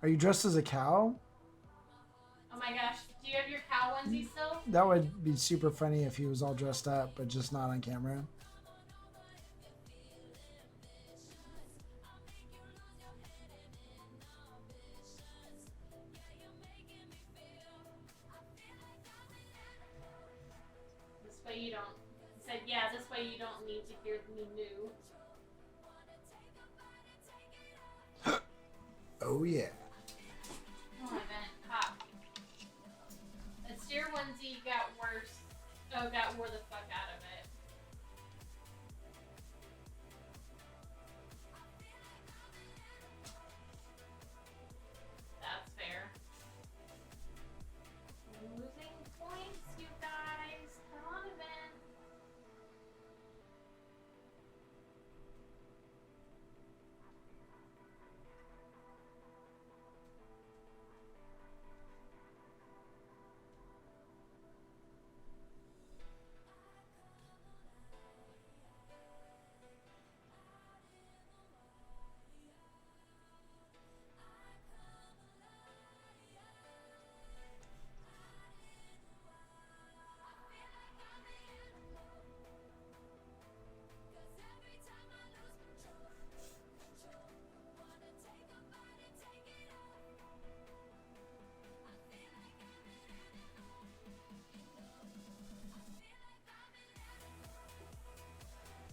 are you dressed as a cow? Oh my gosh, do you have your cow onesie still? That would be super funny if he was all dressed up, but just not on camera. This way you don't. He said, yeah, this way you don't need to hear me new. Oh yeah. Oh my god, pop. The steer onesie got worse. Oh, wore the fuck out of it. That's fair. Losing points, you guys. Come on, event.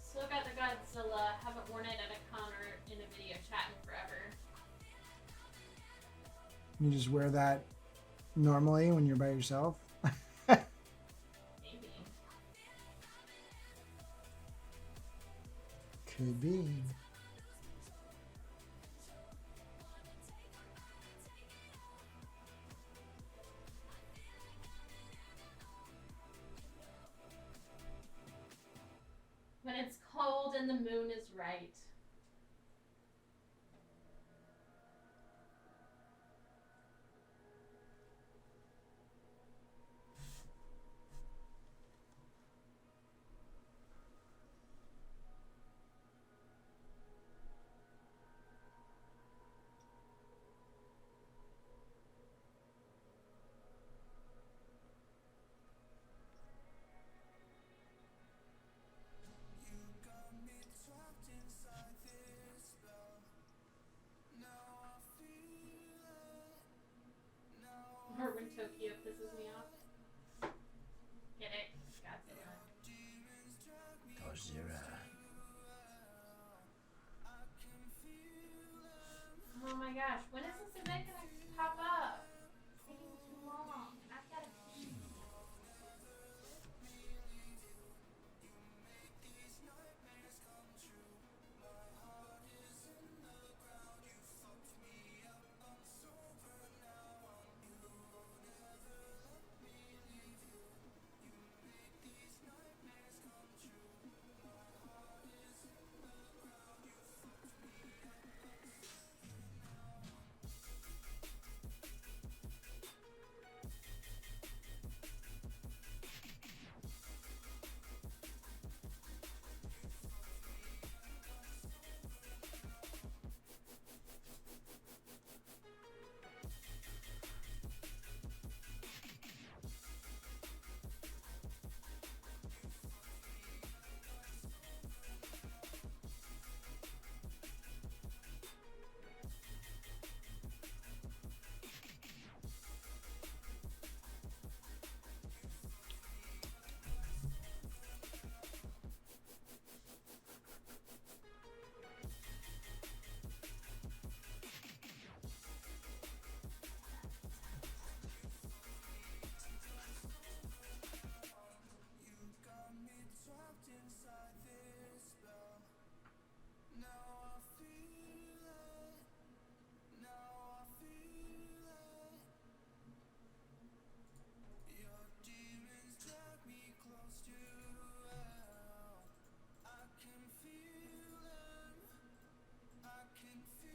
Still got the Godzilla. Haven't worn it at a con or in a video chat in forever. You just wear that normally when you're by yourself? Maybe. Could be. When it's cold and the moon is right. Or when Tokyo pisses me off. Get it? Godzilla. Oh my gosh, when is this event gonna pop up? It's taking too long. I've gotta pee.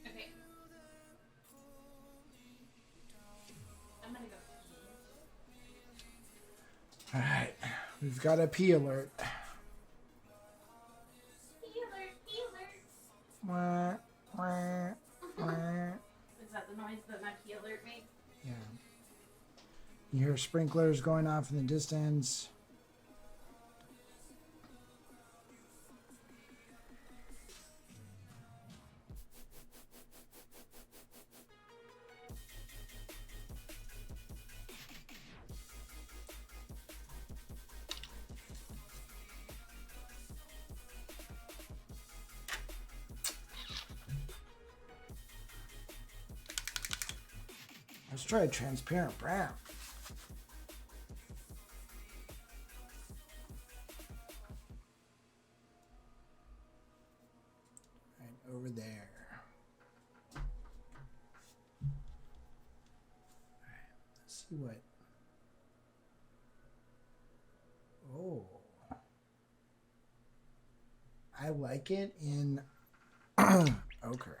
Okay. I'm gonna go pee. All right. We've got a pee alert. Is that the noise that my key alert makes? Yeah. You hear sprinklers going off in the distance. Let's try a transparent brown. Right over there. All right, let's see what. Oh. I like it in ochre.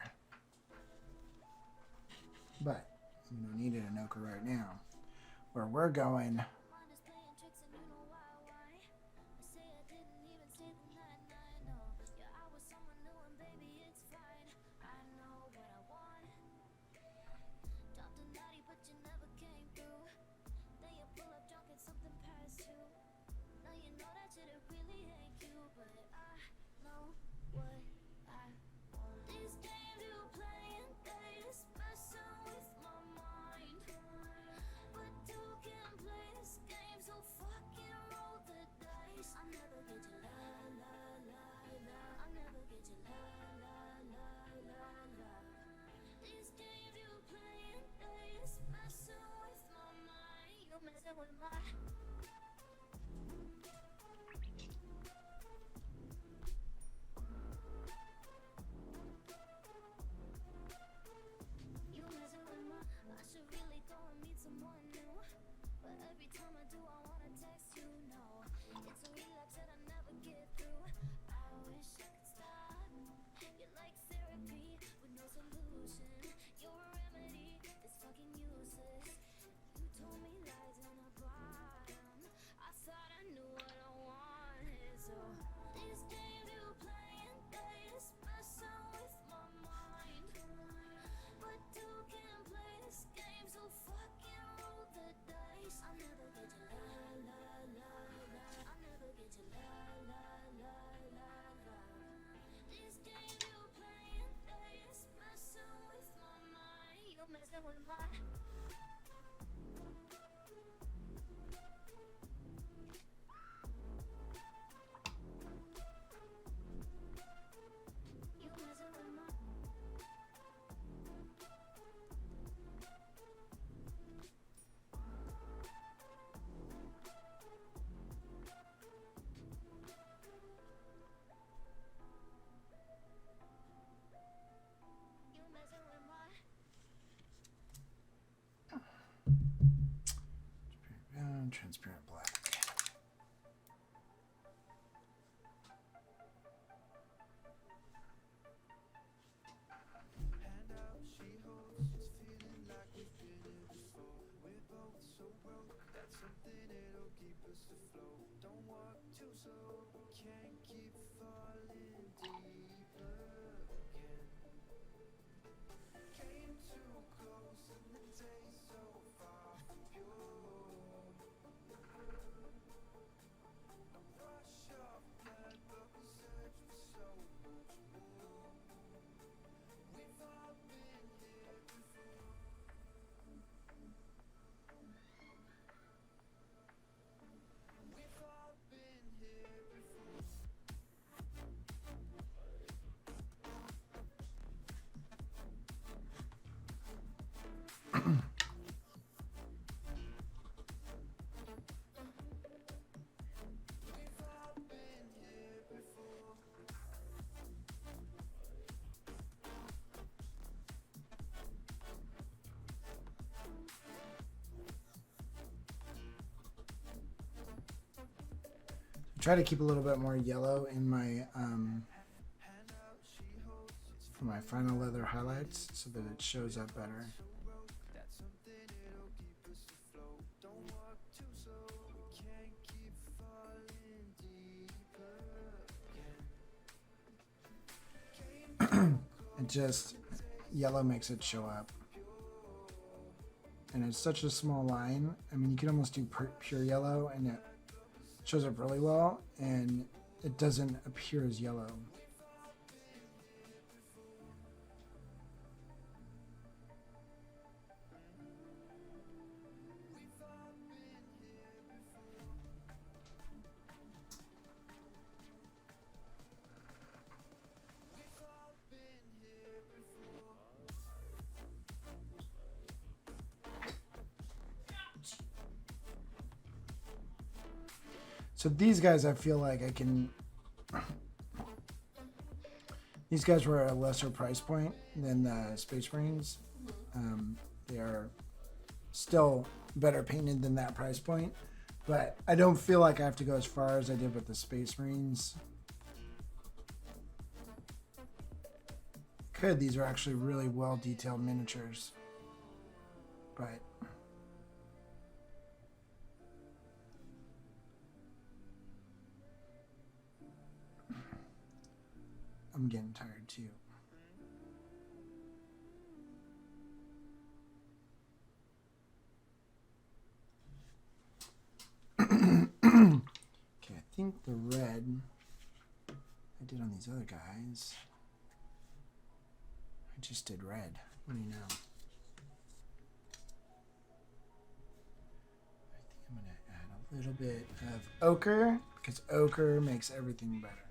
But we don't need it in ochre right now. Where we're going. Transparent black. Try to keep a little bit more yellow in my for my final leather highlights so that it shows up better. And just yellow makes it show up. And it's such a small line. I mean, you can almost do pure yellow and it shows up really well, and it doesn't appear as yellow. So these guys, I feel like I can... These guys were at a lesser price point than the Space Marines. They are still better painted than that price point. But I don't feel like I have to go as far as I did with the Space Marines. These are actually really well detailed miniatures. But... I'm getting tired too. Okay, I think the red I did on these other guys. I just did red. What do you know? I think I'm going to add a little bit of ochre because ochre makes everything better.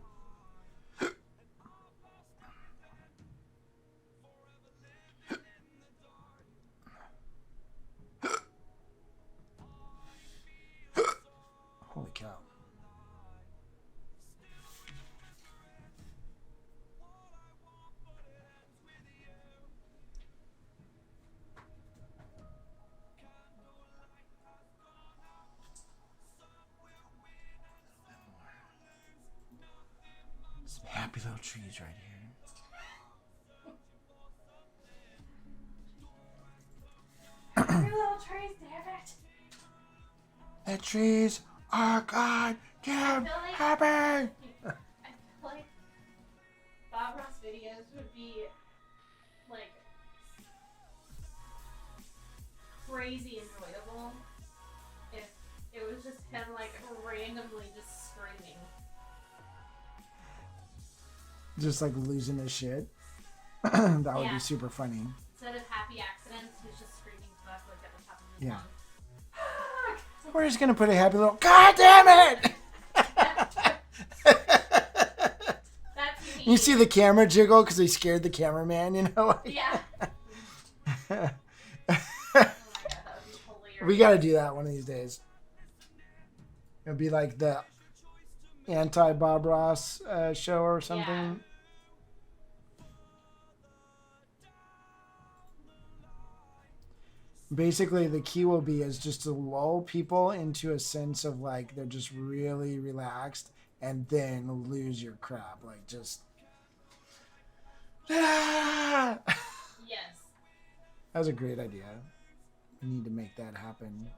Holy cow. Some happy little trees right here. Your little trees, damn it. The trees are goddamn happy. I feel like Bob Ross videos would be like crazy enjoyable if it was just him like randomly just screaming. Just like losing his shit. That would be super funny. Instead of happy accidents, he's just screaming fuck like at the top of his Yeah. lungs. We're just gonna put a happy little God damn it! That's me. You see the camera jiggle because they scared the cameraman, you know? Yeah. Oh my god, that would be hilarious. We gotta do that one of these days. It'll be like the anti-Bob Ross show or something. Yeah. Basically, the key will be is just to lull people into a sense of like they're just really relaxed and then lose your crap. Like just... That Yes. was a great idea. We need to make that happen.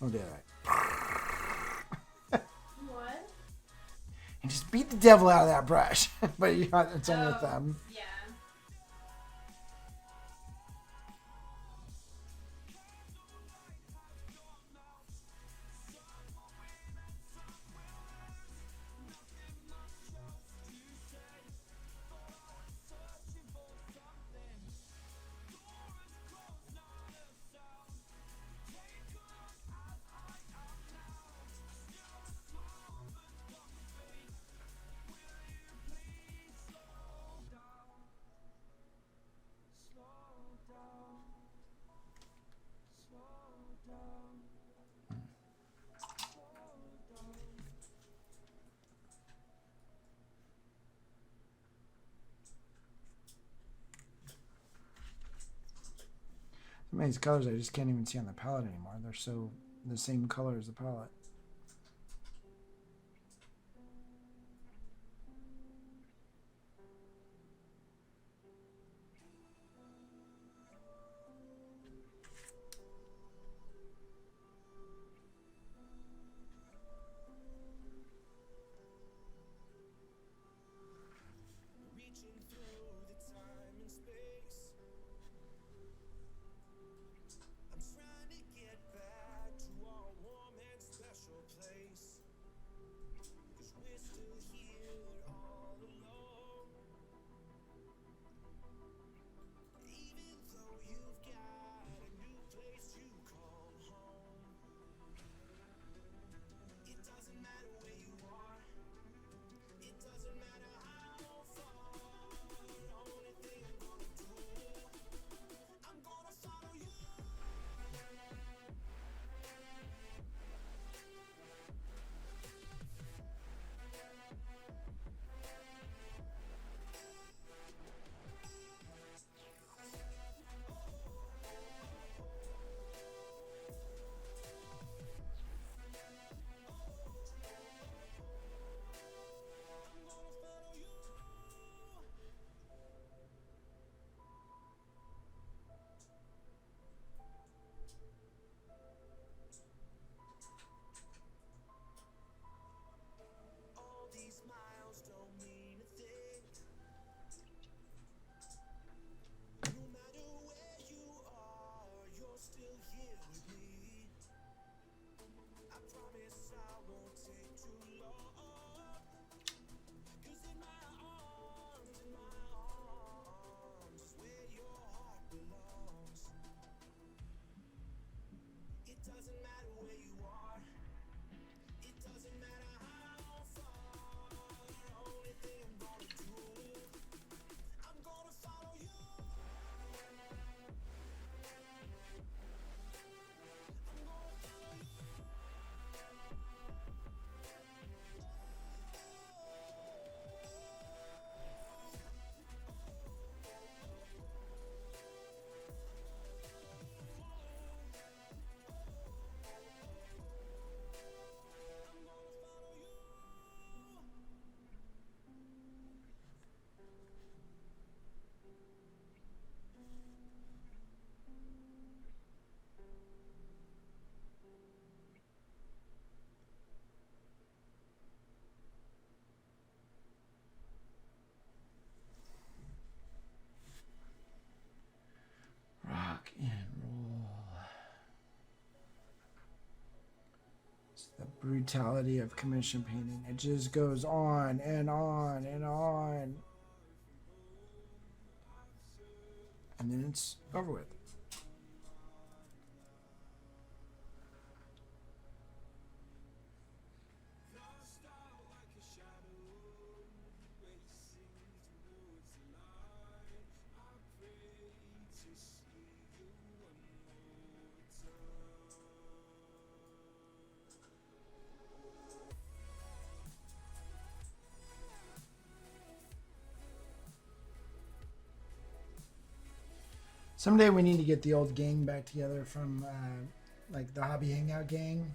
We'll do that. What? And just beat the devil out of that brush. But you know, it's on your Oh, thumb. Yeah. of these colors I just can't even see on the palette anymore. They're so the same color as the palette. Rock and roll. It's the brutality of commission painting. It just goes on and on and on. And then it's over with. Someday we need to get the old gang back together from like the hobby hangout gang,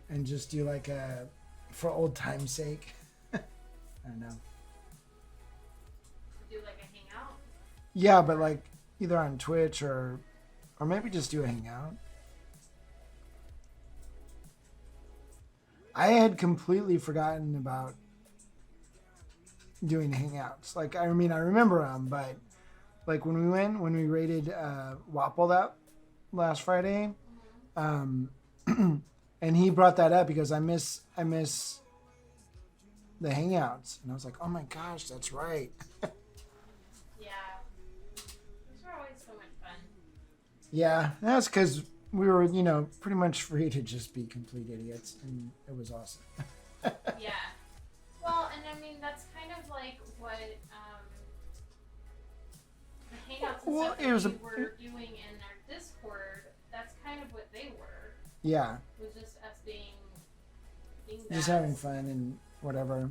and just do like a for old time's sake. I don't know. Do like a hangout? Yeah, but like either on Twitch or maybe just do a hangout. I had completely forgotten about doing hangouts. Like I mean, I remember them, but like when we raided Wapple that last Friday, and he brought that up because I miss the hangouts, and I was like, oh my gosh, that's right. Yeah. Those are always so much fun. Yeah, that's because we were, pretty much free to just be complete idiots, and it was awesome. Yeah. Well, and I mean, that's kind of like what the hangouts and Well, stuff it was that we were doing in our Discord. That's kind of what they were. Yeah, Was just us being just bad. having fun and whatever.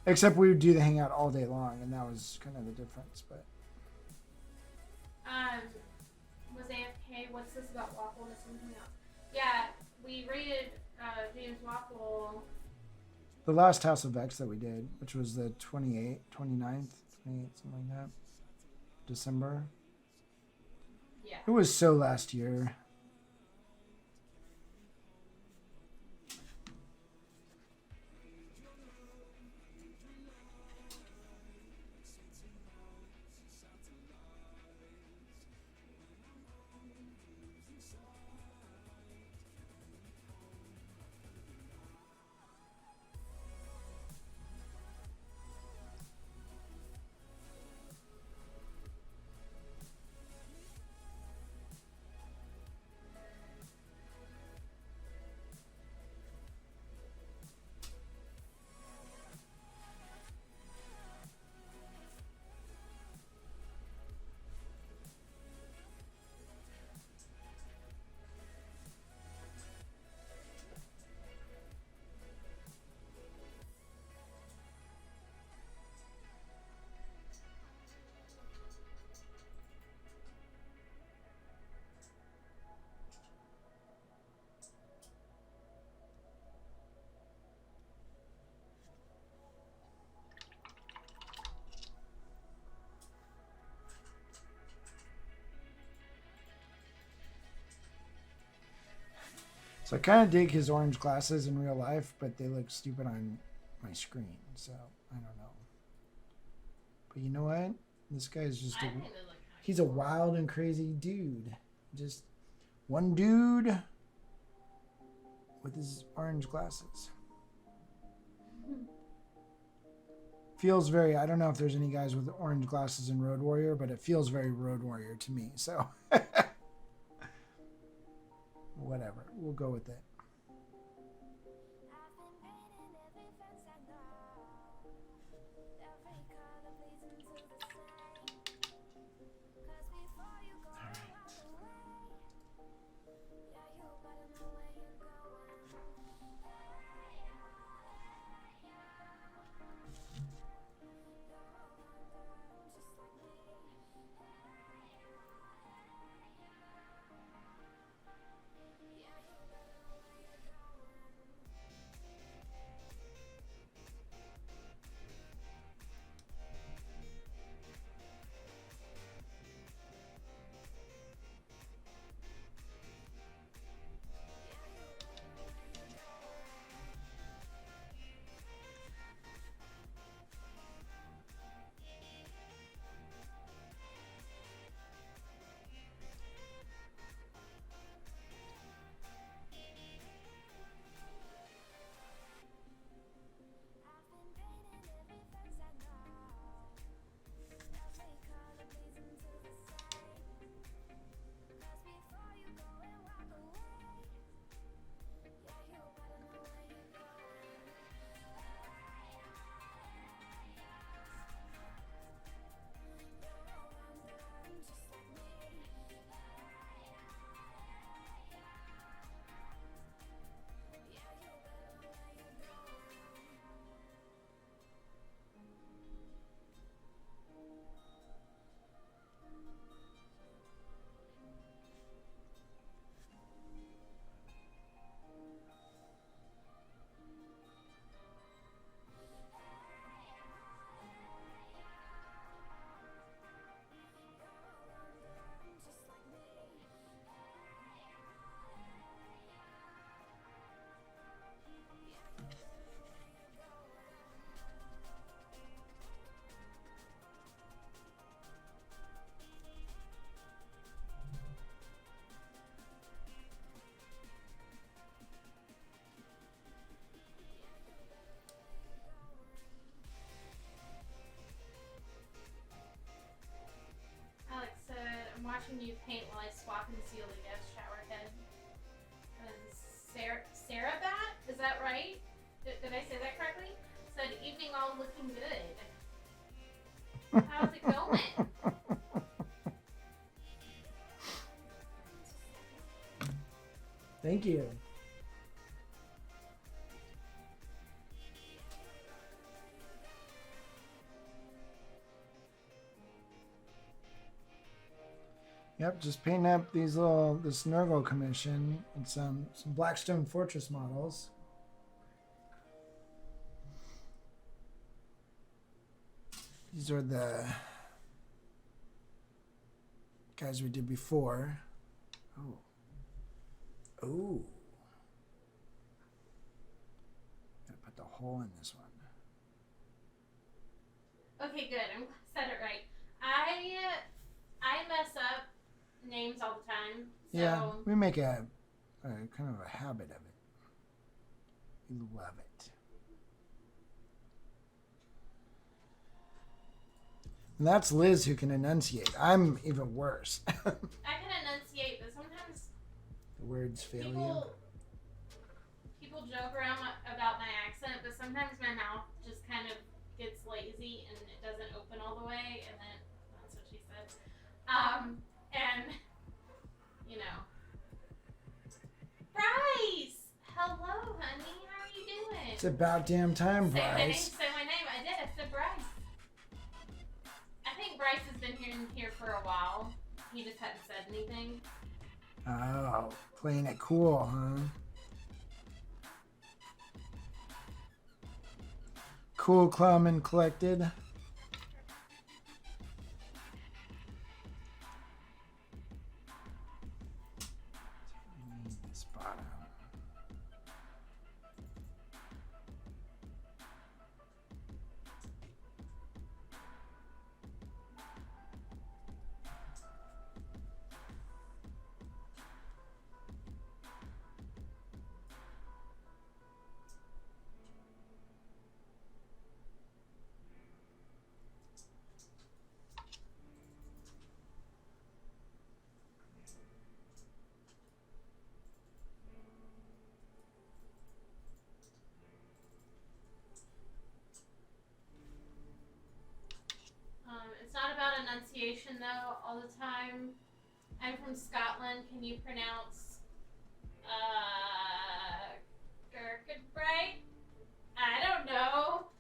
Except we would do the hangout all day long, and that was kind of the difference. But Hey, what's this about Waffle? This one coming out. Yeah, we rated James Waffle. The last House of X that we did, which was the 29th, 28th, something like that. December. Yeah. It was so last year. So I kind of dig his orange glasses in real life, but they look stupid on my screen. So I don't know. But you know what? This guy is just I think they look kinda he's a wild and crazy dude. Just one dude with his orange glasses. Feels very, I don't know if there's any guys with orange glasses in Road Warrior, but it feels very Road Warrior to me. So whatever. We'll go with it. Alex said, I'm watching you paint while I swap and seal the guest shower head. Sarah Bat? Is that right? Did I say that correctly? Said, evening all looking good. How's it going? Thank you. Yep, just painting up this Nurgle commission and some Blackstone Fortress models. These are the guys we did before. Oh. Gotta put the hole in this one. Okay, good. I said it right. I mess up names all the time. So Yeah, we make a kind of a habit of it. We love it. And that's Liz who can enunciate. I'm even worse. I can enunciate, but sometimes The words fail you. people joke around about my accent, but sometimes my mouth just kind of gets lazy and it doesn't open all the way, and then that's what she said. And you know, Bryce, hello, honey. How are you doing? It's about damn time, Say my name. Bryce. Say my name. I did. I said Bryce. I think Bryce has been here for a while. He just hadn't said anything. Oh, playing it cool, huh? Cool, calm, and collected. This bottom. It's not about enunciation though all the time. I'm from Scotland. Can you pronounce Kirkcudbright? I don't know.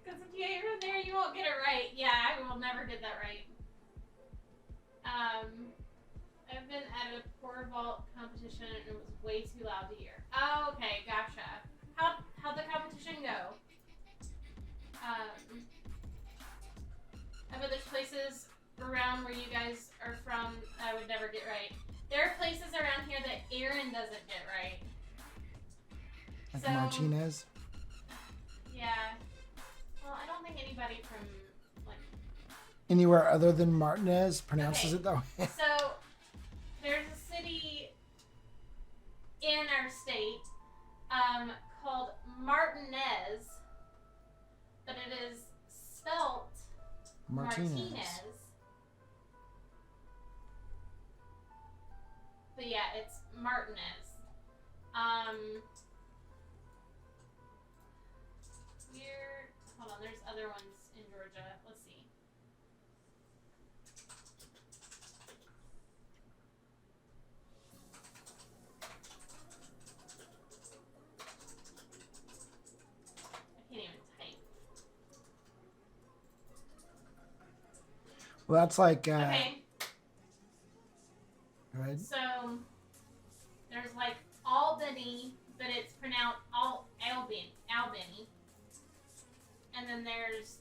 Because if you ain't from there, you won't get it right. Yeah, I will never get that right. I've been at a pour vault competition and it was way too loud to hear. Oh, okay, gotcha. How'd the competition go? I bet there's places around where you guys are from I would never get right. There are places around here that Aaron doesn't get right. Like So, Martinez. Yeah. Well, I don't think anybody from, like... Anywhere other than Martinez pronounces Okay. it that way. So, there's a city in our state called Martinez, but it is spelt Martinez. But yeah, it's Martinez. Hold on, there's other ones in Georgia. Let's see. I can't even type. Well, that's like. Okay. Go ahead. So there's like Albany, but it's pronounced Albany. And then there's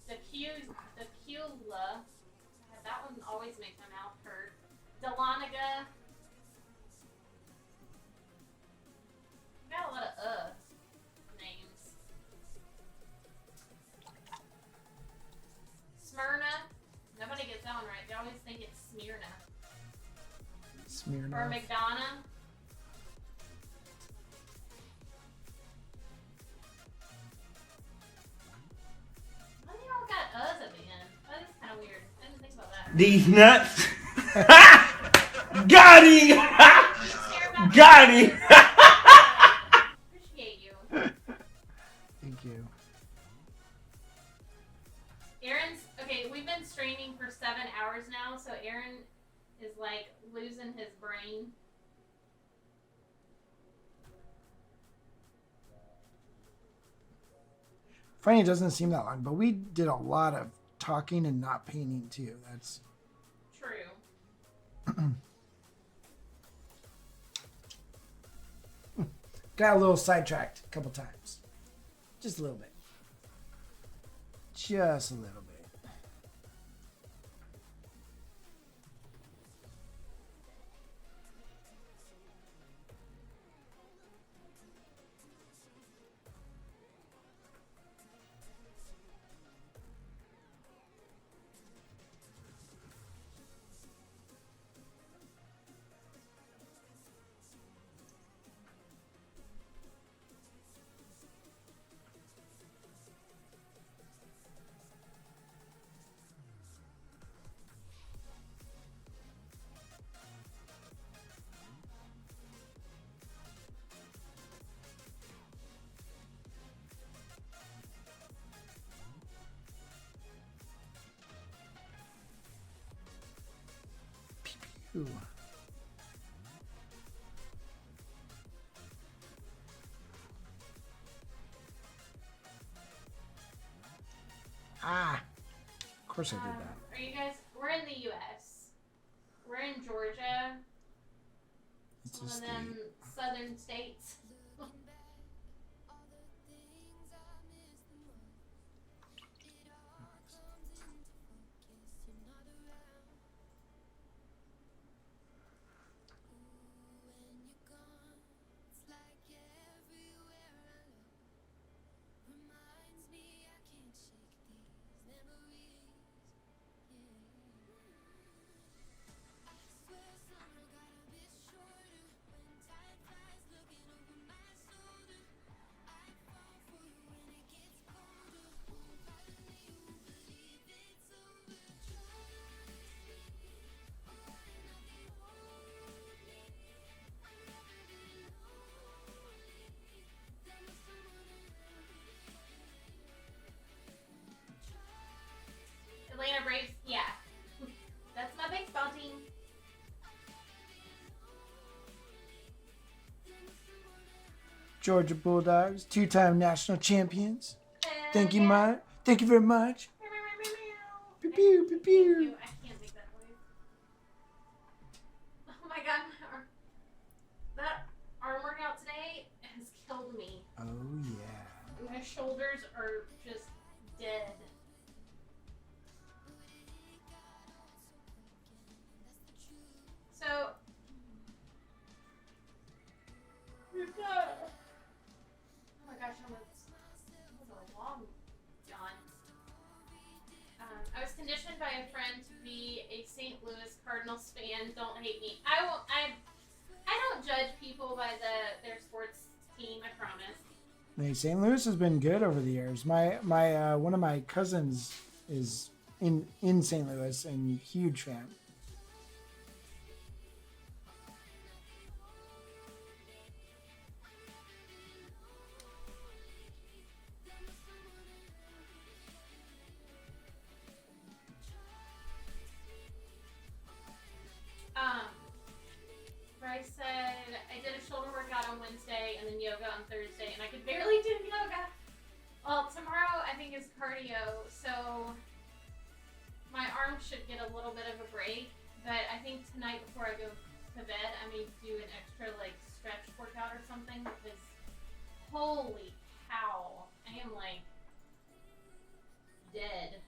the Cula. That one always makes my mouth hurt. Dahlonega. Got a lot of names. Smyrna. Nobody gets that one right. They always think it's Smyrna. Smirnoff. Or McDonough. Why do y'all got us at the end? That is kind of weird. I didn't think about that. These nuts. Got him. You care about Got him. Appreciate you. Thank you. Aaron's okay. We've been streaming for 7 hours now, so Aaron is like losing his brain. Funny, it doesn't seem that long, but we did a lot of talking and not painting too. That's True. got a little sidetracked a couple times. Just a little bit. Just a little bit. Ooh. Ah, of course I did that. Are you guys? We're in the U.S. We're in Georgia. It's One a of state. them southern states. Atlanta Braves, yeah. That's my baseball team. Georgia Bulldogs, 2-time national champions. Thank you, much. Thank you very much. Pew, pew, pew, pew. Thank you. I can't make that noise. Oh my god, that arm workout today has killed me. Oh, yeah. My shoulders are just dead. So, oh my gosh, that was a long yawn. I was conditioned by a friend to be a St. Louis Cardinals fan. Don't hate me. I don't judge people by their sports team. I promise. Hey, St. Louis has been good over the years. My one of my cousins is in St. Louis and huge fan. Bryce said I did a shoulder workout on Wednesday and then yoga on Thursday, and I could barely do yoga. Well, tomorrow I think is cardio, so my arms should get a little bit of a break. But I think tonight before I go to bed, I may do an extra like stretch workout or something because holy cow, I am like dead.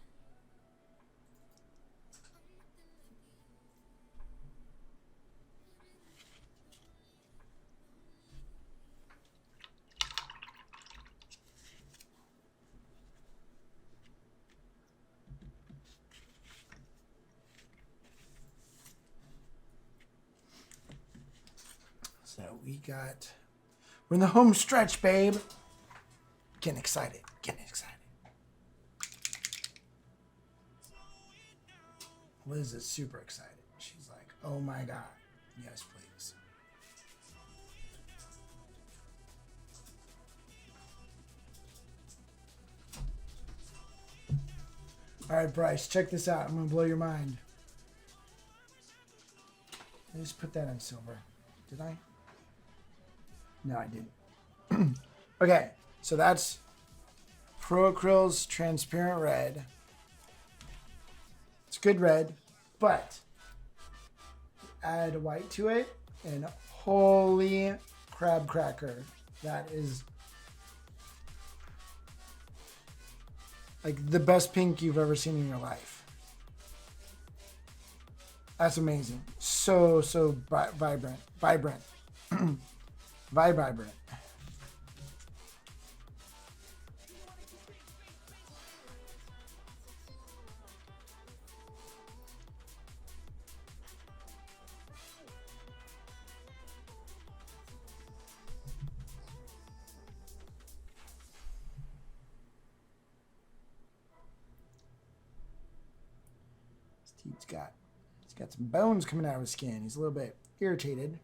So we're in the home stretch, babe. Getting excited. Liz is super excited. She's like, oh my God. Yes, please. All right, Bryce, check this out. I'm going to blow your mind. I just put that in silver. Did I? No, I didn't. Okay, so that's Pro Acryl's transparent red. It's good red, but add white to it, and holy crab cracker, that is like the best pink you've ever seen in your life. That's amazing. So vibrant. Vibrant. Vibrant. He's got some bones coming out of his skin. He's a little bit irritated.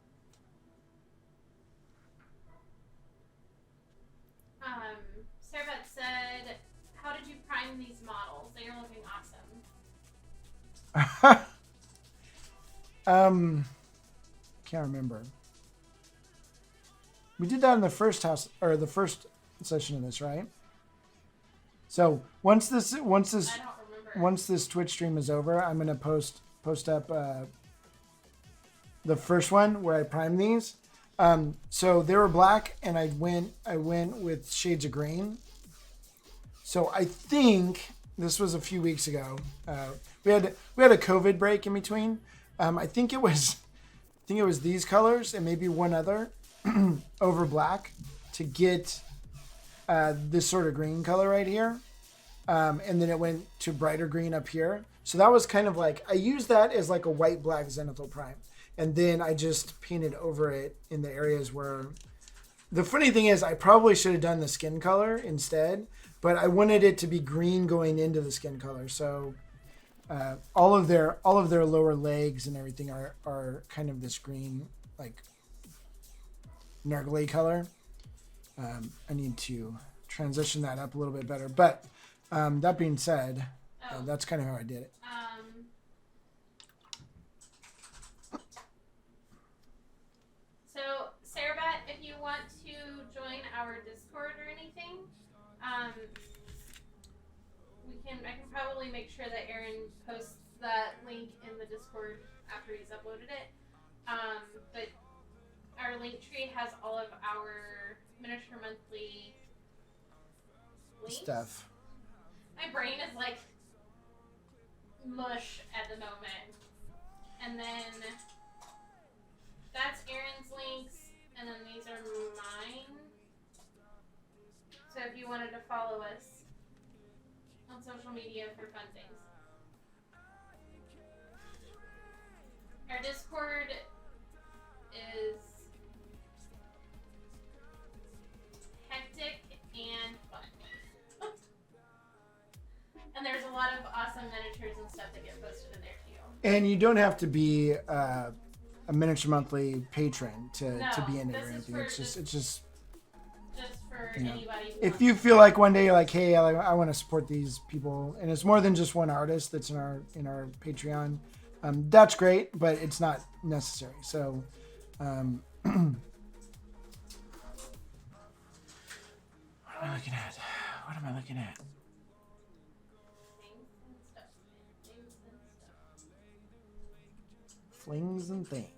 Sarabeth said, how did you prime these models? They are looking awesome. Can't remember. We did that in the first house, or the first session of this, right? So once this I don't remember. once this Twitch stream is over, I'm gonna post up the first one where I primed these. So they were black, and I went with shades of green. So I think this was a few weeks ago. We had a COVID break in between. I think it was these colors and maybe one other over black to get this sort of green color right here. And then it went to brighter green up here. So that was kind of like, I used that as like a white black zenithal prime. And then I just painted over it in the areas where, the funny thing is I probably should have done the skin color instead, but I wanted it to be green going into the skin color. So all of their lower legs and everything are kind of this green, like Nurgle color. I need to transition that up a little bit better. But that being said, that's kind of how I did it. So, Sarabeth, if you want to join our Discord or anything, I can probably make sure that Aaron posts that link in the Discord after he's uploaded it. But our link tree has all of our miniature monthly links. Stuff. My brain is like mush at the moment. And then that's Aaron's links, and then these are mine. So if you wanted to follow us on social media for fun things. Our Discord is hectic and fun. And there's a lot of awesome miniatures and stuff that get posted in there too. And you don't have to be a miniature monthly patron to be in it or anything. It's just for you know, anybody who if wants you to. feel like one day you're like, hey, I want to support these people, and it's more than just one artist that's in our Patreon, that's great, but it's not necessary. So what am I looking at? What am I looking at? Flings and things.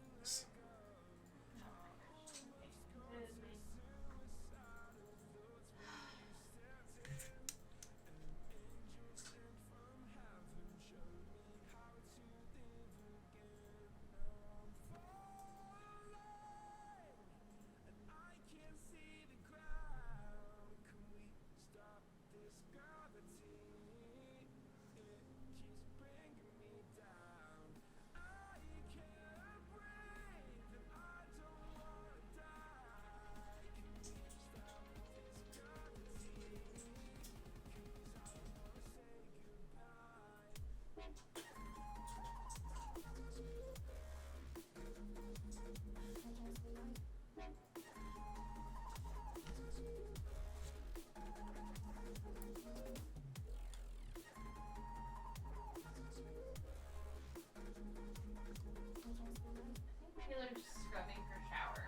Taylor's scrubbing her shower.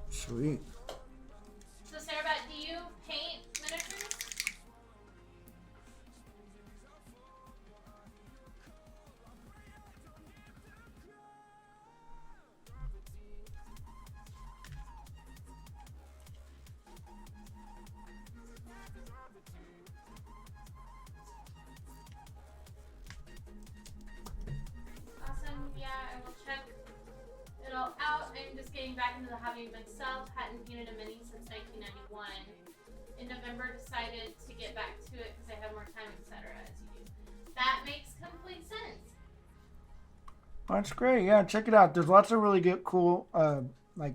Sweet. So, Sarabeth, do you paint miniatures? getting back into the hobby myself. Hadn't painted a mini since 1991. In November, decided to get back to it because I have more time, etc. As you do. That makes complete sense. That's great. Yeah, check it out. There's lots of really good, cool, like,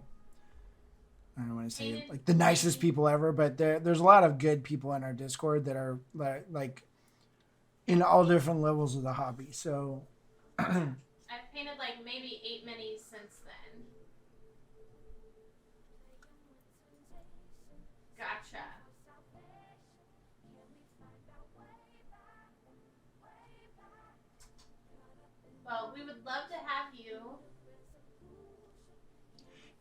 I don't want to say it, like the nicest people ever, but there's a lot of good people in our Discord that are like in all different levels of the hobby. So I've painted like maybe 8 minis since then. Gotcha. Well, we would love to have you.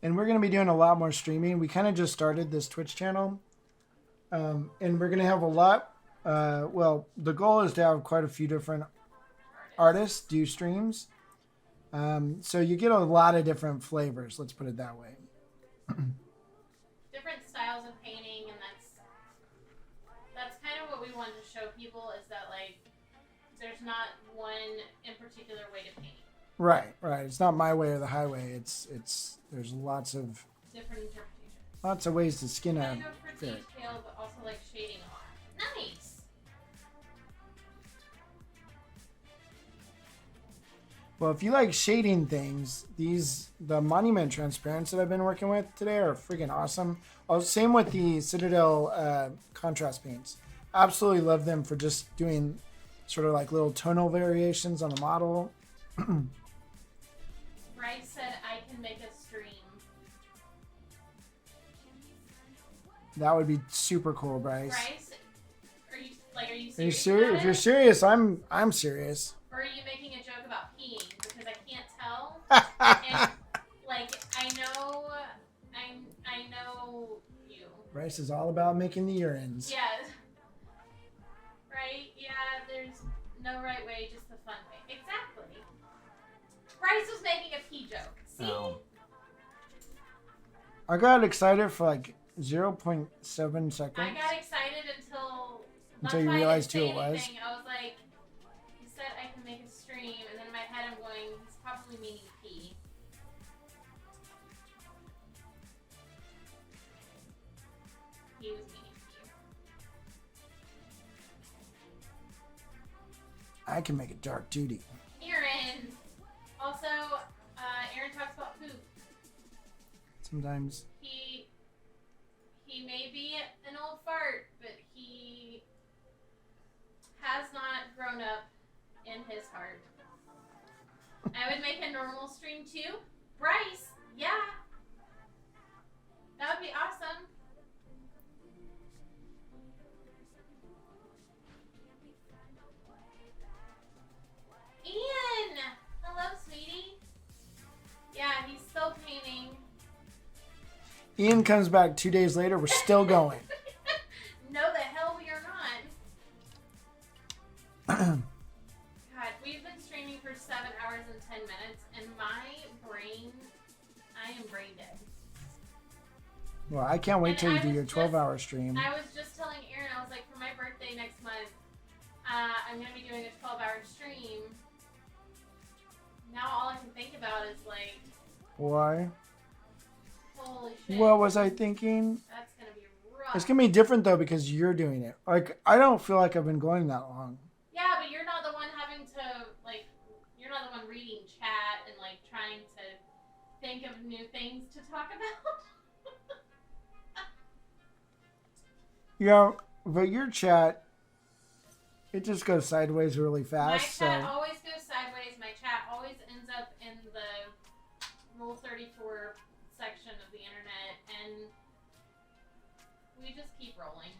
and we're going to be doing a lot more streaming. We kind of just started this Twitch channel, and we're going to have a lot. Well, the goal is to have quite a few different artists do streams. So you get a lot of different flavors. Let's put it that way. Different styles of painting, and that's kind of what we wanted to show people is that like there's not one in particular way to paint. Right. It's not my way or the highway. It's there's lots of Different interpretations. lots of ways to skin a Kind of for ferret. detail, but also like shading a lot. Nice. Well, if you like shading things, the Monument Transparents that I've been working with today are freaking awesome. Oh, same with the Citadel contrast paints. Absolutely love them for just doing sort of like little tonal variations on the model. Bryce said I can make a stream. That would be super cool, Bryce. Bryce, are you serious? Are you serious? about If you're it? serious, I'm serious. Or are you making a joke about peeing? Because I can't tell. And like I know you. Bryce is all about making the urines. Yeah. Right? Yeah, there's no right way, just the fun way. Exactly. Bryce was making a pee joke. See? Oh. I got excited for like 0.7 seconds. I got excited until Until you that's why I realized didn't who say it was? anything. I was like, he said I can make a stream, and then in my head I'm going, he's probably meaning pee. He was meaning pee. I can make it dark duty. Aaron. Also, Aaron talks about poop. Sometimes. He may be an old fart, but he has not grown up in his heart. I would make a normal stream too. Bryce, yeah. That would be awesome. Ian! Hello, sweetie. Yeah, he's still painting. Ian comes back 2 days later. We're still going. No, the hell we are not. God, we've been streaming for 7 hours and 10 minutes, and I am brain dead. Well, I can't wait And till you I do was your just- 12-hour stream. I was just telling Aaron, I was like, for my birthday next month, I'm going to be doing a 12-hour stream. Now all I can think about is like, Why? holy shit. What was I thinking? That's going to be rough. It's gonna be different though because you're doing it. Like I don't feel like I've been going that long. Yeah, but you're not the one having to, like, you're not the one reading chat and, like, trying to think of new things to talk about. Yeah, but your chat, it just goes sideways really My fast. chat So always goes sideways. My chat always ends up in the Rule 34 section of the internet, and we just keep rolling.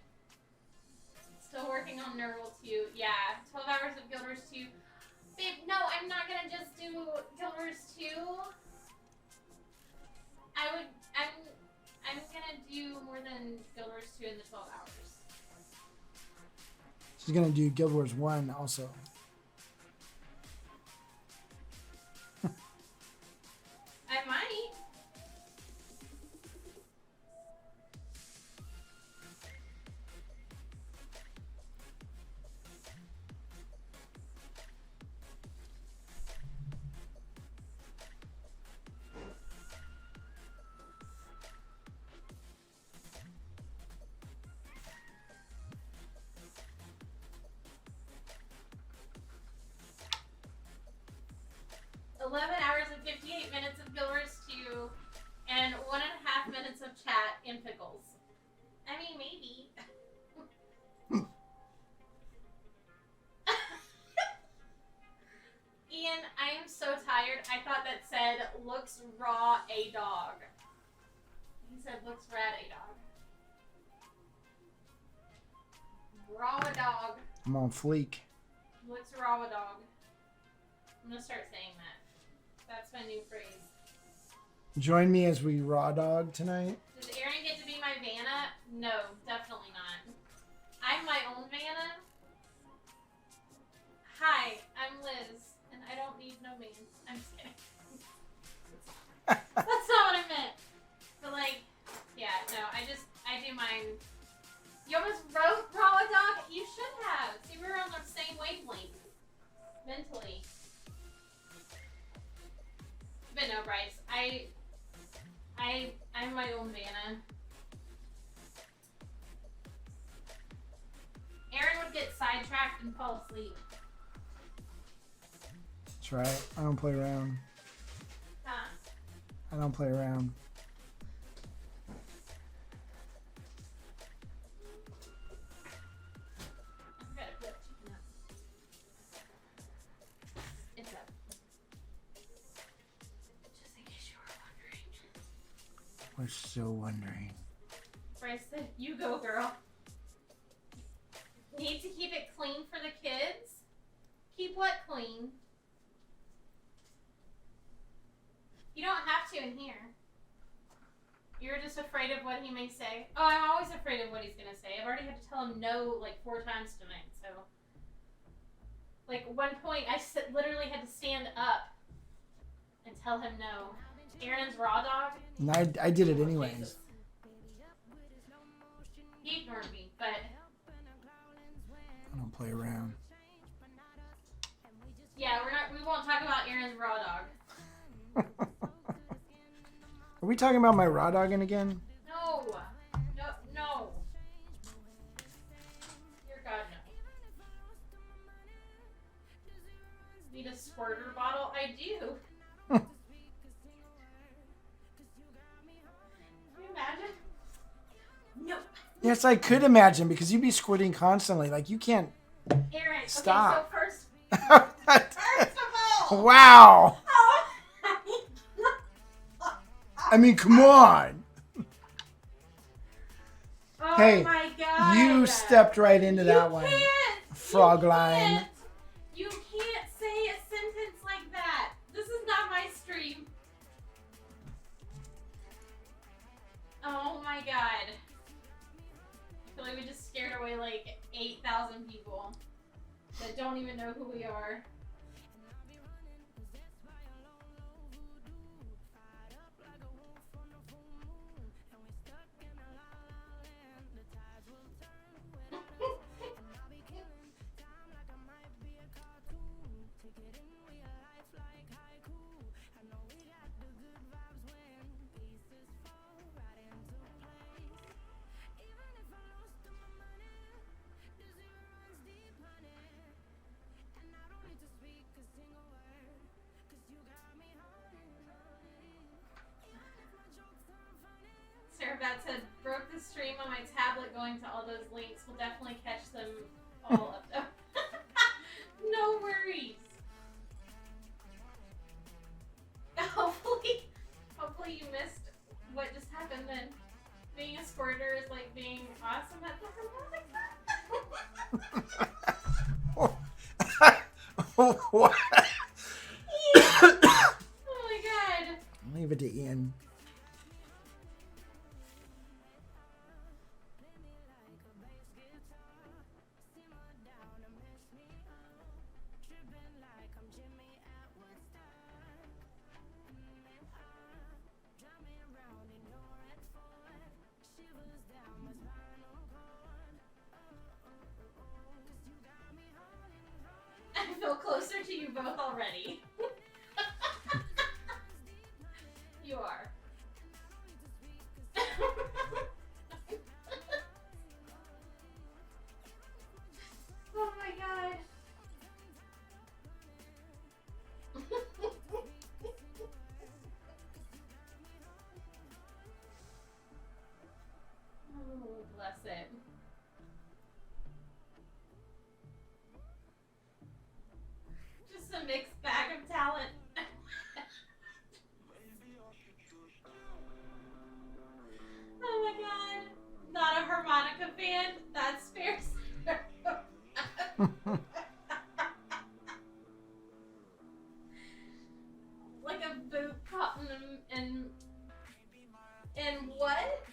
Still working on Nurgle 2. Yeah, 12 hours of Guild Wars 2. Babe, no, I'm not gonna just do Guild Wars 2. I'm gonna do more than Guild Wars 2 in the 12 hours. she's gonna do Guild Wars 1 also. I might. 11 hours and 58 minutes of Gilbert stew, and 1.5 minutes of chat in pickles. I mean, maybe. Ian, I am so tired. I thought that said, looks raw a dog. He said, looks rad a dog. Raw a dog. I'm on fleek. Looks raw a dog. I'm gonna start saying that. That's my new phrase. Join me as we raw dog tonight. Does Aaron get to be my Vanna? No, definitely not. I'm my own Vanna. Hi, I'm Liz, and I don't need no man. I'm just kidding. That's not what I meant. But like, yeah, no, I do mine. You almost wrote raw a dog? You should have. See, we were on the same wavelength. Mentally. But no, Bryce, I'm my own Vanna. Aaron would get sidetracked and fall asleep. That's right. I don't play around. Huh? I don't play around. I forgot to put chicken up. It's up. Just in case you were wondering. We're so wondering. Bryce said, you go, girl. Need to keep it clean for the kids? Keep what clean? You don't have to in here. You're just afraid of what he may say. Oh, I'm always afraid of what he's gonna say. I've already had to tell him no like 4 times tonight, so. Like, one point, I literally had to stand up and tell him no. Aaron's raw dog. And I did it anyways. He ignored me, but I don't play around. yeah, we won't talk about Aaron's raw dog. Are we talking about my raw dogging again? No. No. Dear God, no. Need a squirter bottle? I do. Can you imagine? No. Yes, I could imagine because you'd be squirting constantly. Like you can't. Aaron, Stop. okay, so first of all. Wow. Oh, I mean, come on. oh Hey, my God. You stepped right into that You one. can't. Frog You line. can't. You can't say a sentence like that. This is not my stream. Oh my God. I feel like we just scared away like 8,000 people that don't even know who we are. Sarah said, broke the stream on my tablet going to all those links. We'll definitely catch them all up though. No worries. Hopefully you missed what just happened then. Being a squirter is like being awesome at the What? Oh my God. Leave it to Ian. I feel closer to you both already. You are. Oh my God. in what?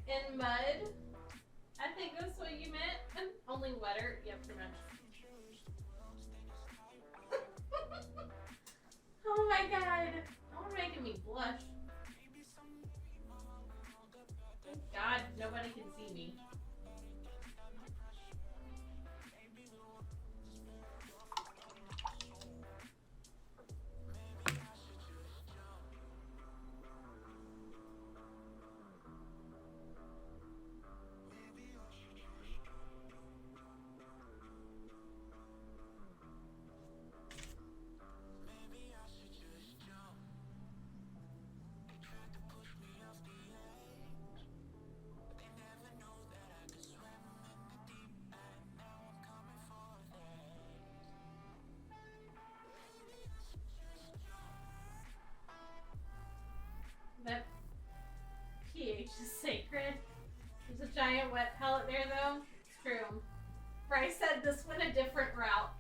In mud? I think that's what you meant. And only wetter? Yeah, pretty much. Oh my god. You're making me blush. Thank God nobody can see me. That pH is sacred. There's a giant wet pellet there, though. It's true. Bryce said this went a different route.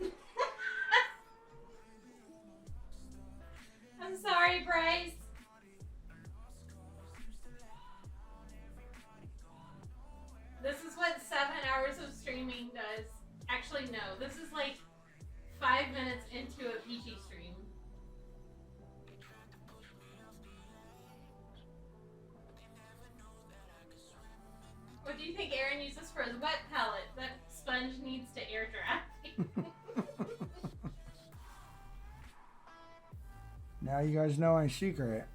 I'm sorry, Bryce. This is what 7 hours of streaming does. Actually, no. This is like 5 minutes into a PG stream. What do you think Aaron uses for his wet pellet? That sponge needs to air dry. Now you guys know my secret.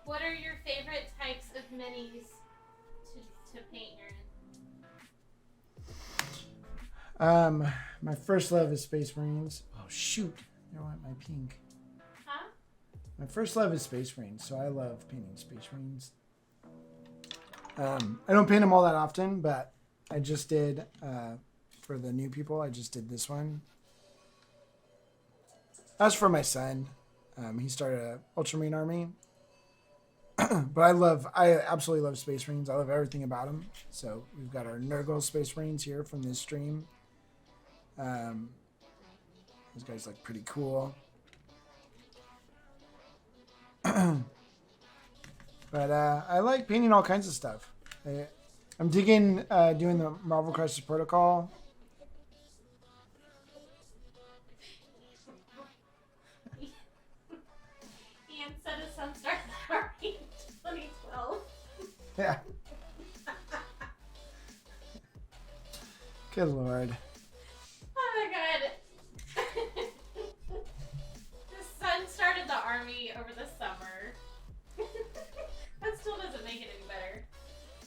What are your favorite types of minis to paint, Aaron? My first love is Space Marines. Oh shoot, I want my pink. Huh? My first love is Space Marines, so I love painting Space Marines. I don't paint them all that often, but I just did, for the new people, I just did this one. That's for my son. He started a Ultramarine army. But I absolutely love Space Marines. I love everything about them. So we've got our Nurgle Space Marines here from this stream. Those guys look pretty cool. But I like painting all kinds of stuff. I'm digging doing the Marvel Crisis Protocol. Ian said his son started already in 2012. Yeah. Good lord. Oh my god. His son started the army over the summer. That still doesn't make it any better.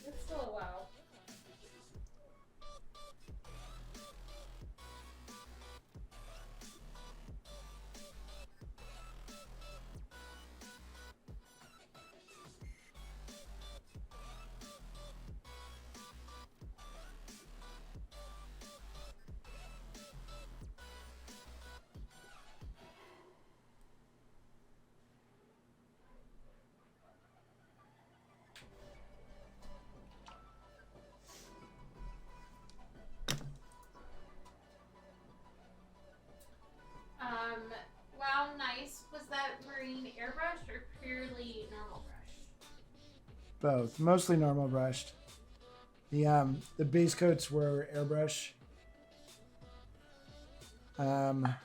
It's still a wow. Wow, nice. Was that marine airbrushed or purely normal brush? Both. Mostly normal brushed. The base coats were airbrush. Well,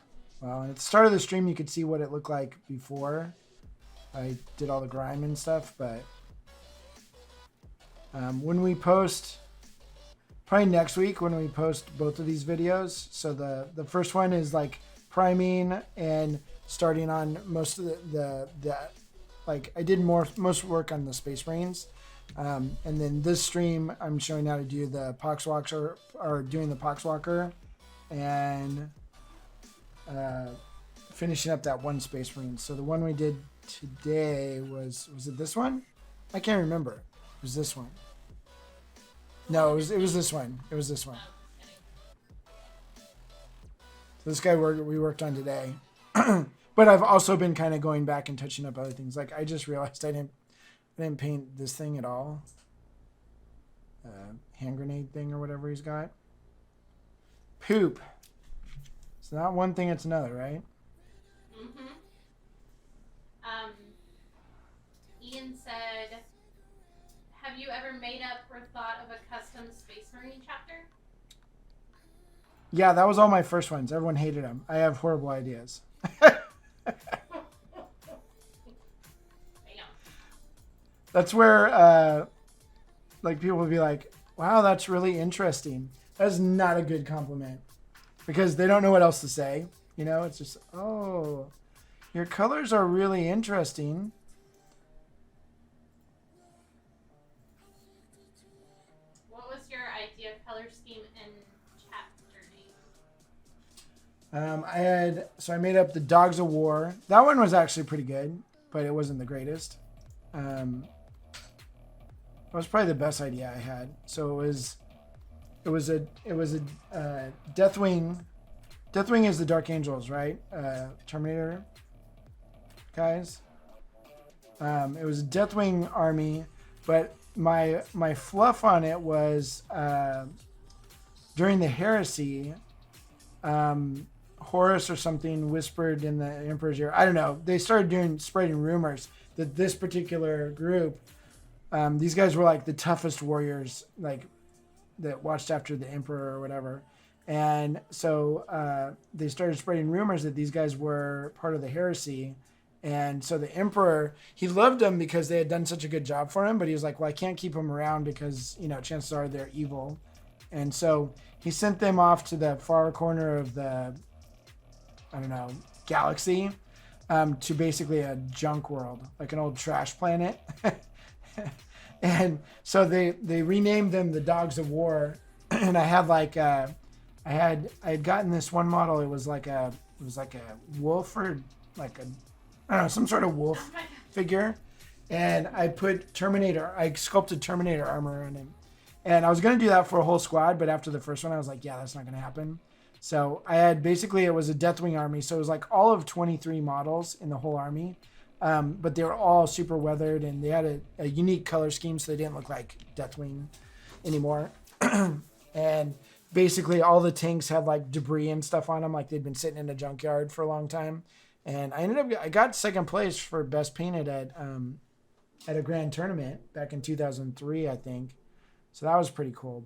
at the start of the stream, you could see what it looked like before I did all the grime and stuff, but when we post, probably next week when we post both of these videos, so the first one is like priming and starting on most of the like I did most work on the Space Marines, and then this stream I'm showing how to do the Pox Walker, or doing the Pox Walker, and finishing up that one Space Marine. So the one we did today was it this one? I can't remember. It was this one. No, it was this one. It was this one. Oh, kidding. This guy we worked on today. But I've also been kind of going back and touching up other things. Like I just realized I didn't paint this thing at all. Hand grenade thing or whatever he's got. Poop. It's not one thing, it's another, right? Mm-hmm. Ian said, have you ever made up or thought of a custom Space Marine chapter? Yeah, that was all my first ones. Everyone hated them. I have horrible ideas. That's where, like, people would be like, wow, that's really interesting. That's not a good compliment. Because they don't know what else to say. You know, it's just, oh, your colors are really interesting. What was your idea color scheme and chapter name? I made up the Dogs of War. That one was actually pretty good, but it wasn't the greatest. It was probably the best idea I had. So it was a Deathwing. Deathwing is the Dark Angels, right? Terminator guys. It was a Deathwing army, but my fluff on it was during the heresy, Horus or something whispered in the Emperor's ear. I don't know. They started spreading rumors that this particular group, these guys were like the toughest warriors, like that watched after the Emperor or whatever. And so they started spreading rumors that these guys were part of the heresy. And so the Emperor, he loved them because they had done such a good job for him, but he was like, well, I can't keep them around because, you know, chances are they're evil. And so he sent them off to the far corner of the, I don't know, galaxy, to basically a junk world, like an old trash planet. And so they renamed them the Dogs of War. And I had like, I had gotten this one model. It was like a wolf or like a, I don't know, some sort of wolf figure. And I sculpted Terminator armor on him. And I was going to do that for a whole squad, but after the first one, I was like, yeah, that's not going to happen. So I had, basically, it was a Deathwing army. So it was like all of 23 models in the whole army. But they were all super weathered, and they had a unique color scheme, so they didn't look like Deathwing anymore. And basically all the tanks had like debris and stuff on them, like they'd been sitting in a junkyard for a long time. And I got second place for best painted at a grand tournament back in 2003, I think. So that was pretty cool.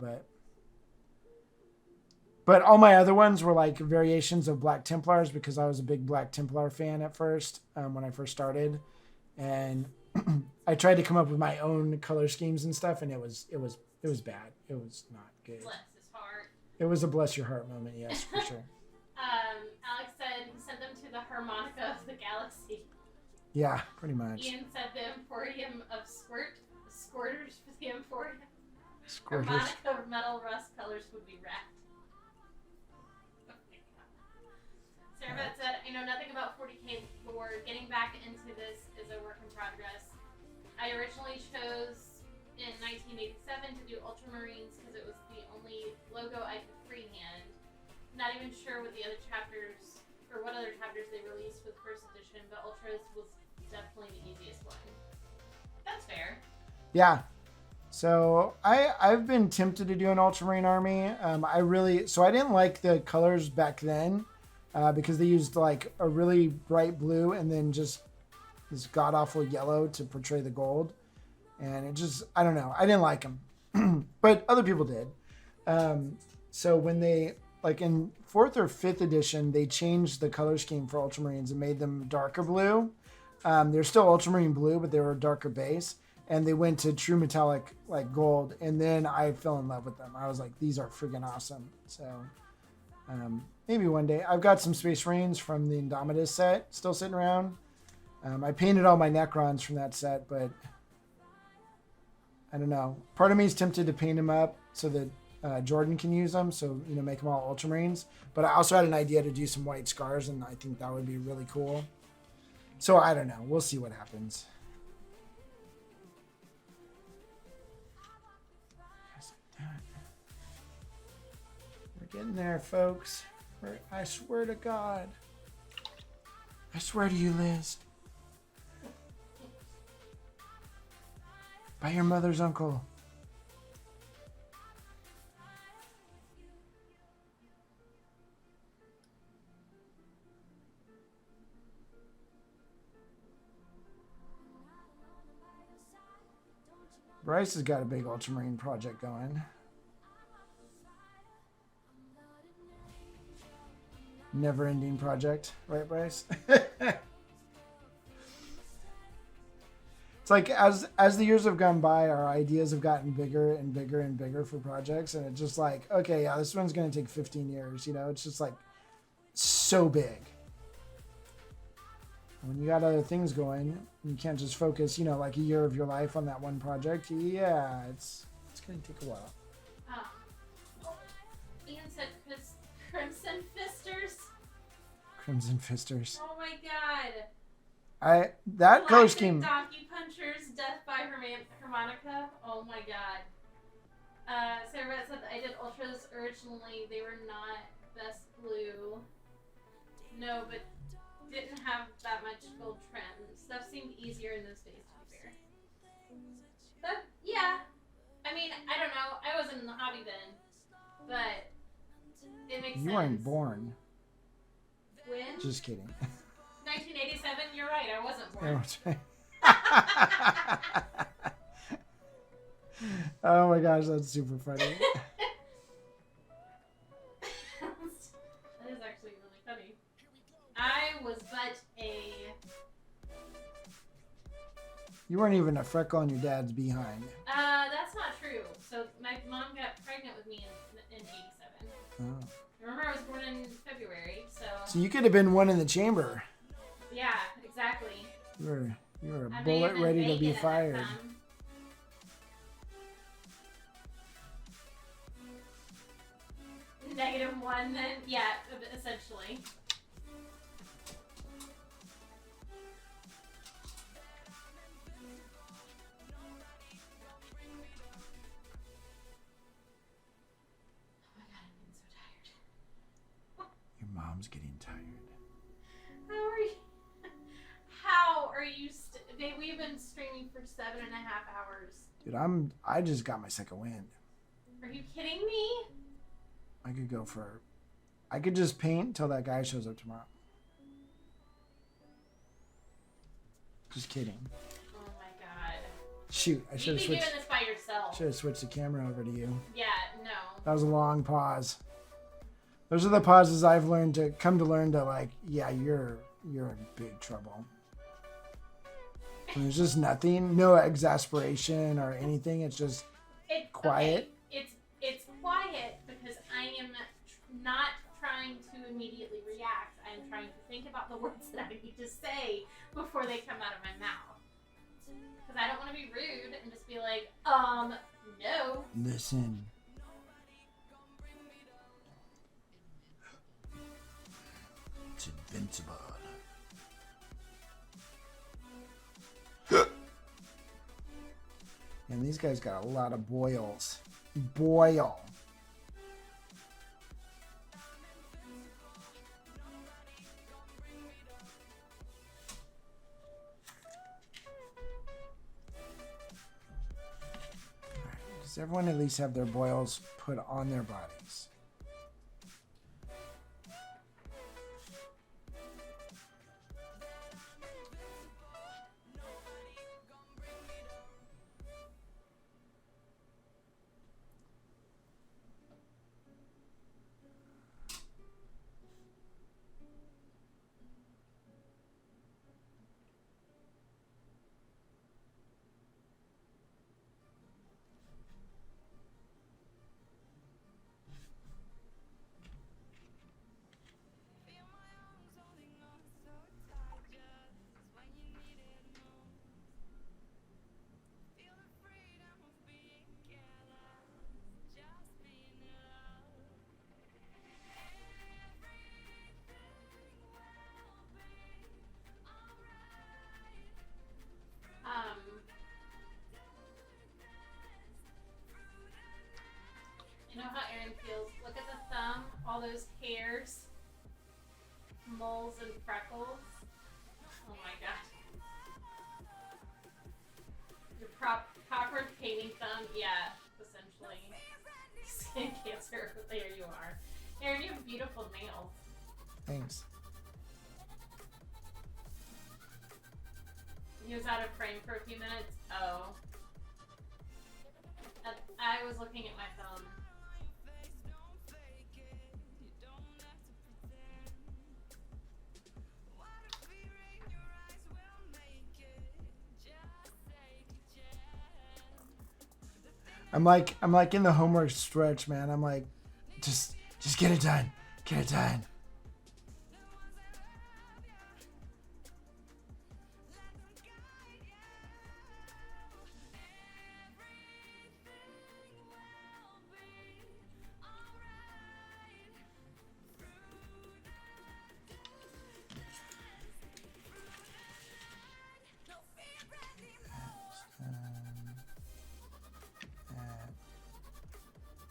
But all my other ones were like variations of Black Templars, because I was a big Black Templar fan at first, when I first started. And I tried to come up with my own color schemes and stuff, and it was bad. It was not good. Bless his heart. It was a bless your heart moment, yes, for sure. Alex said he sent them to the harmonica of the galaxy. Yeah, pretty much. Ian said the Emporium of Squirters for the Emporium. Squirters. Harmonica of metal rust colors would be wrapped. Sarah said, I know nothing about 40k lore. Getting back into this is a work in progress. I originally chose in 1987 to do Ultramarines because it was the only logo I could freehand. Not even sure what other chapters they released with first edition, but Ultras was definitely the easiest one. That's fair. Yeah. So I've been tempted to do an Ultramarine army. I didn't like the colors back then, because they used like a really bright blue and then just this god awful yellow to portray the gold. And it just, I don't know. I didn't like them, but other people did. So when they, like in 4th or 5th edition, they changed the color scheme for Ultramarines and made them darker blue. They're still Ultramarine blue, but they were a darker base. And they went to true metallic, like gold. And then I fell in love with them. I was like, these are freaking awesome. So maybe one day. I've got some Space Marines from the Indomitus set still sitting around. I painted all my Necrons from that set, but I don't know. Part of me is tempted to paint them up so that Jordan can use them, so, you know, make them all Ultramarines. But I also had an idea to do some white scars, and I think that would be really cool. So I don't know. We'll see what happens. We're getting there, folks. I swear to God. I swear to you, Liz. By your mother's uncle. Bryce has got a big ultramarine project going. Never-ending project, right, Bryce? It's like as the years have gone by, our ideas have gotten bigger and bigger and bigger for projects, and it's just like, okay, yeah, this one's going to take 15 years. You know, it's just like so big. When you got other things going, you can't just focus, you know, like a year of your life on that one project. Yeah, it's going to take a while. Ian said Crimson Fisters. Crimson Fisters. Oh my God. That color Galactic scheme. Donkey Punchers, Death by Harmonica. Oh my God. Sarah said that I did ultras originally. They were not best blue. No, but didn't have that much gold trim. Stuff seemed easier in those days, to be fair. But yeah, I mean, I don't know. I wasn't in the hobby then, but it makes sense. You weren't born. When? Just kidding. 1987. You're right. I wasn't born. Oh, that's right. Oh my gosh, that's super funny. That is actually really funny. I was but a... You weren't even a freckle on your dad's behind. That's not true. So my mom got pregnant with me in 87. Oh. Remember, I was born in February, so... So you could have been one in the chamber. Yeah, exactly. You were a I may have bullet been ready to be bacon at that fired. time. -1 then? Yeah, essentially. Oh my God, I'm getting so tired. Your mom's getting tired. How are you babe, we've been streaming for 7.5 hours. Dude, I just got my second wind. Are you kidding me? I could just paint till that guy shows up tomorrow. Just kidding. Oh my God. Shoot, I should You'd have be switched. doing this by yourself. Should have switched the camera over to you. Yeah, no. That was a long pause. Those are the pauses I've learned to like, yeah, you're in big trouble. And there's just nothing, no exasperation or anything. It's just quiet. Okay. It's quiet because I am not trying to immediately react. I am trying to think about the words that I need to say before they come out of my mouth. Because I don't want to be rude and just be like, no. Listen. It's invincible. And these guys got a lot of boils. Boil. Does everyone at least have their boils put on their bodies? moles and freckles. Oh my god. Your proper painting thumb, yeah, essentially. Skin cancer, there you are. Aaron, you have beautiful nails. Thanks. He was out of frame for a few minutes. Oh. I was looking at my phone. I'm like in the homework stretch, man. I'm like, just get it done. Get it done.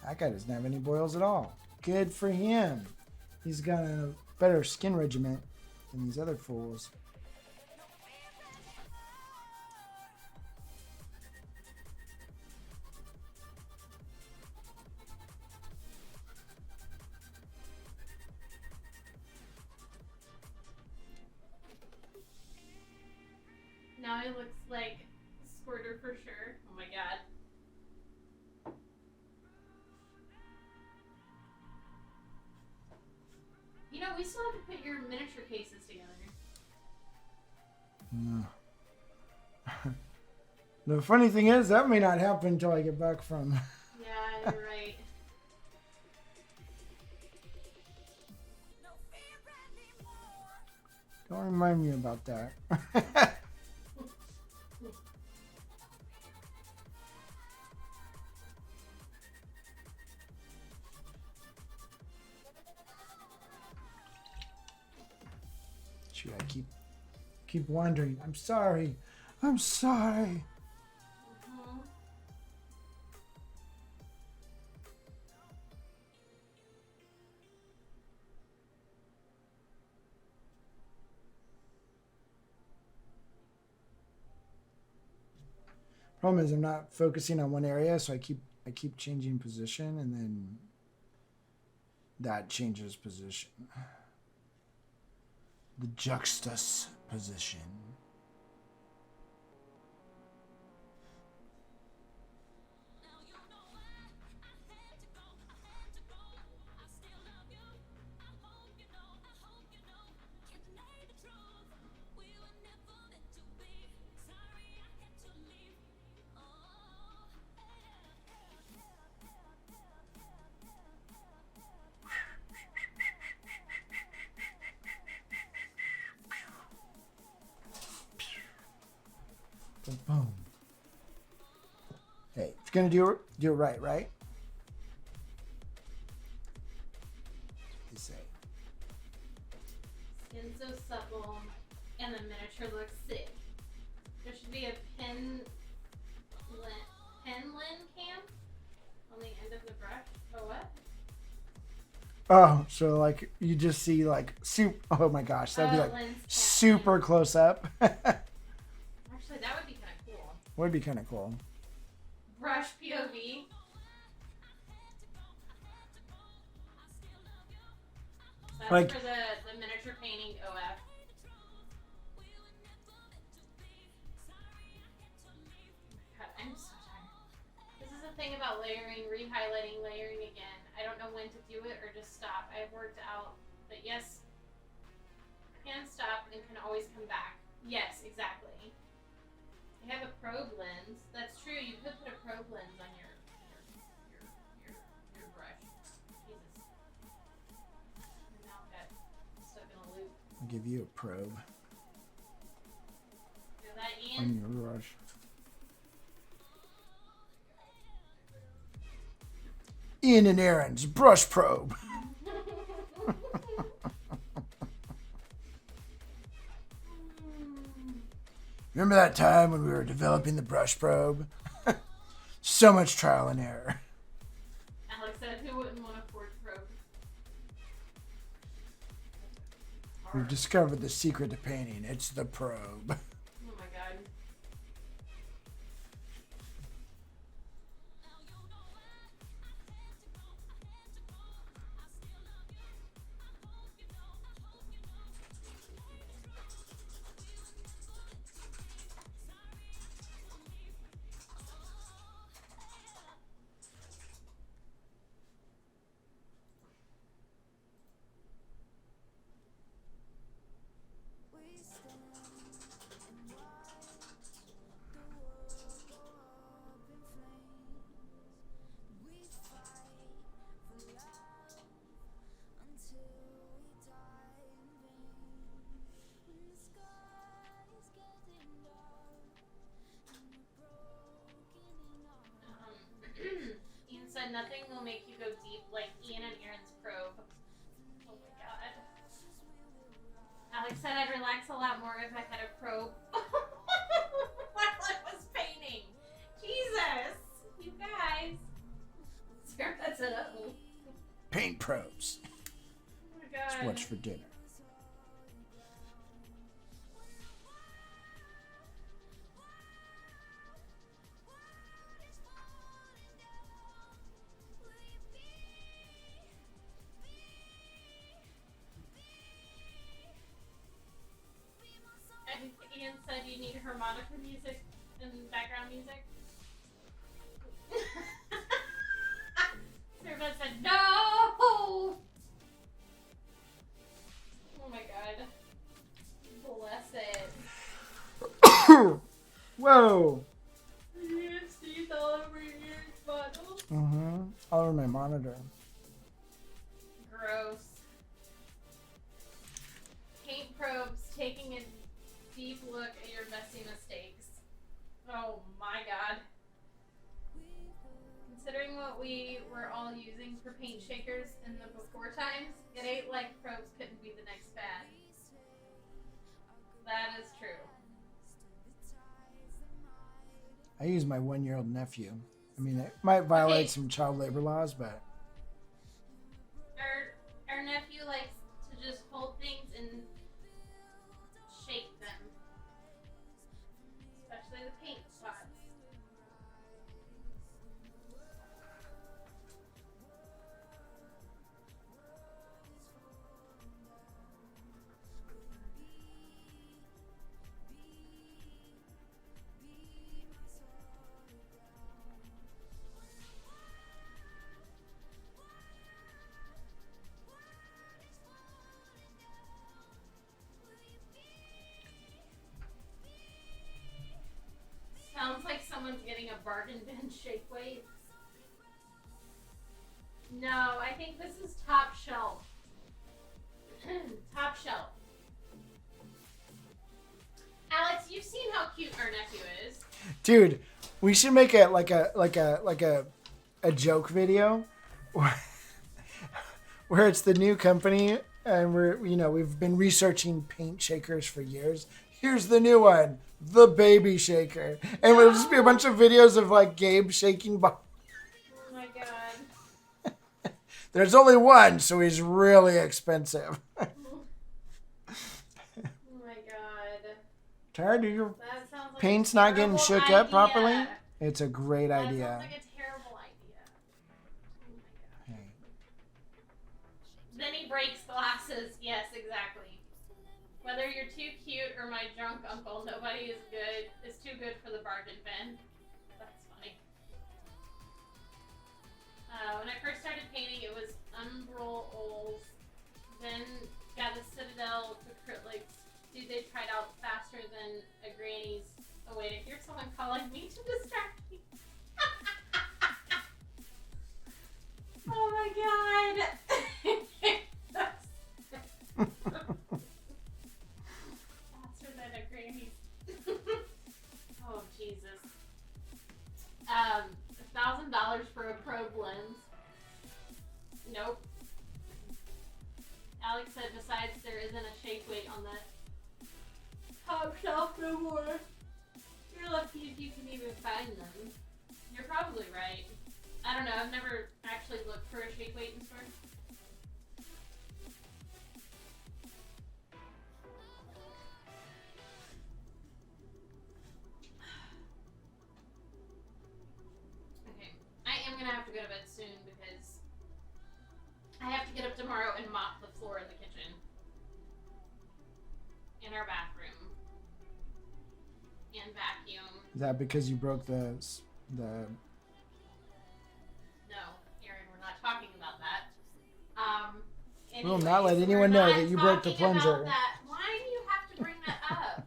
That guy doesn't have any boils at all. Good for him. He's got a better skin regiment than these other fools. Now he looks like Squirter for sure. Oh my god. You know, we still have to put your miniature cases together. The funny thing is, that may not happen until I get back from... Yeah, you're right. Don't remind me about that. Shoot, I keep wondering. I'm sorry. I'm sorry. Problem is, I'm not focusing on one area, so I keep changing position, and then that changes position. The juxtaposition. Boom. Hey, if you're gonna do it right, right? You say. Skin so supple, and the miniature looks sick. There should be a penlin cam on the end of the brush. Oh, what? Oh, so like you just see like oh my gosh, that'd be like lens cam. super close up. Actually, that would be kind of cool. Would be kind of cool. Brush POV. That's Like- for the miniature painting OF. God, I'm so tired. This is the thing about layering, re-highlighting, layering again. I don't know when to do it or just stop. I've worked out that yes, can stop and can always come back. Yes, exactly. I have a probe lens. That's true. You could put a probe lens on your brush. Jesus. My mouth got stuck in a loop. I'll give you a probe Feel that, on Ian? your brush. Ian and Aaron's brush probe. Remember that time when we were developing the brush probe? So much trial and error. Alex said, who wouldn't want a forged probe? We've discovered the secret to painting. It's the probe. Oh my god. Ian said nothing will make you go deep like Ian and Aaron's probe. Oh my god. Alex said I'd relax a lot more if I had a probe while I was painting. Jesus! You guys. Sarah said, uh-oh. Paint probes. Oh my god. What's for dinner? Ian said you need harmonica music and background music. Sarah said no! Oh my god. Bless it. Whoa. Yes, teeth all over your bottle. Mm-hmm. All over my monitor. Gross. Paint probes taking a deep look at your messy mistakes. Oh my god. Considering what we were all using for paint shakers in the before times, it ain't like probes couldn't be the next fad. That is true. I use my 1-year-old nephew. I mean, it might violate Okay. some child labor laws, but Our nephew likes to just hold things and shake them. Especially the paint spots. Sounds like someone's getting a bargain bin shake weight. No, I think this is top shelf. Top shelf. Alex, you've seen how cute our nephew is. dude, we should make a joke video where it's the new company and we've been researching paint shakers for years. Here's the new one, the baby shaker, and it'll just be a bunch of videos of like Gabe shaking. Oh my god. There's only one, so he's really expensive. Oh my god. Tired of your That sounds like paint's a not getting terrible shook idea. up properly? It's a great That idea. sounds like a terrible idea. Oh my god. Hey. Then he breaks glasses. Yes, exactly. Whether you're too cute or my drunk uncle, nobody is good. Is too good for the bargain bin. That's funny. When I first started painting, it was Umbral, then got the Citadel acrylics. Dude, they tried out faster than a granny's. Oh wait, I hear someone calling me to distract me. Oh my god. Faster than a granny's. Oh Jesus. $1,000 for a probe lens. Nope. Alex said besides there isn't a shake weight on the top shelf no more. You're lucky if you can even find them. You're probably right. I don't know, I've never actually looked for a shake weight in store. tomorrow and mop the floor in the kitchen. In our bathroom. And vacuum. Is that because you broke the? No, Aaron, we're not talking about that. We will not let anyone know that you broke the plunger. Why do you have to bring that up?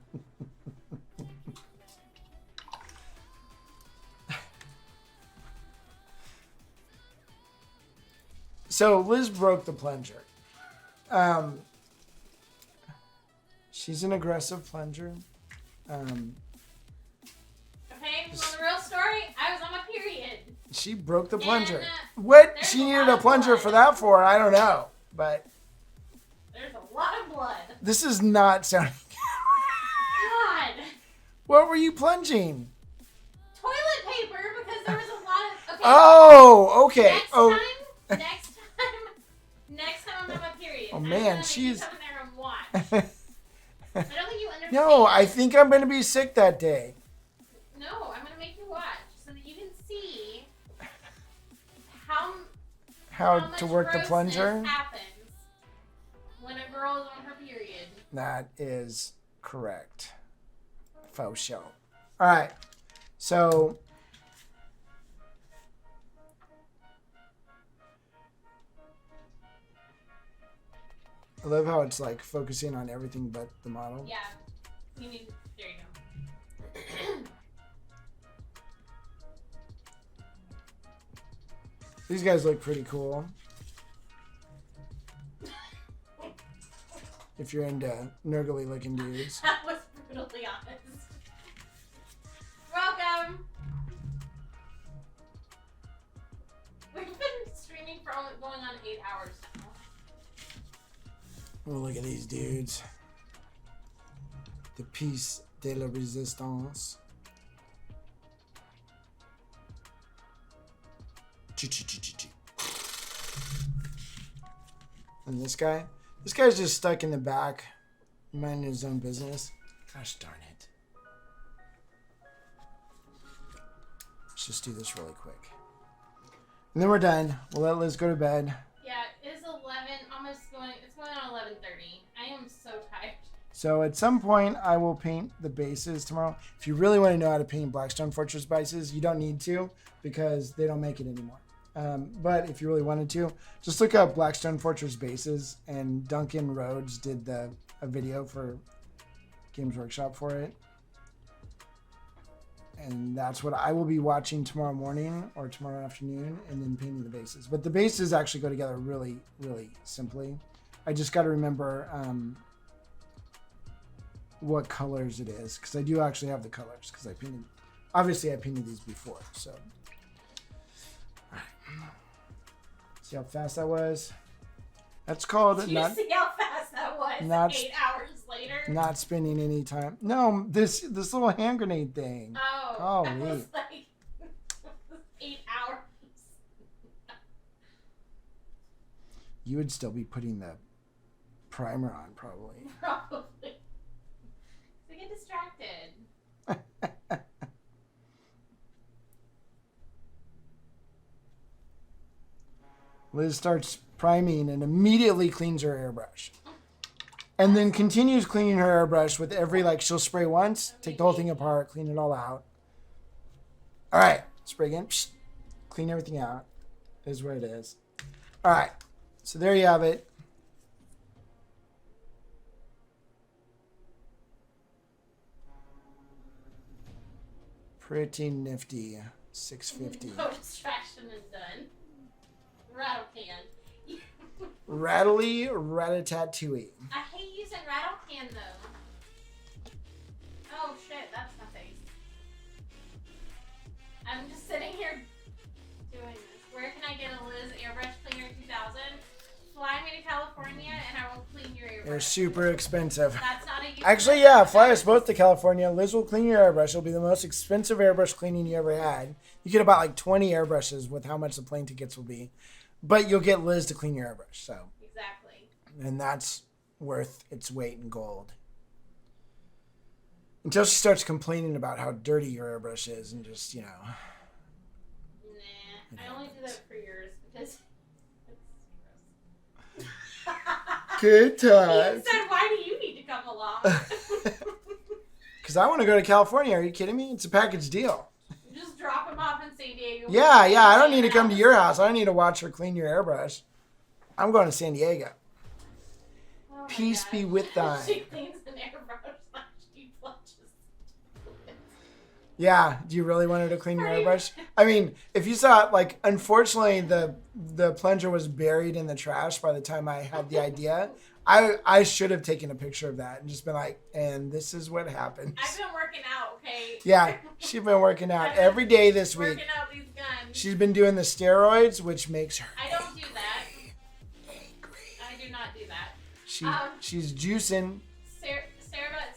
So Liz broke the plunger. She's an aggressive plunger. Okay, well, the real story, I was on my period. She broke the plunger. And, What there's she a needed lot a of plunger blood. for that for, I don't know. But There's a lot of blood. this is not sounding. God. What were you plunging? Toilet paper, because there was a lot of... Okay. Oh, okay. Next time I'm on my period. Oh, I'm man, gonna make she's- you come in there and watch. I don't think you understand. No, I think I'm going to be sick that day. No, I'm gonna make you watch so that you can see how How to much work the grossness plunger? happens when a girl is on her period. That is correct. Faux show. All right. So I love how it's like focusing on everything but the model. Yeah, you need. There you go. These guys look pretty cool. If you're into Nurgle looking dudes. That was brutally honest. Welcome. We've been streaming for going on 8 hours now. Oh, look at these dudes. The piece de la résistance. Ch-ch-ch-ch-ch. And this guy? This guy's just stuck in the back, minding his own business. Gosh darn it. Let's just do this really quick. And then we're done. We'll let Liz go to bed. Yeah, it's 11, almost going, it's going on 11:30. I am so tired. So at some point, I will paint the bases tomorrow. If you really want to know how to paint Blackstone Fortress bases, you don't need to because they don't make it anymore. But if you really wanted to, just look up Blackstone Fortress bases, and Duncan Rhodes did a video for Games Workshop for it. And that's what I will be watching tomorrow morning or tomorrow afternoon, and then painting the bases. But the bases actually go together really, really simply. I just got to remember what colors it is, because I do actually have the colors, because I painted these before. So, all right. See how fast that was? That's called Did you see how fast that was? not- 8 hours later? not spending any time. No, this little hand grenade thing. Oh, that Holy. was like 8 hours. You would still be putting the primer on, probably. Probably. So get distracted. Liz starts priming and immediately cleans her airbrush. And then continues cleaning her airbrush with every, she'll spray once, take the whole thing apart, clean it all out. All right, spray again. Psh, clean everything out. Is what it is. All right, so there you have it. Pretty nifty. 650. No distraction and done. Rattle can. Rattly, rat-a-tat-tooey. I hate using rattle can though. Oh shit, that's my face. I'm just sitting here doing this. Where can I get a Liz Airbrush Cleaner 2000? Fly me to California and I will clean your airbrush. They're super expensive. That's not a use. Actually, yeah, fly us both to California. Liz will clean your airbrush. It'll be the most expensive airbrush cleaning you ever had. You get about 20 airbrushes with how much the plane tickets will be. But you'll get Liz to clean your airbrush. So, Exactly. and that's worth its weight in gold. Until she starts complaining about how dirty your airbrush is and just, Nah, I only do that for yours because it's gross. Good He times. said, "Why do you need to come along?" Because I want to go to California. Are you kidding me? It's a package deal. Just drop him off in San Diego. Yeah. I don't need to come to your house. I don't need to watch her clean your airbrush. I'm going to San Diego. Oh my Peace God. be with thine. She cleans an airbrush like she plunges. Yeah. Do you really want her to clean your airbrush? I mean, if you saw it, like, unfortunately, the plunger was buried in the trash by the time I had the idea. I should have taken a picture of that and just been like, and this is what happens. I've been working out, okay? Yeah, she's been working out every day this week. Working out these guns. She's been doing the steroids, which makes her I don't do that. angry. I do not do that. She's juicing. Sarah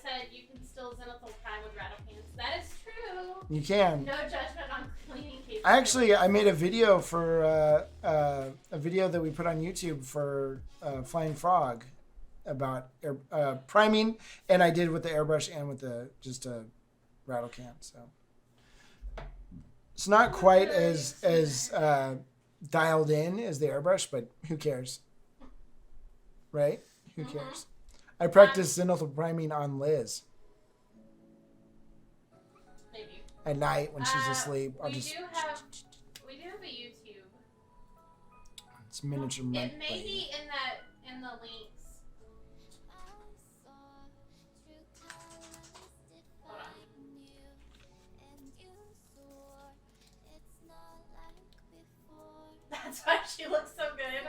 said you can still zenithal time with rattle cans. That is true. You can. No judgment on cleaning cases. I made a video for a video that we put on YouTube for Flying Frog about priming, and I did with the airbrush and with just a rattle can. So it's not quite as dialed in as the airbrush, but who cares, right? Who cares? I practice zenithal priming on Liz Maybe. at night when she's asleep. We do have a YouTube. It's miniature. It may be in the links. Hold on. That's why she looks so good.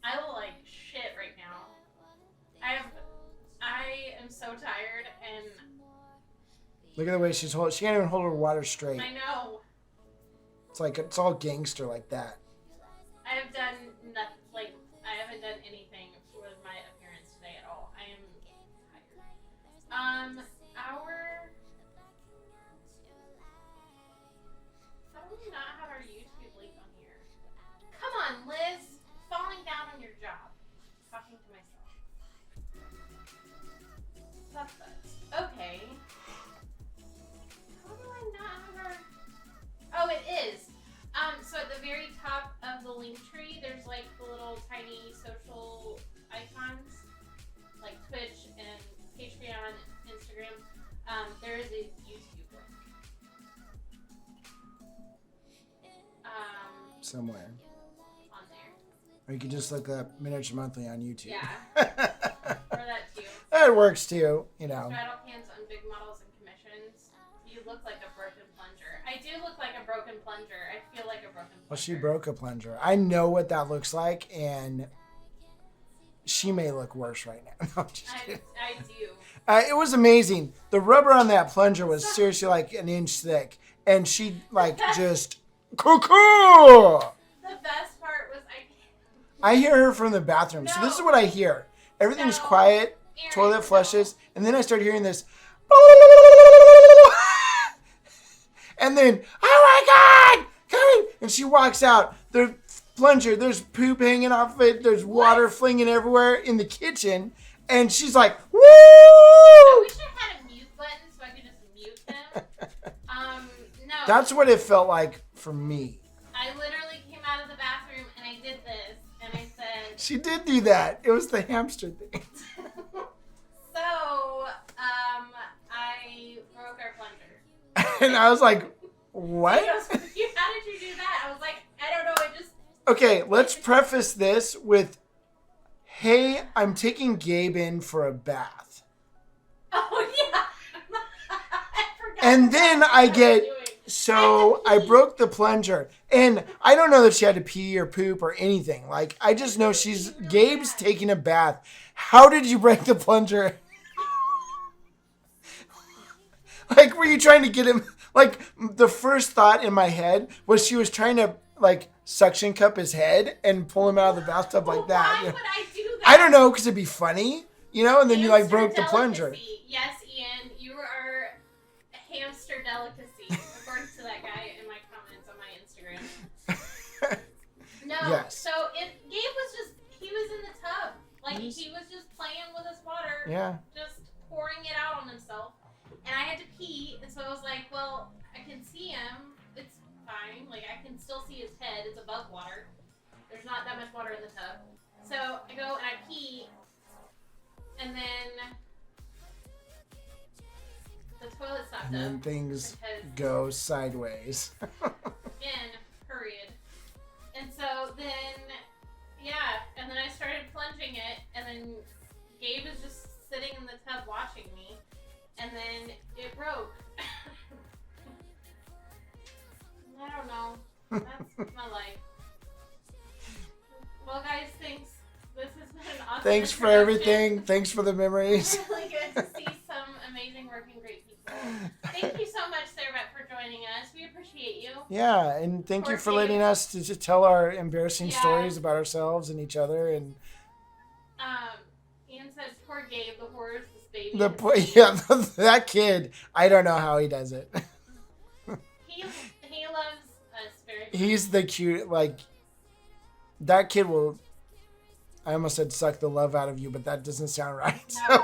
I look like shit right now. I am so tired and Look at the way she's holding. She can't even hold her water straight. I know. It's like it's all gangster like that. I have done nothing. Like I haven't done anything with my appearance today at all. I am tired. How do we not have our YouTube link on here? Come on, Liz. Falling down on your job. Talking to myself. That sucks. Okay. How do I not have our... Oh, it is. So at the very top of the link tree, there's like the little tiny social icons, like Twitch and Patreon, Instagram. There is a YouTube link. Somewhere. On there. Or you could just look up Miniature Monthly on YouTube. Yeah. Or that too. That works too, you know. Straddle cans on big models and commissions. You look like a broken plunger. I do look like a broken plunger. I feel like a broken plunger. Well, she broke a plunger. I know what that looks like, and she may look worse right now. No, I'm just kidding. I do. It was amazing. The rubber on that plunger was seriously like an inch thick, and she like just cuckoo. The best part was I hear her from the bathroom. So this is what I hear. Everything's quiet, Aaron, toilet flushes, and then I start hearing this. And then, oh my God, coming! And she walks out. The plunger, there's poop hanging off it. There's water flinging everywhere in the kitchen. And she's like, woo! I wish I had a mute button so I could just mute him. No. That's what it felt like for me. I literally came out of the bathroom and I did this and I said. She did do that. It was the hamster thing. So, I broke our plunger. And I was like, what? He goes, how did you do that? I was like, I don't know. It just. Okay, let's preface this with, hey, I'm taking Gabe in for a bath. Oh, yeah. I forgot. And then I get, doing. so I broke the plunger. And I don't know that she had to pee or poop or anything. Like, I just know Gabe's taking a bath. How did you break the plunger? Like, were you trying to get him? Like, the first thought in my head was she was trying to, like, suction cup his head and pull him out of the bathtub like that. Why You know? would I do that? I don't know, because it'd be funny, you know? And then you, like, broke the plunger. Delicacy. Yes, Ian, you are a hamster delicacy, according to that guy in my comments on my Instagram. No, Yes. so if Gabe was he was in the tub. Like, he was just playing with his water. Yeah. Just pouring it out on himself. And I had to pee, and so I was like, well, I can see him. It's fine. Like, I can still see his head. It's above water. There's not that much water in the tub. So I go and I pee, And then the toilet stopped And then up things because go sideways. again, hurried. And so then, yeah, and then I started plunging it, and then Gabe is just sitting in the tub watching me, and then it broke. I don't know. That's my life. Well, guys, thanks. This has been an awesome Thanks for introduction. everything. Thanks for the memories. Really good to see some amazing working great people. Thank you so much, Sarah, for joining us. We appreciate you. Yeah, and thank you Poor for Gabe. letting us to just tell our embarrassing Yeah. stories about ourselves and each other. And Ian said, "Poor Gabe, the horrors this baby." that kid, I don't know how he does it. He loves us very much. He's the cute, like, that kid will, I almost said suck the love out of you, but that doesn't sound right. No, So,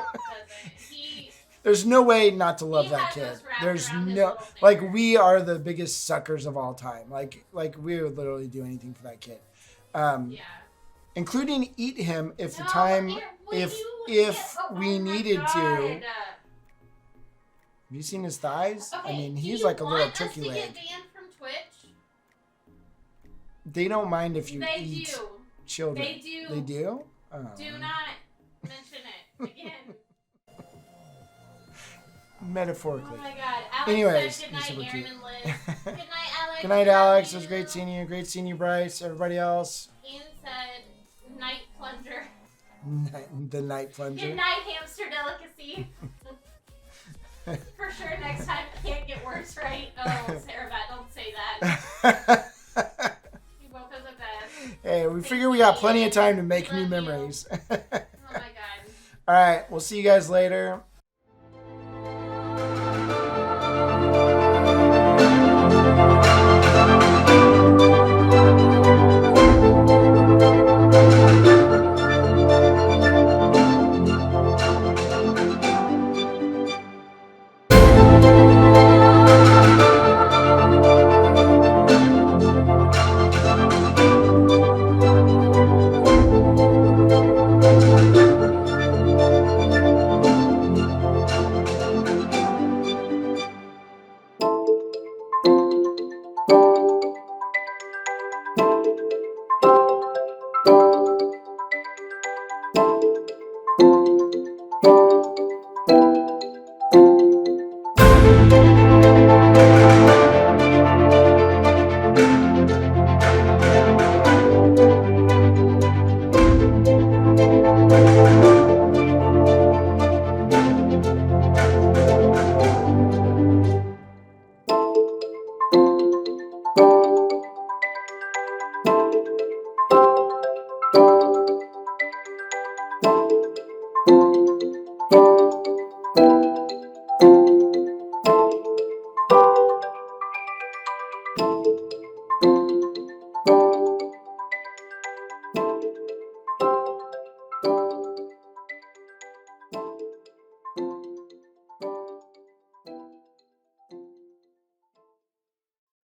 he there's no way not to love He that has kid. us wrapped There's around his no, little like, finger. we are the biggest suckers of all time. Like we would literally do anything for that kid. yeah. Including eat him if the No, time, Aaron, will if you we my needed God. to. Have you seen his thighs? Okay, I mean, do he's you like a little want turkey us to leg. get banned from Twitch? They don't mind if you They eat do. children. They do. They do? Oh. Do not mention it again. Metaphorically. Oh my God. Alex Anyways, said he's good night, super Aaron cute. and Liz. Good night, Alex. Good night, We love Alex. It you. was great seeing you. Great seeing you, Bryce. Everybody else. Ian said night plunger. The night plunger. Good night, hamster delicacy. For sure, next time it can't get worse, right? Oh, Sarah, don't say that. You woke us up bad. Hey, we Thank figure we got you. plenty of time to make Love new you. memories. Oh my God. All right, we'll see you guys later.